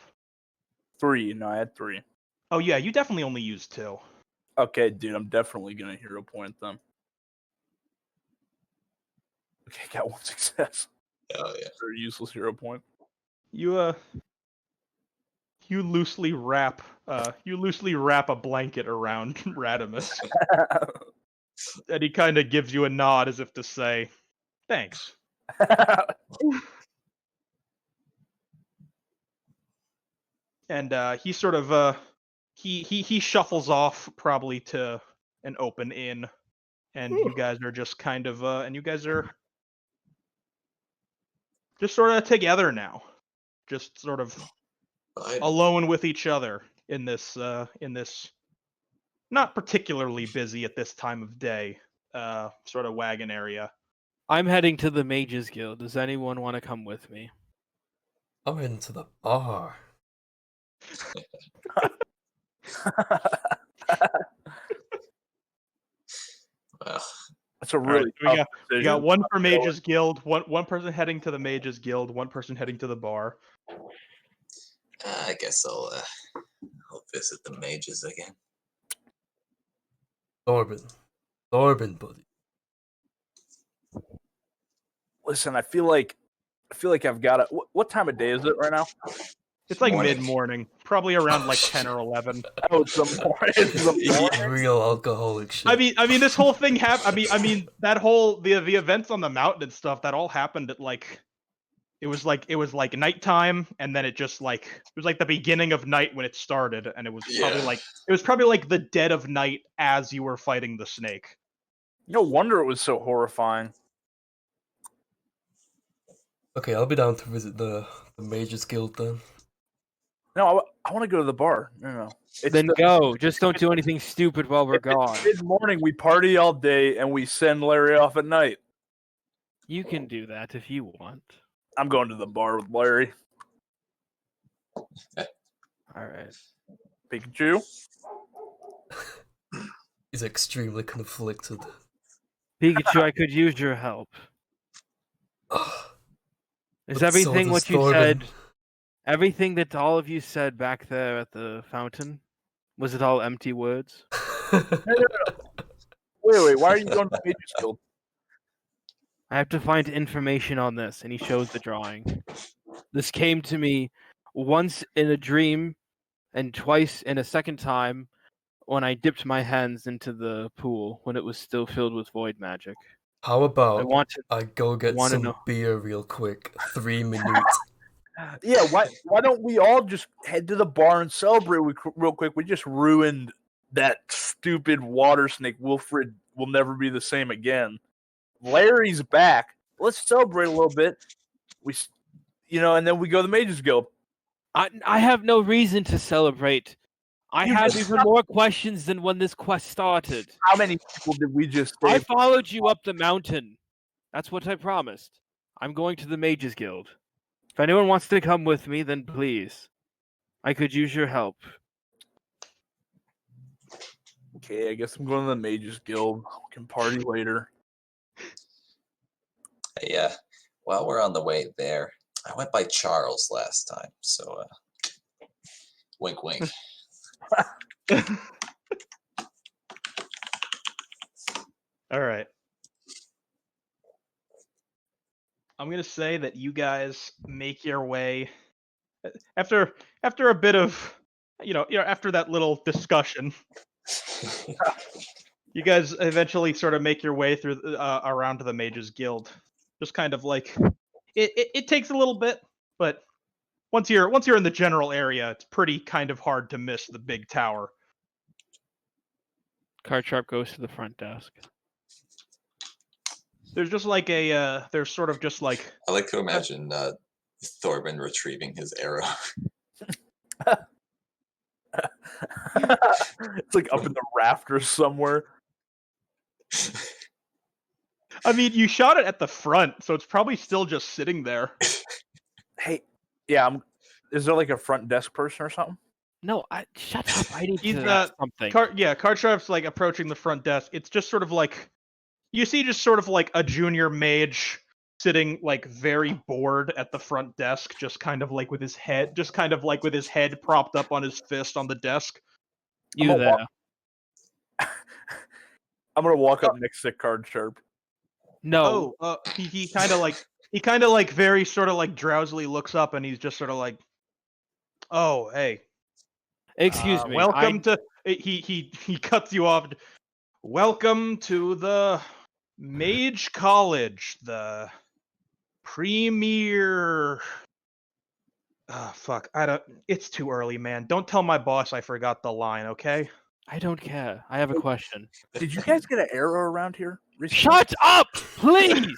3. No, I had 3. Oh yeah, you definitely only used 2. Okay, dude, I'm definitely gonna hero point them. Okay, got 1 success. Oh yeah. Very useless hero point. You loosely wrap a blanket around Radimus, and he kind of gives you a nod as if to say, "Thanks." And he sort of he shuffles off probably to an open inn, and you guys are just kind of just sort of together now, just sort of alone with each other in this not particularly busy at this time of day sort of wagon area. I'm heading to the Mages Guild. Does anyone want to come with me? I'm into the bar. Well, That's a really tough We decision. got one for Mages Guild, one person heading to the Mages Guild, one person heading to the bar. I guess I'll visit the mages again. Thorben, buddy. Listen, I feel like I've got it. What time of day is it right now? It's like Morning. mid-morning, probably around like 10 or 11. Oh, it's the morning. It's the morning. Real alcoholic shit. I mean, this whole thing happened. I mean, that whole the events on the mountain and stuff that all happened at like, it was like nighttime, and then it was like the beginning of night when it started, and it was probably like the dead of night as you were fighting the snake. No wonder it was so horrifying. Okay, I'll be down to visit the Mages Guild then. No, I want to go to the bar. No. Then go. Just don't do anything stupid while we're gone. Mid morning, we party all day and we send Larry off at night. You can do that if you want. I'm going to the bar with Larry. All right. Pikachu. He's extremely conflicted. Pikachu, I could use your help. Is But so everything does what you Thorben. said? Everything that all of you said back there at the fountain, was it all empty words? Wait. Why are you going to the Mages Guild? I have to find information on this, and he shows the drawing. This came to me once in a dream, and twice in a second time when I dipped my hands into the pool when it was still filled with void magic. How I about want to. I go get wanna some know. beer real quick? 3 minutes. Yeah, why don't we all just head to the bar and celebrate real quick? We just ruined that stupid water snake. Wilfred will never be the same again. Larry's back. Let's celebrate a little bit. And then we go to the Mages Guild. I have no reason to celebrate. I You have just even more questions than when this quest started. How many people did we just I save? followed you up the mountain. That's what I promised. I'm going to the Mages Guild. If anyone wants to come with me, then please. I could use your help. Okay, I guess I'm going to the Mages Guild. We can party later. Yeah. While we're on the way there, I went by Charles last time, so wink, wink. All right. I'm gonna say that you guys make your way after a bit of after that little discussion. You guys eventually sort of make your way through around to the Mages Guild. Just kind of like it takes a little bit, but once you're in the general area, it's pretty kind of hard to miss the big tower. Cartrap goes to the front desk. There's just like there's sort of just like I like to imagine Thorben retrieving his arrow. It's like up in the rafters somewhere. I mean, you shot it at the front, so it's probably still just sitting there. Hey, yeah, is there like a front desk person or something? No, shut up. I need He's to ask something. Karchav's like approaching the front desk. It's just sort of like you see just sort of like a junior mage sitting like very bored at the front desk, just kind of like with his head propped up on his fist on the desk. You there. I'm gonna walk up next to Card Sharp. No. He kind of like very sort of like drowsily looks up and he's just sort of like, oh hey, Excuse me. welcome to he cuts you off. Welcome to the Mage College, the premier. Fuck, it's too early, man. Don't tell my boss I forgot the line, okay? I don't care. I have a question. Did you guys get an arrow around here recently? Shut up, please!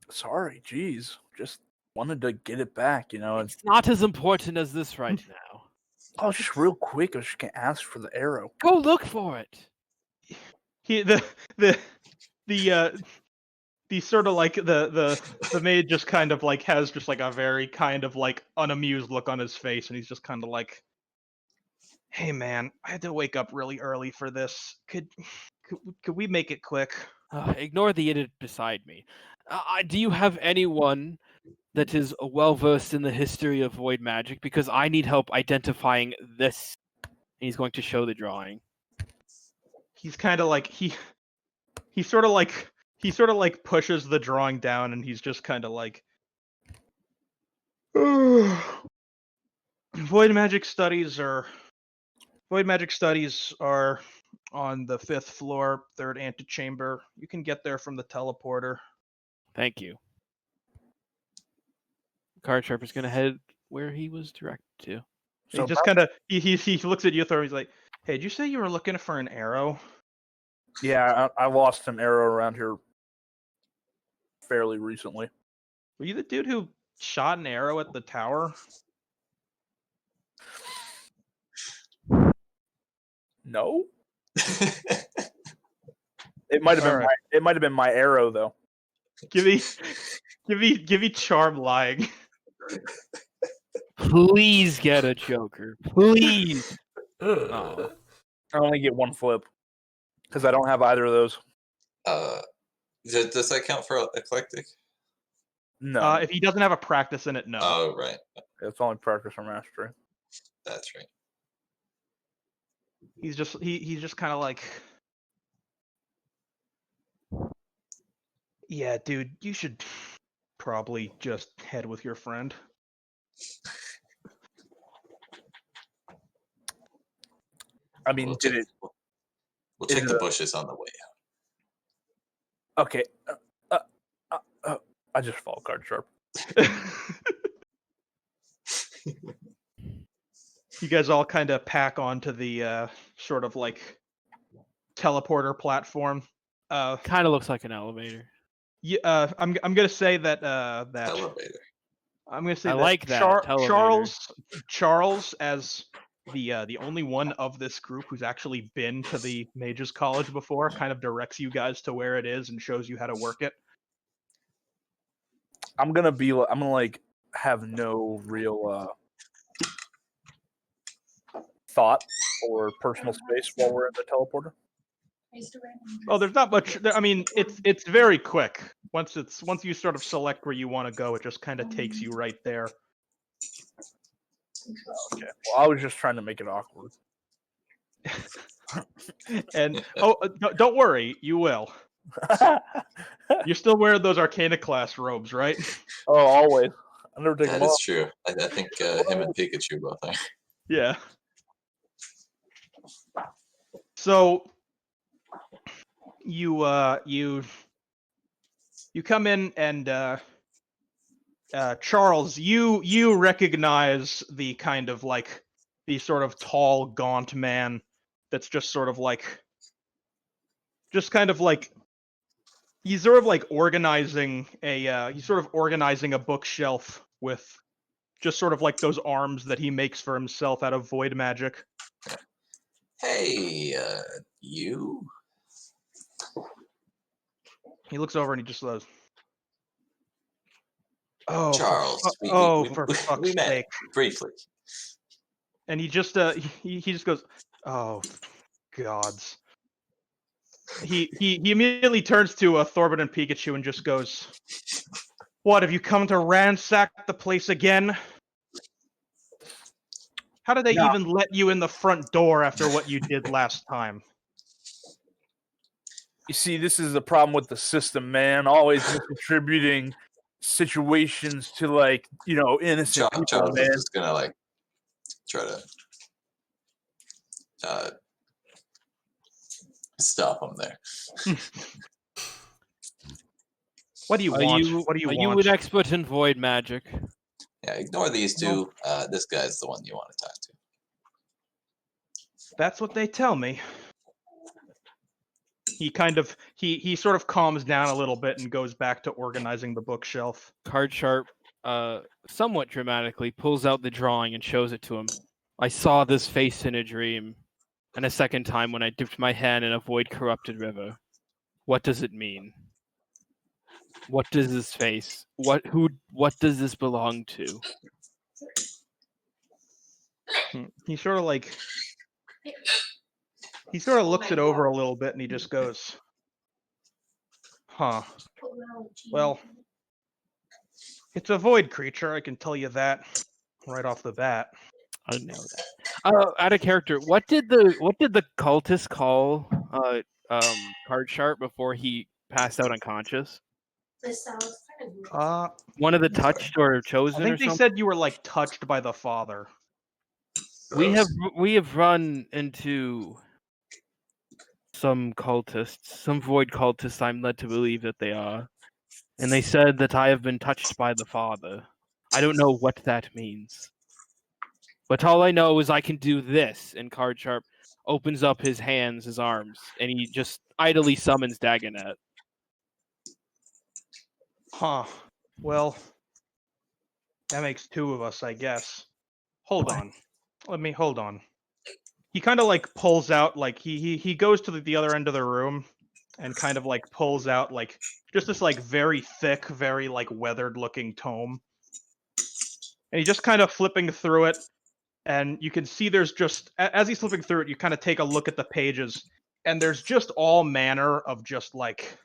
Sorry, geez. Just wanted to get it back, It's not as important as this right now. Oh, just real quick, I was just gonna ask for the arrow. Go look for it. The sort of like the maid just kind of like has just like a very kind of like unamused look on his face, and he's just kind of like, hey man, I had to wake up really early for this. Could we make it quick? Ignore the idiot beside me. Do you have anyone that is well versed in the history of void magic? Because I need help identifying this. And he's going to show the drawing. He's kind of like he sort of like pushes the drawing down, and he's just kind of like, void magic studies are on the 5th floor, 3rd antechamber. You can get there from the teleporter. Thank you. Card Sharp is going to head where he was directed to. So he just kind of he looks at you, Thor. He's like, "Hey, did you say you were looking for an arrow?" Yeah, I lost an arrow around here fairly recently. Were you the dude who shot an arrow at the tower? No. It might have been Alright. it might have been my arrow though. Give me charm lying. Please get a Joker. Please. Ugh. I only get one flip because I don't have either of those. Does that count for eclectic? No, If he doesn't have a practice in it, no. Oh, right. it's only practice or mastery. That's right. He's just kind of like, yeah, dude, you should probably just head with your friend. I mean, We'll did check, it? we'll is check the it a- bushes on the way out. Okay. I just fall card sharp. You guys all kind of pack onto the sort of like teleporter platform. Kind of looks like an elevator. I'm gonna say that Elevator. I'm gonna say I that like that, televator. Charles, as the only one of this group who's actually been to the Mages College before, kind of directs you guys to where it is and shows you how to work it. I'm gonna like have no real thought or personal space while we're in the teleporter. Oh, there's not much. I mean, it's very quick. Once you sort of select where you want to go, it just kind of takes you right there. Okay. Well, I was just trying to make it awkward. And don't worry, you will. You're still wearing those Arcana class robes, right? Oh, always. I never take That them is off. true. I think him and Pikachu both are. Yeah. So you come in and Charles, you recognize the kind of like the sort of tall, gaunt man that's just sort of like he's sort of like organizing a bookshelf with just sort of like those arms that he makes for himself out of void magic. Hey, you? He looks over and he just goes, "Oh, Charles. for fuck's we met sake!" briefly. And he just he just goes, "Oh, gods." He immediately turns to Thorbert and Pikachu and just goes, "What, have you come to ransack the place again? How did they No. even let you in the front door after what you did last time?" You see, this is the problem with the system, man. Always misattributing situations to like, innocent people, Charles man. is just gonna like try to stop him there. What do you want? What do you Are want? you an expert in void magic? Yeah, ignore these two. This guy's the one you want to talk to. That's what they tell me. He kind of he sort of calms down a little bit and goes back to organizing the bookshelf. Card Sharp, somewhat dramatically, pulls out the drawing and shows it to him. I saw this face in a dream, and a second time when I dipped my hand in a void-corrupted river. What does it mean? What does this face? What does this belong to? He sort of like looks it over a little bit and he just goes, "Huh. Well, it's a void creature, I can tell you that right off the bat." I know that. Out of character, what did the cultist call Card Sharp before he passed out unconscious? This sounds kind of One of the touched or I chosen or think they something? said you were like touched by the father. We have run into some cultists, some void cultists I'm led to believe that they are. And they said that I have been touched by the father. I don't know what that means. But all I know is I can do this, and Card Sharp opens up his hands, his arms, and he just idly summons Dagonet. Huh. Well, that makes two of us, I guess. Hold on. Hold on. He kind of like pulls out, like he goes to the other end of the room and kind of like pulls out like just this like very thick, very like weathered looking tome. And he's just kind of flipping through it, and you can see there's just as he's flipping through it, you kind of take a look at the pages, and there's just all manner of just like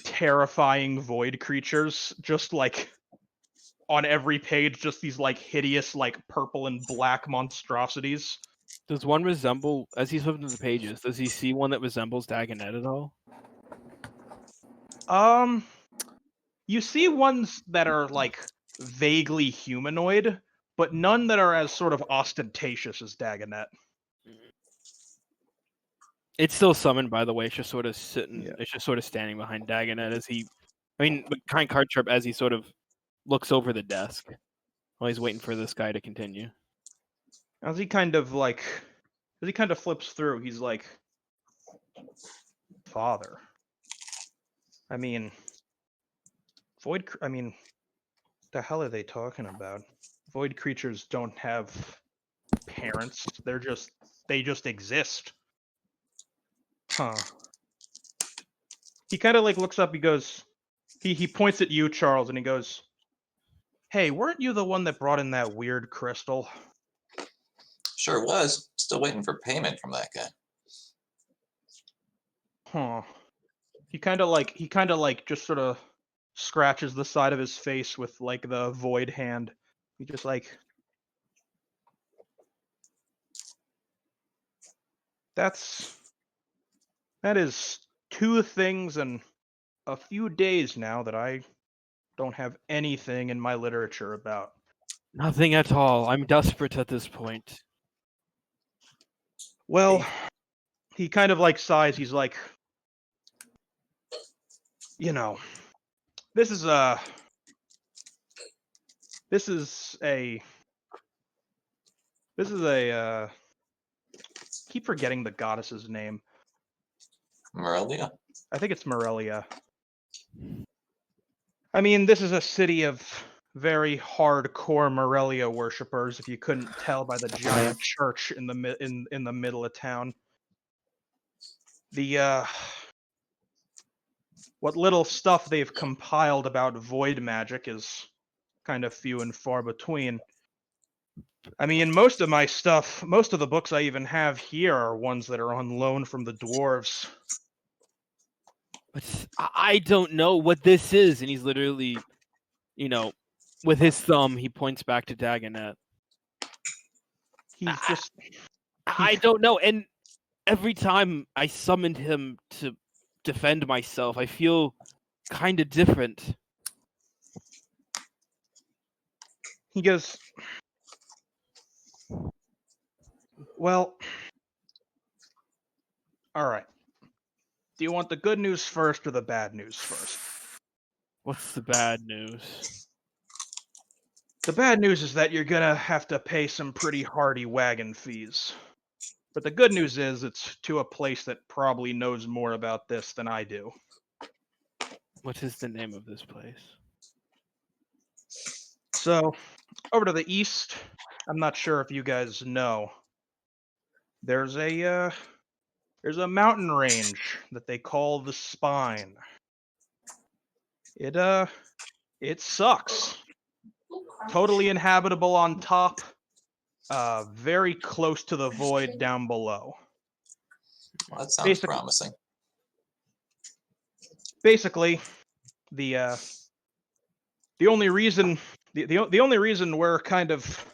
terrifying void creatures, just like on every page, just these like hideous like purple and black monstrosities. Does one resemble, as he's flipping through the pages, does he see one that resembles Dagonet at all? You see ones that are like vaguely humanoid, but none that are as sort of ostentatious as Dagonet. It's still summoned, by the way. It's just sort of sitting. Yeah. It's just sort of standing behind Dagonet as he, I mean, behind Card Sharp as he sort of looks over the desk while he's waiting for this guy to continue. As he kind of flips through, he's like, Father. I mean, the hell are they talking about? Void creatures don't have parents. They just exist. Huh. He kind of like looks up, he goes, he points at you, Charles, and he goes, hey, weren't you the one that brought in that weird crystal? Sure was. Still waiting for payment from that guy. Huh. He kind of like just sort of scratches the side of his face with like the void hand. He just like, that is 2 things and a few days now that I don't have anything in my literature about. Nothing at all. I'm desperate at this point. Well, he kind of like sighs. He's like, you know, this is a keep forgetting the goddess's name. Morelia? I think it's Morelia. I mean, this is a city of very hardcore Morelia worshippers, if you couldn't tell by the giant church in the middle of town. The what little stuff they've compiled about void magic is kind of few and far between. I mean, most of the books I even have here are ones that are on loan from the dwarves. But I don't know what this is. And he's literally, with his thumb, he points back to Dagonet. I don't know. And every time I summoned him to defend myself, I feel kind of different. He goes, well, all right. Do you want the good news first or the bad news first? What's the bad news? The bad news is that you're gonna have to pay some pretty hearty wagon fees. But the good news is it's to a place that probably knows more about this than I do. What is the name of this place? So, over to the east, I'm not sure if you guys know. There's a mountain range that they call the Spine. It sucks. Totally inhabitable on top, very close to the void down below. Well, that sounds promising. Basically, the only reason we're kind of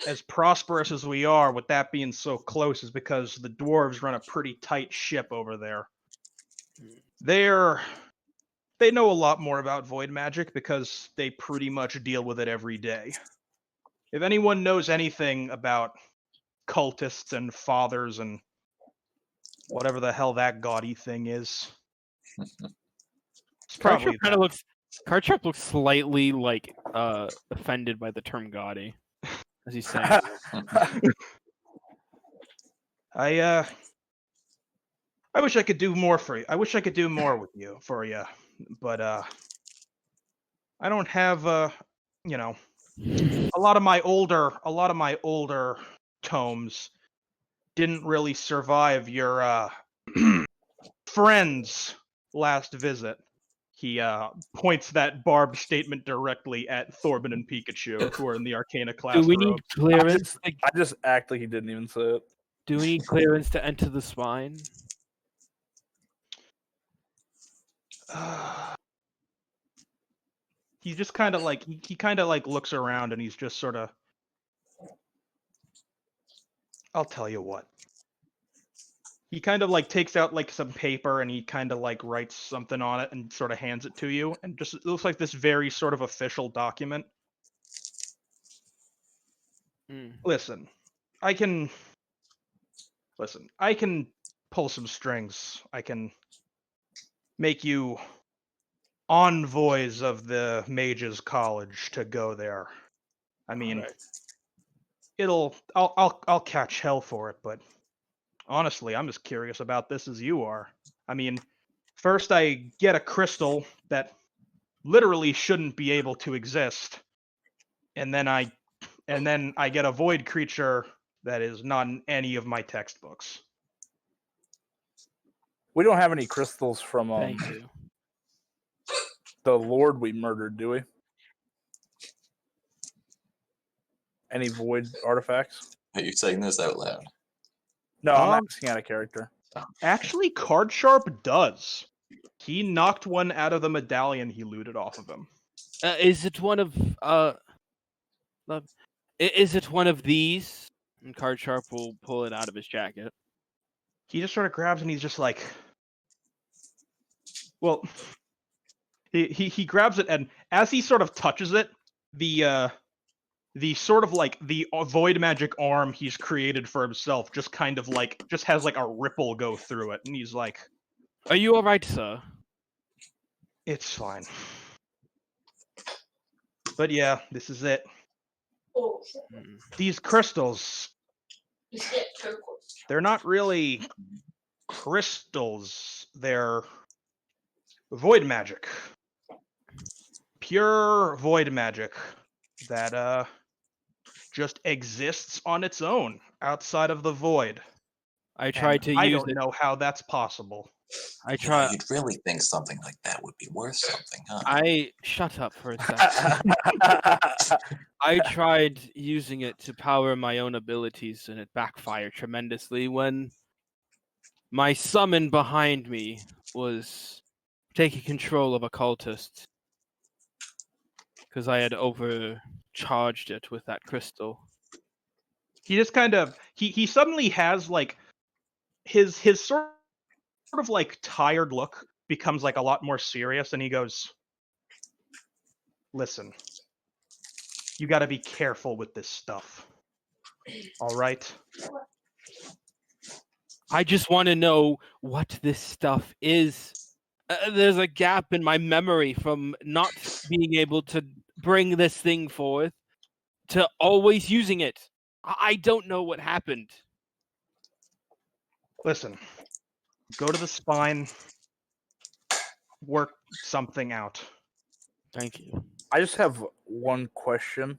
as prosperous as we are, with that being so close, is because the dwarves run a pretty tight ship over there. They know a lot more about void magic because they pretty much deal with it every day. If anyone knows anything about cultists and fathers and whatever the hell that gaudy thing is, it's probably Cardtrap looks slightly like offended by the term gaudy, as he's saying. I wish I could do more for you. I wish I could do more with you for you, but I don't have a lot of my older tomes didn't really survive your friend's last visit. He points that barbed statement directly at Thorben and Pikachu, who are in the Arcana class. Do we need robes. clearance? I just act like he didn't even say it. Do we need clearance to enter the spine? He's just kind of like he kind of like looks around and he's just sort of. I'll tell you what. He kind of like takes out like some paper and he kind of like writes something on it and sort of hands it to you, and just it looks like this very sort of official document. Listen, I can pull some strings. I can make you envoys of the Mages College to go there. I mean, I'll catch hell for it, but honestly, I'm as curious about this as you are. I mean, first I get a crystal that literally shouldn't be able to exist, and then I get a void creature that is not in any of my textbooks. We don't have any crystals from Thank you. the Lord we murdered, do we? Any void artifacts? Are you saying this out loud? No, I'm asking out of character. Actually, Card Sharp does. He knocked one out of the medallion he looted off of him. Is it one of Is it one of these? And Card Sharp will pull it out of his jacket. He just sort of grabs and he's just like, well, he grabs it, and as he sort of touches it, the sort of like the void magic arm he's created for himself just kind of like just has like a ripple go through it, and he's like, "Are you all right, sir?" It's fine. But yeah, this is it. Oh, These crystals, they're not really crystals. They're void magic. Pure void magic that just exists on its own outside of the void. I tried to I use don't it. know how that's possible. I tried. You'd really think something like that would be worth something, huh? I shut up for a second. I tried using it to power my own abilities, and it backfired tremendously when my summon behind me was taking control of a cultist because I had overcharged it with that crystal. He just kind of he suddenly has like his sort of like tired look becomes like a lot more serious, and he goes, "Listen, you got to be careful with this stuff. All right?" I just want to know what this stuff is. There's a gap in my memory from not being able to bring this thing forth to always using it. I don't know what happened. Listen, go to the spine, work something out. Thank you. I just have one question.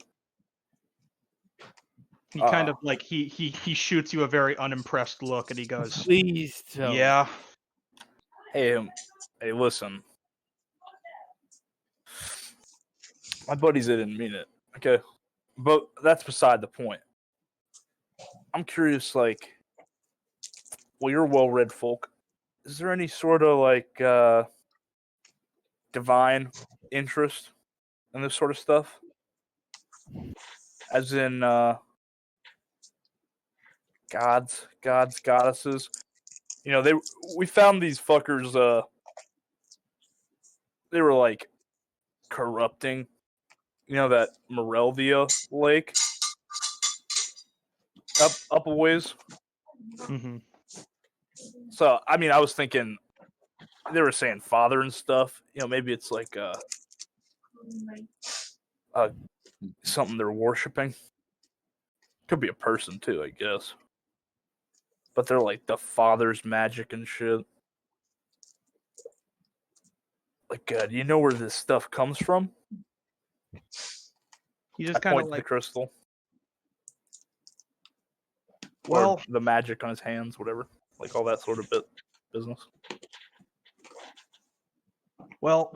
He kind of like he shoots you a very unimpressed look, and he goes, Please tell me. "Yeah, Hey, listen. My buddies didn't mean it, okay? But that's beside the point. I'm curious, like, well, you're well-read folk. Is there any sort of, like, divine interest in this sort of stuff? As in, gods, goddesses? You know, we found these fuckers, they were, like, corrupting, you know, that Morelvia lake up a ways. mm-hmm. So, I mean, I was thinking they were saying father and stuff. You know, maybe it's like something they're worshiping. Could be a person too, I guess. But they're like the father's magic and shit. Like, do you know where this stuff comes from? He I just kind point of to the like, crystal. well, Or the magic on his hands, whatever. Like all that sort of business. Well,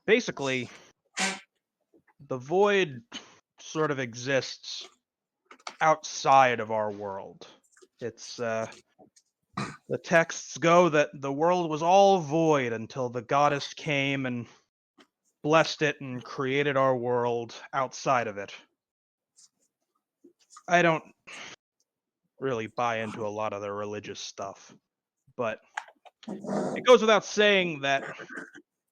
basically, the void sort of exists outside of our world. It's the texts go that the world was all void until the goddess came and blessed it and created our world outside of it. I don't really buy into a lot of the religious stuff, but it goes without saying that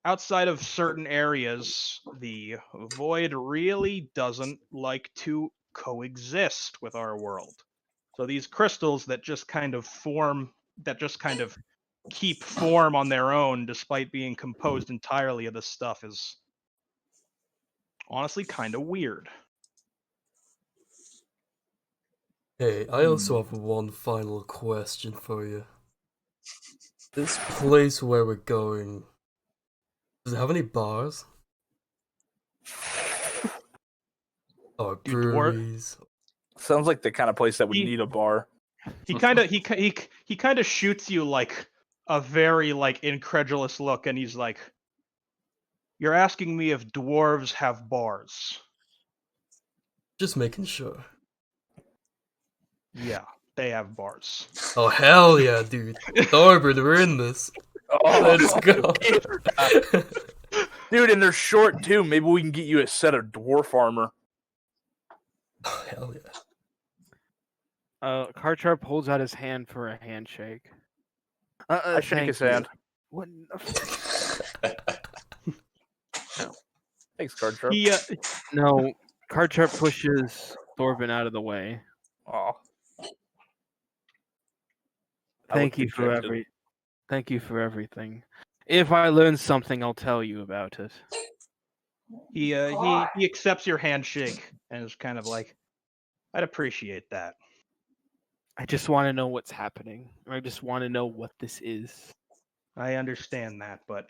outside of certain areas, the void really doesn't like to coexist with our world. So these crystals that just kind of keep form on their own despite being composed entirely of this stuff is honestly kind of weird. Hey, I also have one final question for you. This place where we're going, does it have any bars? Or Do dwar- breweries? Sounds like the kind of place that would He- need a bar. He kind of shoots you like a very like incredulous look, and he's like, "You're asking me if dwarves have bars?" Just making sure. Yeah, they have bars. Oh hell yeah, dude. Thorburn, we're in this. Let's go. Dude, and they're short too. Maybe we can get you a set of dwarf armor. Oh hell yeah. Karcharp holds out his hand for a handshake. I shake Thank his you. hand. What? Thanks, Card Sharp. He No, Karcharp pushes Thorvin out of the way. Aw. I Thank look you for dejected. Thank you for everything. If I learn something, I'll tell you about it. he accepts your handshake and is kind of like, "I'd appreciate that." I just want to know what's happening. Or I just want to know what this is. I understand that, but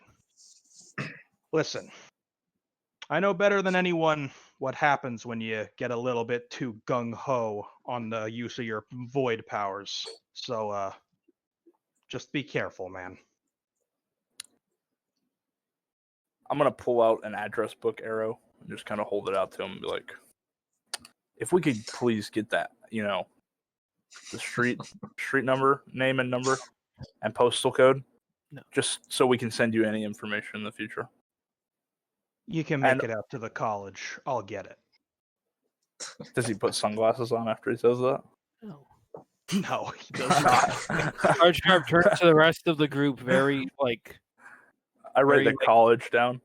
listen, I know better than anyone what happens when you get a little bit too gung-ho on the use of your void powers. So, just be careful, man. I'm gonna pull out an address book arrow and just kind of hold it out to him and be like, if we could please get that, the street number, name and number, and postal code, No. just so we can send you any information in the future. You can make And- it out to the college. I'll get it. Does he put sunglasses on after he says that? No. No, he does not. Karcharp turns to the rest of the group very, I write Very, the college down.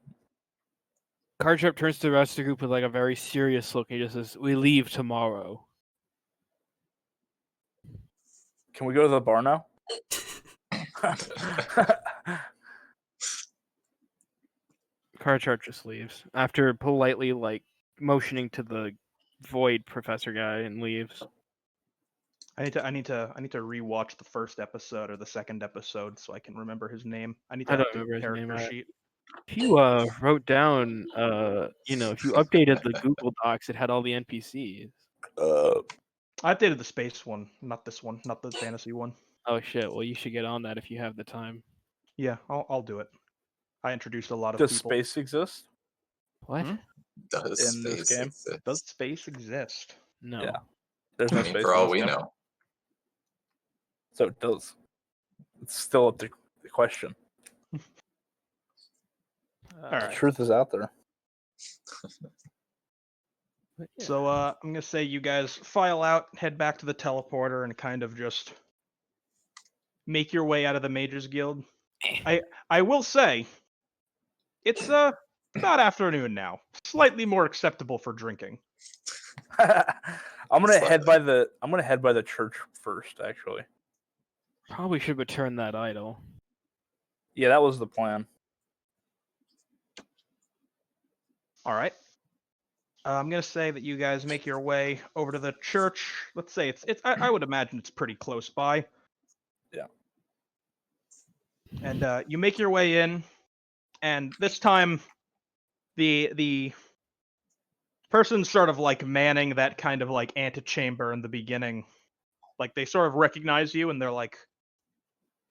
Karcharp turns to the rest of the group with, a very serious look. He just says, "We leave tomorrow." Can we go to the bar now? Karcharp just leaves after politely, motioning to the void professor guy and leaves. I need to rewatch the first episode or the second episode so I can remember his name. I need to I don't update remember the his name, character I- sheet. If you wrote down, if you updated the Google Docs, it had all the NPCs. I updated the space one, not this one, not the fantasy one. Oh shit! Well, you should get on that if you have the time. Yeah, I'll do it. I introduced a lot of Does people. space exist? What? Hmm? Does In this space game? exist? Does space exist? No. Yeah. There's I no mean, space. for in all this we game. know. So it does. It's still up to the question. All The right. truth is out there. But yeah. So I'm gonna say you guys file out, head back to the teleporter, and kind of just make your way out of the Mages Guild. I will say, it's about afternoon now, slightly more acceptable for drinking. I'm gonna head by the church first, actually. Probably should return that idol. Yeah, that was the plan. All right. I'm gonna say that you guys make your way over to the church. Let's say it's. I would imagine it's pretty close by. Yeah. And you make your way in, and this time, the person sort of like manning that kind of like antechamber in the beginning, like they sort of recognize you, and they're like,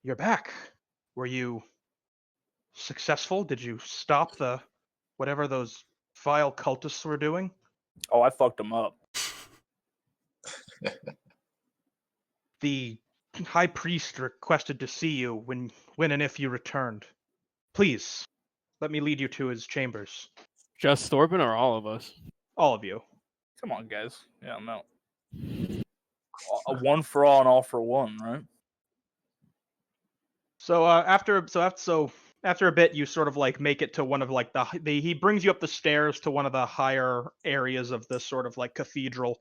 "You're back. Were you successful? Did you stop the whatever those vile cultists were doing? Oh, I fucked him up. The high priest requested to see you when and if you returned. Please, let me lead you to his chambers. Just Thorben or all of us? All of you. Come on, guys. Yeah, no. A one for all and all for one, right? So after a bit, you sort of like make it to one of like he brings you up the stairs to one of the higher areas of this sort of like cathedral,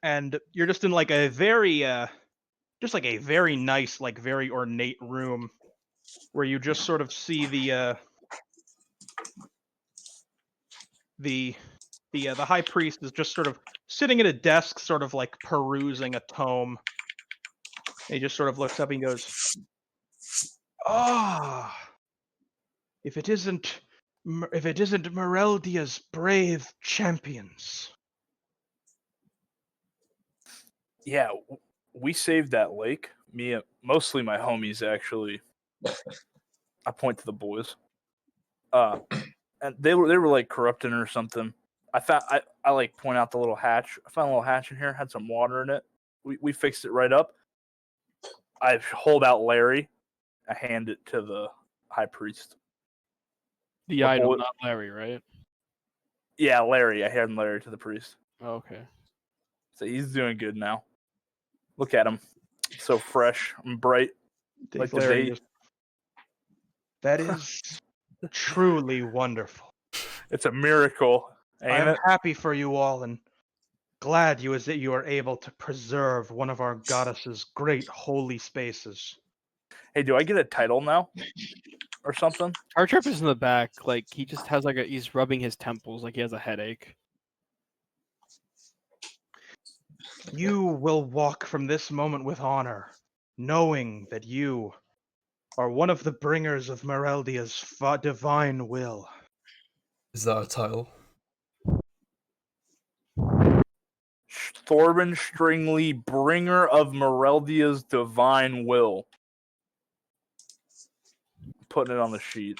and you're just in like a very just like a very nice, like very ornate room where you just sort of see the high priest is just sort of sitting at a desk, sort of like perusing a tome. And he just sort of looks up and goes, "Ah, if it isn't Moreldia's brave champions." Yeah, we saved that lake. Mostly my homies, actually. I point to the boys. And they were like corrupting or something. I like point out the little hatch. I found a little hatch in here, had some water in it. We fixed it right up. I hold out Larry. I hand it to the high priest. The idol, not Larry, right? Yeah, Larry. I hand Larry to the priest. Oh, okay. So he's doing good now. Look at him. So fresh and bright. Like the Larry day. just, that is truly wonderful. It's a miracle. I am happy for you all and glad you are able to preserve one of our goddess's great holy spaces. Hey, do I get a title now? Or something? Artrip is in the back. Like, he just has like he's rubbing his temples like he has a headache. You will walk from this moment with honor, knowing that you are one of the bringers of Moreldia's divine will. Is that a title? Thorben Stringley, bringer of Moreldia's divine will. Putting it on the sheet.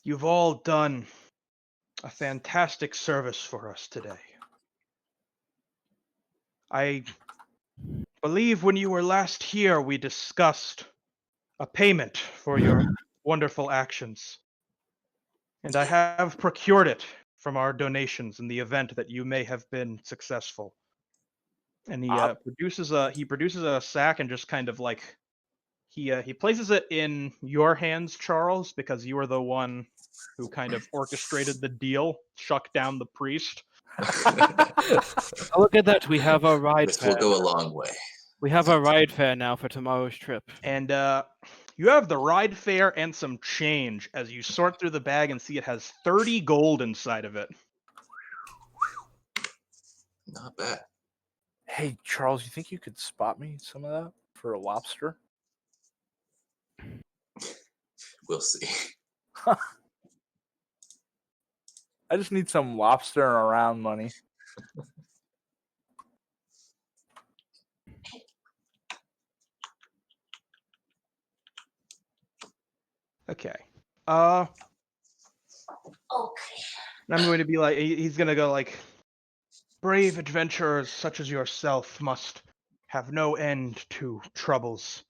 You've all done a fantastic service for us today. I believe when you were last here, we discussed a payment for your wonderful actions. And I have procured it from our donations in the event that you may have been successful. And he produces a sack and just kind of like he places it in your hands, Charles, because you were the one who kind of orchestrated the deal, shuck down the priest. Oh, look at that! We have a ride This fare. will go a long way. We have a ride fare now for tomorrow's trip. And you have the ride fare and some change as you sort through the bag and see it has 30 gold inside of it. Not bad. Hey, Charles, you think you could spot me some of that for a lobster? We'll see. I just need some lobster and around money. Okay. Okay. I'm going to be like, he's going to go like, brave adventurers such as yourself must have no end to troubles.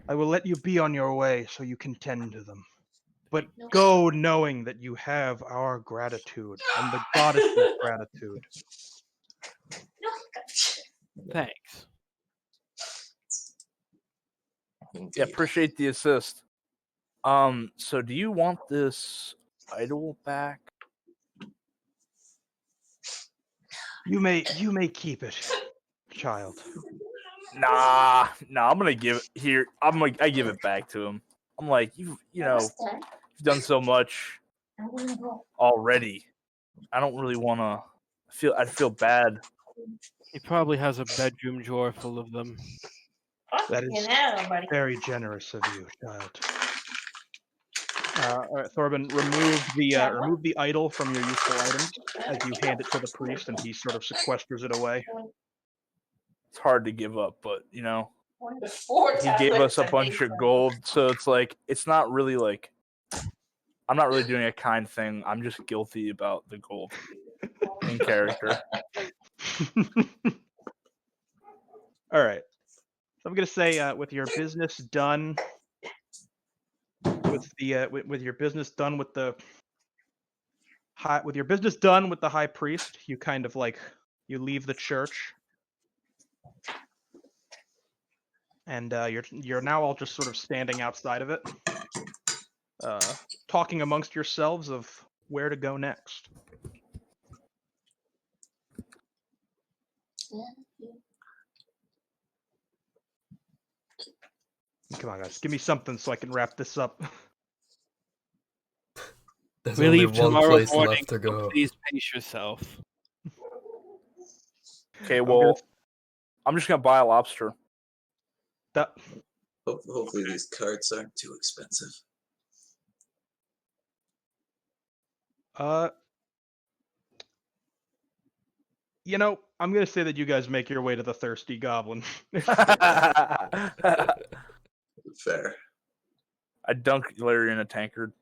I will let you be on your way so you can tend to them. But go knowing that you have our gratitude and the goddess's gratitude. Thanks. Indeed. Yeah, appreciate the assist. So do you want this idol back? You may keep it, child. Nah, I'm gonna give it here. I give it back to him. I'm like, you've done so much already. I don't really want to I'd feel bad. He probably has a bedroom drawer full of them. That is very generous of you, child. All right, Thorben, remove the idol from your useful items as you hand it to the priest, and he sort of sequesters it away. It's hard to give up, but you know, 4 he gave us tablets, a I bunch think. of gold, so it's like it's not really like I'm not really doing a kind thing. I'm just guilty about the gold in character. All right. So I'm gonna say, with your business done, with your business done with the high priest, you kind of like you leave the church, and you're now all just sort of standing outside of it, talking amongst yourselves of where to go next. Come on, guys, give me something so I can wrap this up. There's We only leave one tomorrow place morning. left to So go. please pace yourself. Okay, I'm well, gonna- I'm just gonna buy a lobster. That Hopefully these carts aren't too expensive. you know, I'm gonna say that you guys make your way to the Thirsty Goblin. Fair. I dunk Larry in a tankard.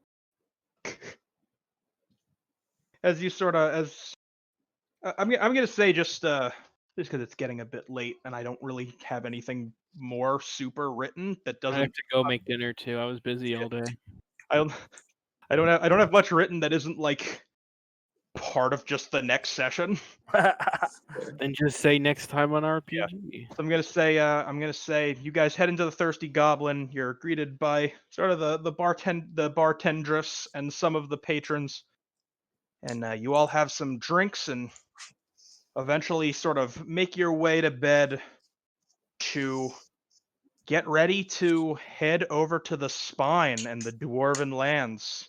As you sort of I'm gonna say just because it's getting a bit late and I don't really have anything more super written that I have doesn't. to go make dinner too. I was busy all day. I don't have much written that isn't like part of just the next session. Then just say next time on RPG. So I'm gonna say you guys head into the Thirsty Goblin. You're greeted by sort of the bartendress and some of the patrons, and you all have some drinks and eventually sort of make your way to bed to get ready to head over to the Spine and the Dwarven Lands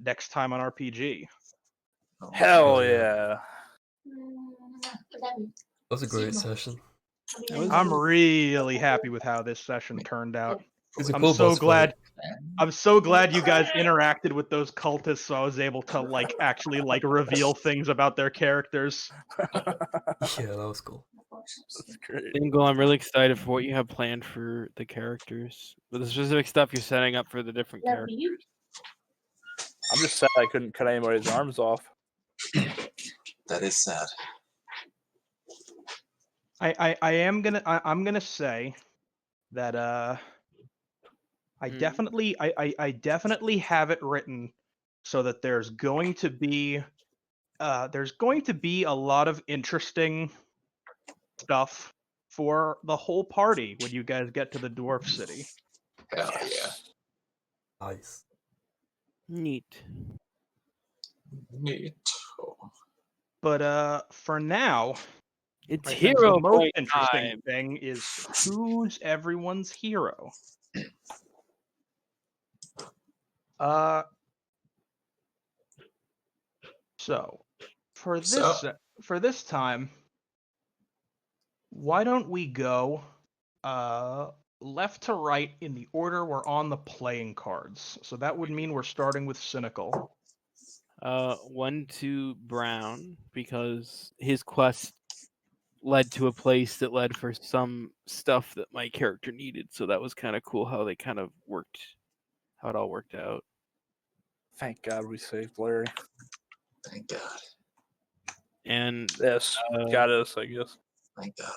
next time on RPG. Oh, Hell yeah. yeah! That was a great session. I'm really happy with how this session turned out. It's a I'm cool so boss glad. fight. I'm so glad you guys interacted with those cultists, so I was able to like actually like reveal things about their characters. Yeah, that was cool. That's great. Dingle, I'm really excited for what you have planned for the characters. With the specific stuff you're setting up for the different characters. I'm just sad I couldn't cut anybody's arms off. that is sad. I'm gonna say that I definitely have it written so that there's going to be a lot of interesting stuff for the whole party when you guys get to the Dwarf City. Hell yeah. Nice. Neat. Neat. But for now, It's I think hero the most point interesting time. thing is who's everyone's hero. So for this time, why don't we go left to right in the order we're on the playing cards? So that would mean we're starting with Cynical. 1 to Brown, because his quest led to a place that led for some stuff that my character needed. So that was kind of cool how they kind of worked, how it all worked out. Thank God we saved Larry. Thank God. And Yes, got us, I guess. Thank God.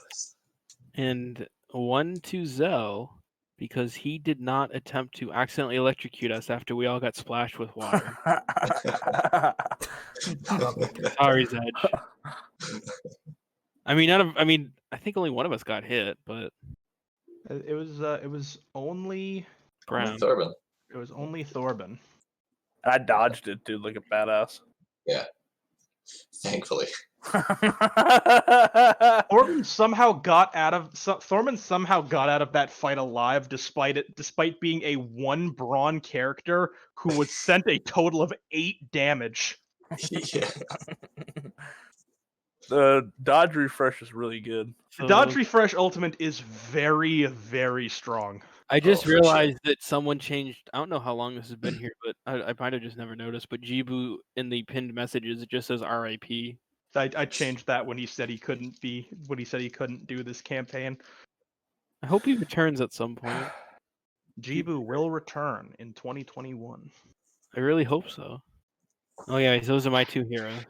and 1 to Zell, because he did not attempt to accidentally electrocute us after we all got splashed with water. Sorry, Zedge. I think only one of us got hit, but It was only Brown. Thorben. It was only Thorben. I dodged it, dude, like a badass. Yeah. Thankfully. Thorben somehow got out of that fight alive, despite being a 1 brawn character who was sent a total of 8 damage. Yeah. The dodge refresh is really good. The dodge refresh ultimate is very, very strong. I just for sure. realized that someone changed. I don't know how long this has been here, but I might have just never noticed. But Jibu in the pinned messages, it just says RIP. I changed that when he said he couldn't do this campaign. I hope he returns at some point. Jibu will return in 2021. I really hope so. Oh yeah, those are my two heroes.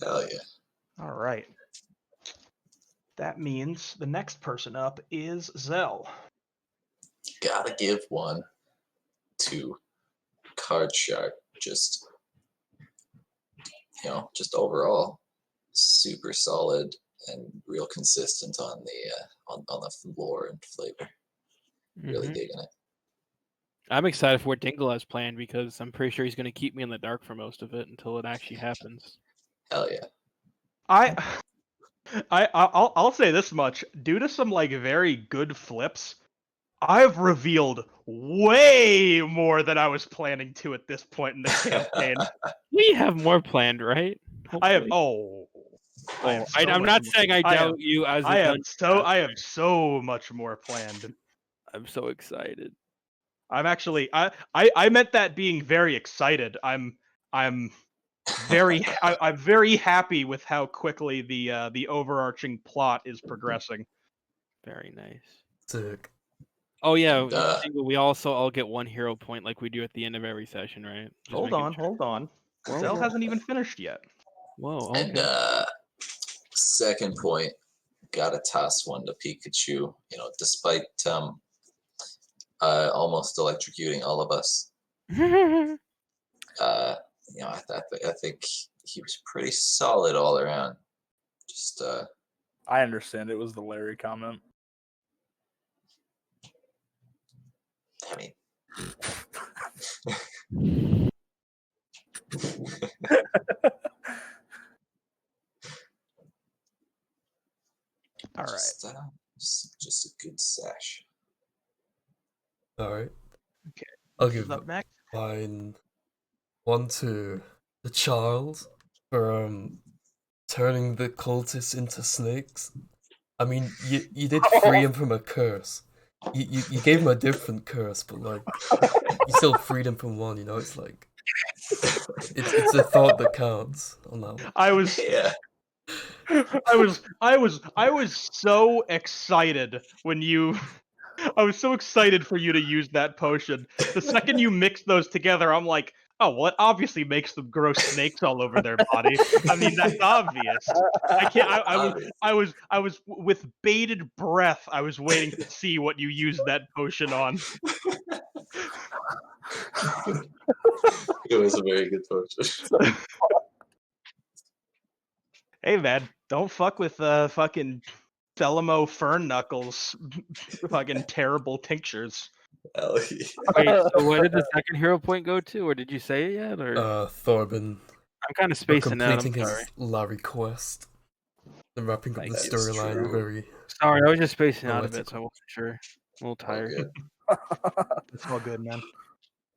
Hell yeah. All right. That means the next person up is Zell. Gotta give one to Card Shark. Just overall super solid and real consistent on the lore and flavor. Really digging it. I'm excited for what Dingle has planned because I'm pretty sure he's going to keep me in the dark for most of it until it actually happens. Hell yeah. I'll say this much. Due to some very good flips, I've revealed way more than I was planning to at this point in the campaign. We have more planned, right? I have I'm not saying I doubt you as a I have dungeon so much more planned. I'm so excited. I'm actually I meant that being very excited. I'm very I'm very happy with how quickly the overarching plot is progressing. Very nice. Sick. Oh yeah, Dingle, we also all get 1 hero point like we do at the end of every session, right? Just Hold making on. sure. Zell hasn't even finished yet. Whoa, okay. And second point, gotta toss one to Pikachu. Despite almost electrocuting all of us. I think he was pretty solid all around. Just I understand it was the Larry comment. I mean, All right. Just a good sash. All right. Okay. I'll give Up next. mine one to the child for turning the cultists into snakes. I mean, you did free him from a curse. You gave him a different curse, but you still freed him from one. It's like it's the thought that counts on that one. I was so excited when you. I was so excited for you to use that potion. The second you mix those together, I'm like, oh, well, it obviously makes them grow snakes all over their body. I mean, that's obvious. I can't. I was with bated breath. I was waiting to see what you used that potion on. It was a very good potion. Hey, man, don't fuck with fucking Thelemo Fern Knuckles fucking terrible tinctures. Wait, so where did the second hero point go to, or did you say it yet? Or Thorben. I'm kind of spacing out. I'm completing sorry. his Larry quest and wrapping up the storyline very. Sorry, I was just spacing out a bit, so I wasn't sure. A little tired. It's all good, man.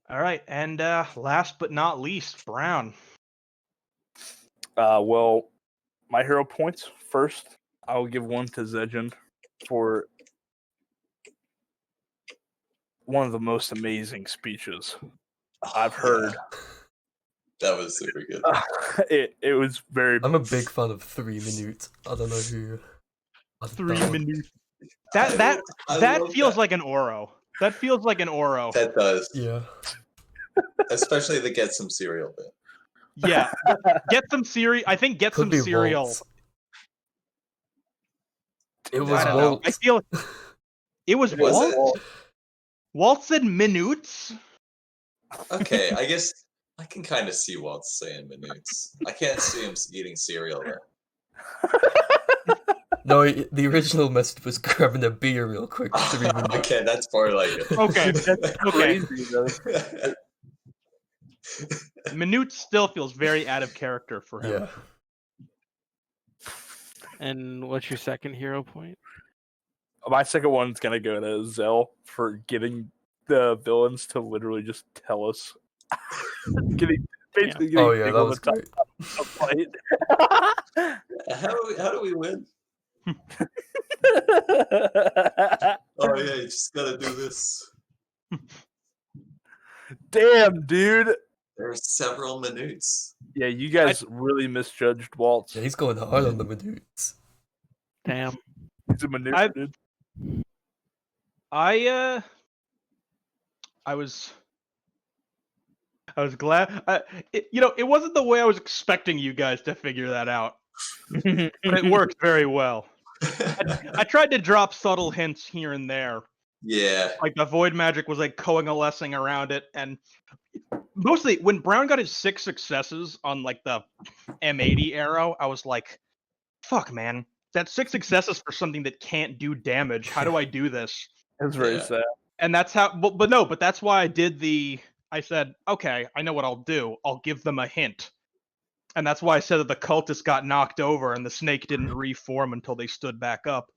All right, and last but not least, Brown. Well, my hero points first. I'll give one to Zedgen for one of the most amazing speeches I've heard. That was super good. It was very. I'm a big fan of 3 minutes. I don't know who. 3 minutes. That feels like an Oro. That feels like an Oro. That does. Yeah. Especially the get some cereal bit. Yeah. Get some cereal. I think get some cereal. Waltz. It was Waltz. I feel it was Waltz. Waltz said minutes. Okay, I guess I can kind of see Waltz saying minutes. I can't see him eating cereal though. No, the original message was grabbing a beer real quick. Okay, that's more like it. Okay, that's crazy, Minute still feels very out of character for him. Yeah. And what's your second hero point? My second one's gonna go to Zell for getting the villains to literally just tell us. Getting Oh yeah, that was great. How do we win? Oh yeah, you just gotta do this. Damn, dude. There are several minutes. Yeah, you guys really misjudged Waltz. Yeah, he's going hard on the minutes. Damn. He's a maneuver, I- dude. I was glad. It wasn't the way I was expecting you guys to figure that out, but it worked very well. I tried to drop subtle hints here and there, Yeah. like the void magic was like coalescing around it, and mostly when Brown got his 6 successes on like the M80 arrow, I was like, "Fuck, man, that's 6 successes for something that can't do damage. How do I do this?" That's very Yeah. sad. And that's how. But that's why I did the. I said, "Okay, I know what I'll do. I'll give them a hint." And that's why I said that the cultist got knocked over and the snake didn't reform until they stood back up.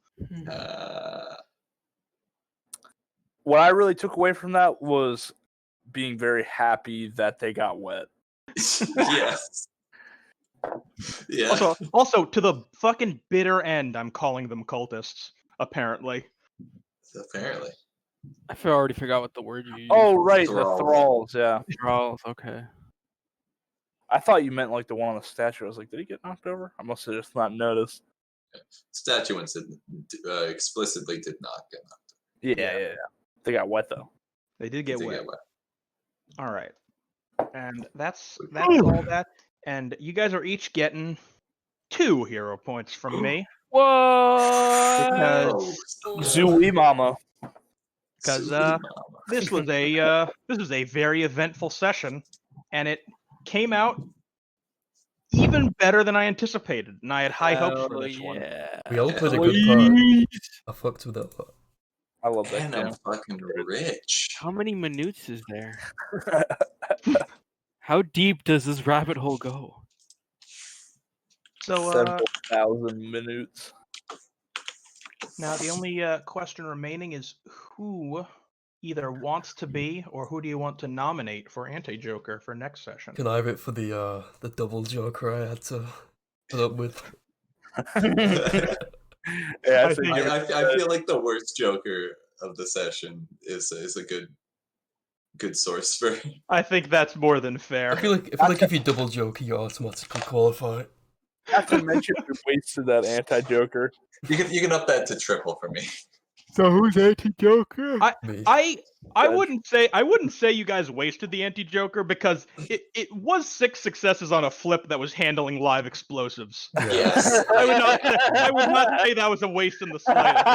What I really took away from that was being very happy that they got wet. Yes. Yeah. Also, to the fucking bitter end, I'm calling them cultists. Apparently, Apparently. I already forgot what the word you used. Oh, right, Thralls. the thralls, yeah. Thralls, okay. I thought you meant like the one on the statue. I was like, did he get knocked over? I must have just not noticed. Statuants explicitly did not get knocked. Yeah. They got wet though. they did get They wet. get wet. All right, and that's all that. And you guys are each getting 2 hero points from me. What? Because Zooey mama. Because, Super mama. this was a very eventful session, and it came out even better than I anticipated, and I had high hopes for this one. We all Yeah. played a good part. I fucked with that part. I love that And game. I'm fucking rich. How many minutes is there? How deep does this rabbit hole go? So Several thousand minutes. now the only question remaining is who either wants to be or who do you want to nominate for Anti-Joker for next session? Can I have it for the double joker I had to put up with? Yeah, I think- I feel like the worst Joker of the session is a good source for. I think that's more than fair. I feel like if you double joker, you automatically qualify. Not to mention we wasted that anti-Joker. You can up that to triple for me. So who's anti-Joker? Me. I wouldn't say you guys wasted the Anti-Joker because it was 6 successes on a flip that was handling live explosives. Yes. I would not say that was a waste in the slightest.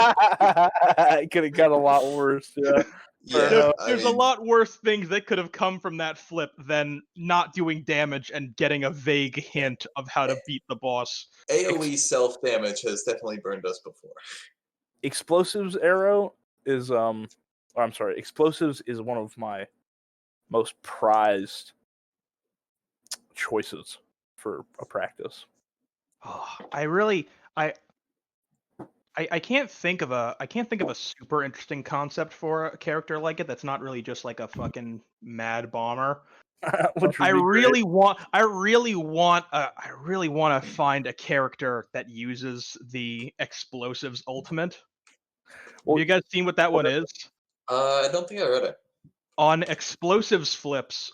It could have got a lot worse. Yeah. Yeah. There's a lot worse things that could have come from that flip than not doing damage and getting a vague hint of how to beat the boss. AoE self damage has definitely burned us before. Explosives arrow is explosives is one of my most prized choices for a practice. Oh, I can't think of a super interesting concept for a character like it that's not really just like a fucking mad bomber. Which would I be really want to find a character that uses the explosives ultimate. Well, Have you guys seen what that one is? I don't think I read it. On explosives flips,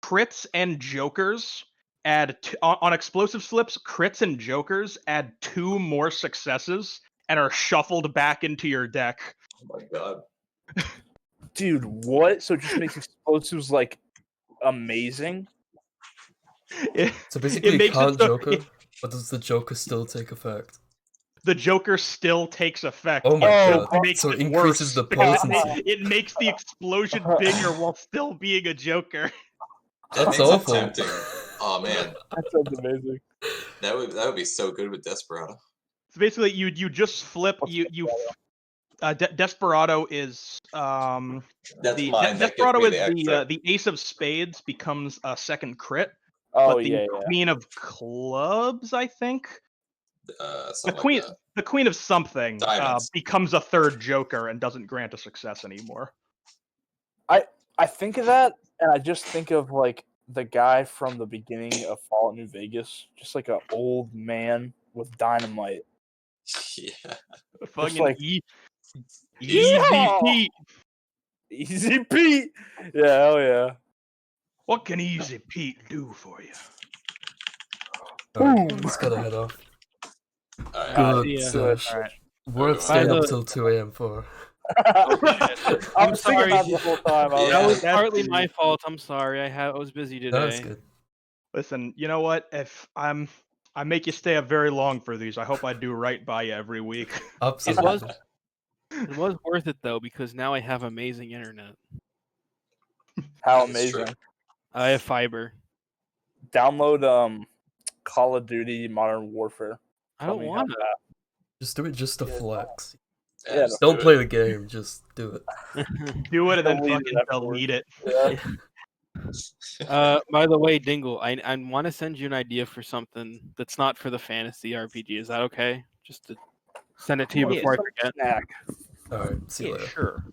crits and jokers on explosives flips, crits and jokers add 2 more successes and are shuffled back into your deck. Oh my god. Dude, what? So it just makes explosives like amazing? So basically, you makes it can't so- joker, but does the joker still take effect? The joker still takes effect. Oh my Oh, god! makes So it it increases worse the because potency. it makes the explosion bigger while still being a joker. That That's makes it awful. tempting. Oh man, That sounds amazing. that would be so good with Desperado. So basically, you just flip Desperado is That's mine. That gives Desperado me is the extra. the Ace of Spades becomes a second crit, Oh but the yeah. Queen of Clubs, I think, the Something Queen of something Diamonds. becomes a third Joker and doesn't grant a success anymore. I think of that, and I just think of like the guy from the beginning of Fallout New Vegas, just like an old man with dynamite. Yeah. Fucking like- Easy Yeehaw! Pete. Easy Pete. Yeah, hell yeah. What can Easy Pete do for you? Alright, Boom. just gotta head off. Alright. Good yeah. search. Alright. Worth By staying the- up till 2 a.m. for. I'm I'm thinking sorry. about it the whole time. I was Yeah. That was That's- partly my fault. I'm sorry. I was busy today. That's good. Listen, you know what? If I make you stay up very long for these, I hope I do right by you every week. Absolutely. It was worth it though because now I have amazing internet. How That's true. amazing. I have fiber. Download Call of Duty Modern Warfare. I Tell don't me how want to. Just do it just to flex. Yeah, just Don't do play it. the game, just do it. Do it and then Delete it fucking afterwards. delete it. Yeah. By the way, Dingle, I want to send you an idea for something that's not for the fantasy RPG. Is that okay? Just to send it to you Yeah, before I some forget. snack. Alright, see you Yeah, later. sure.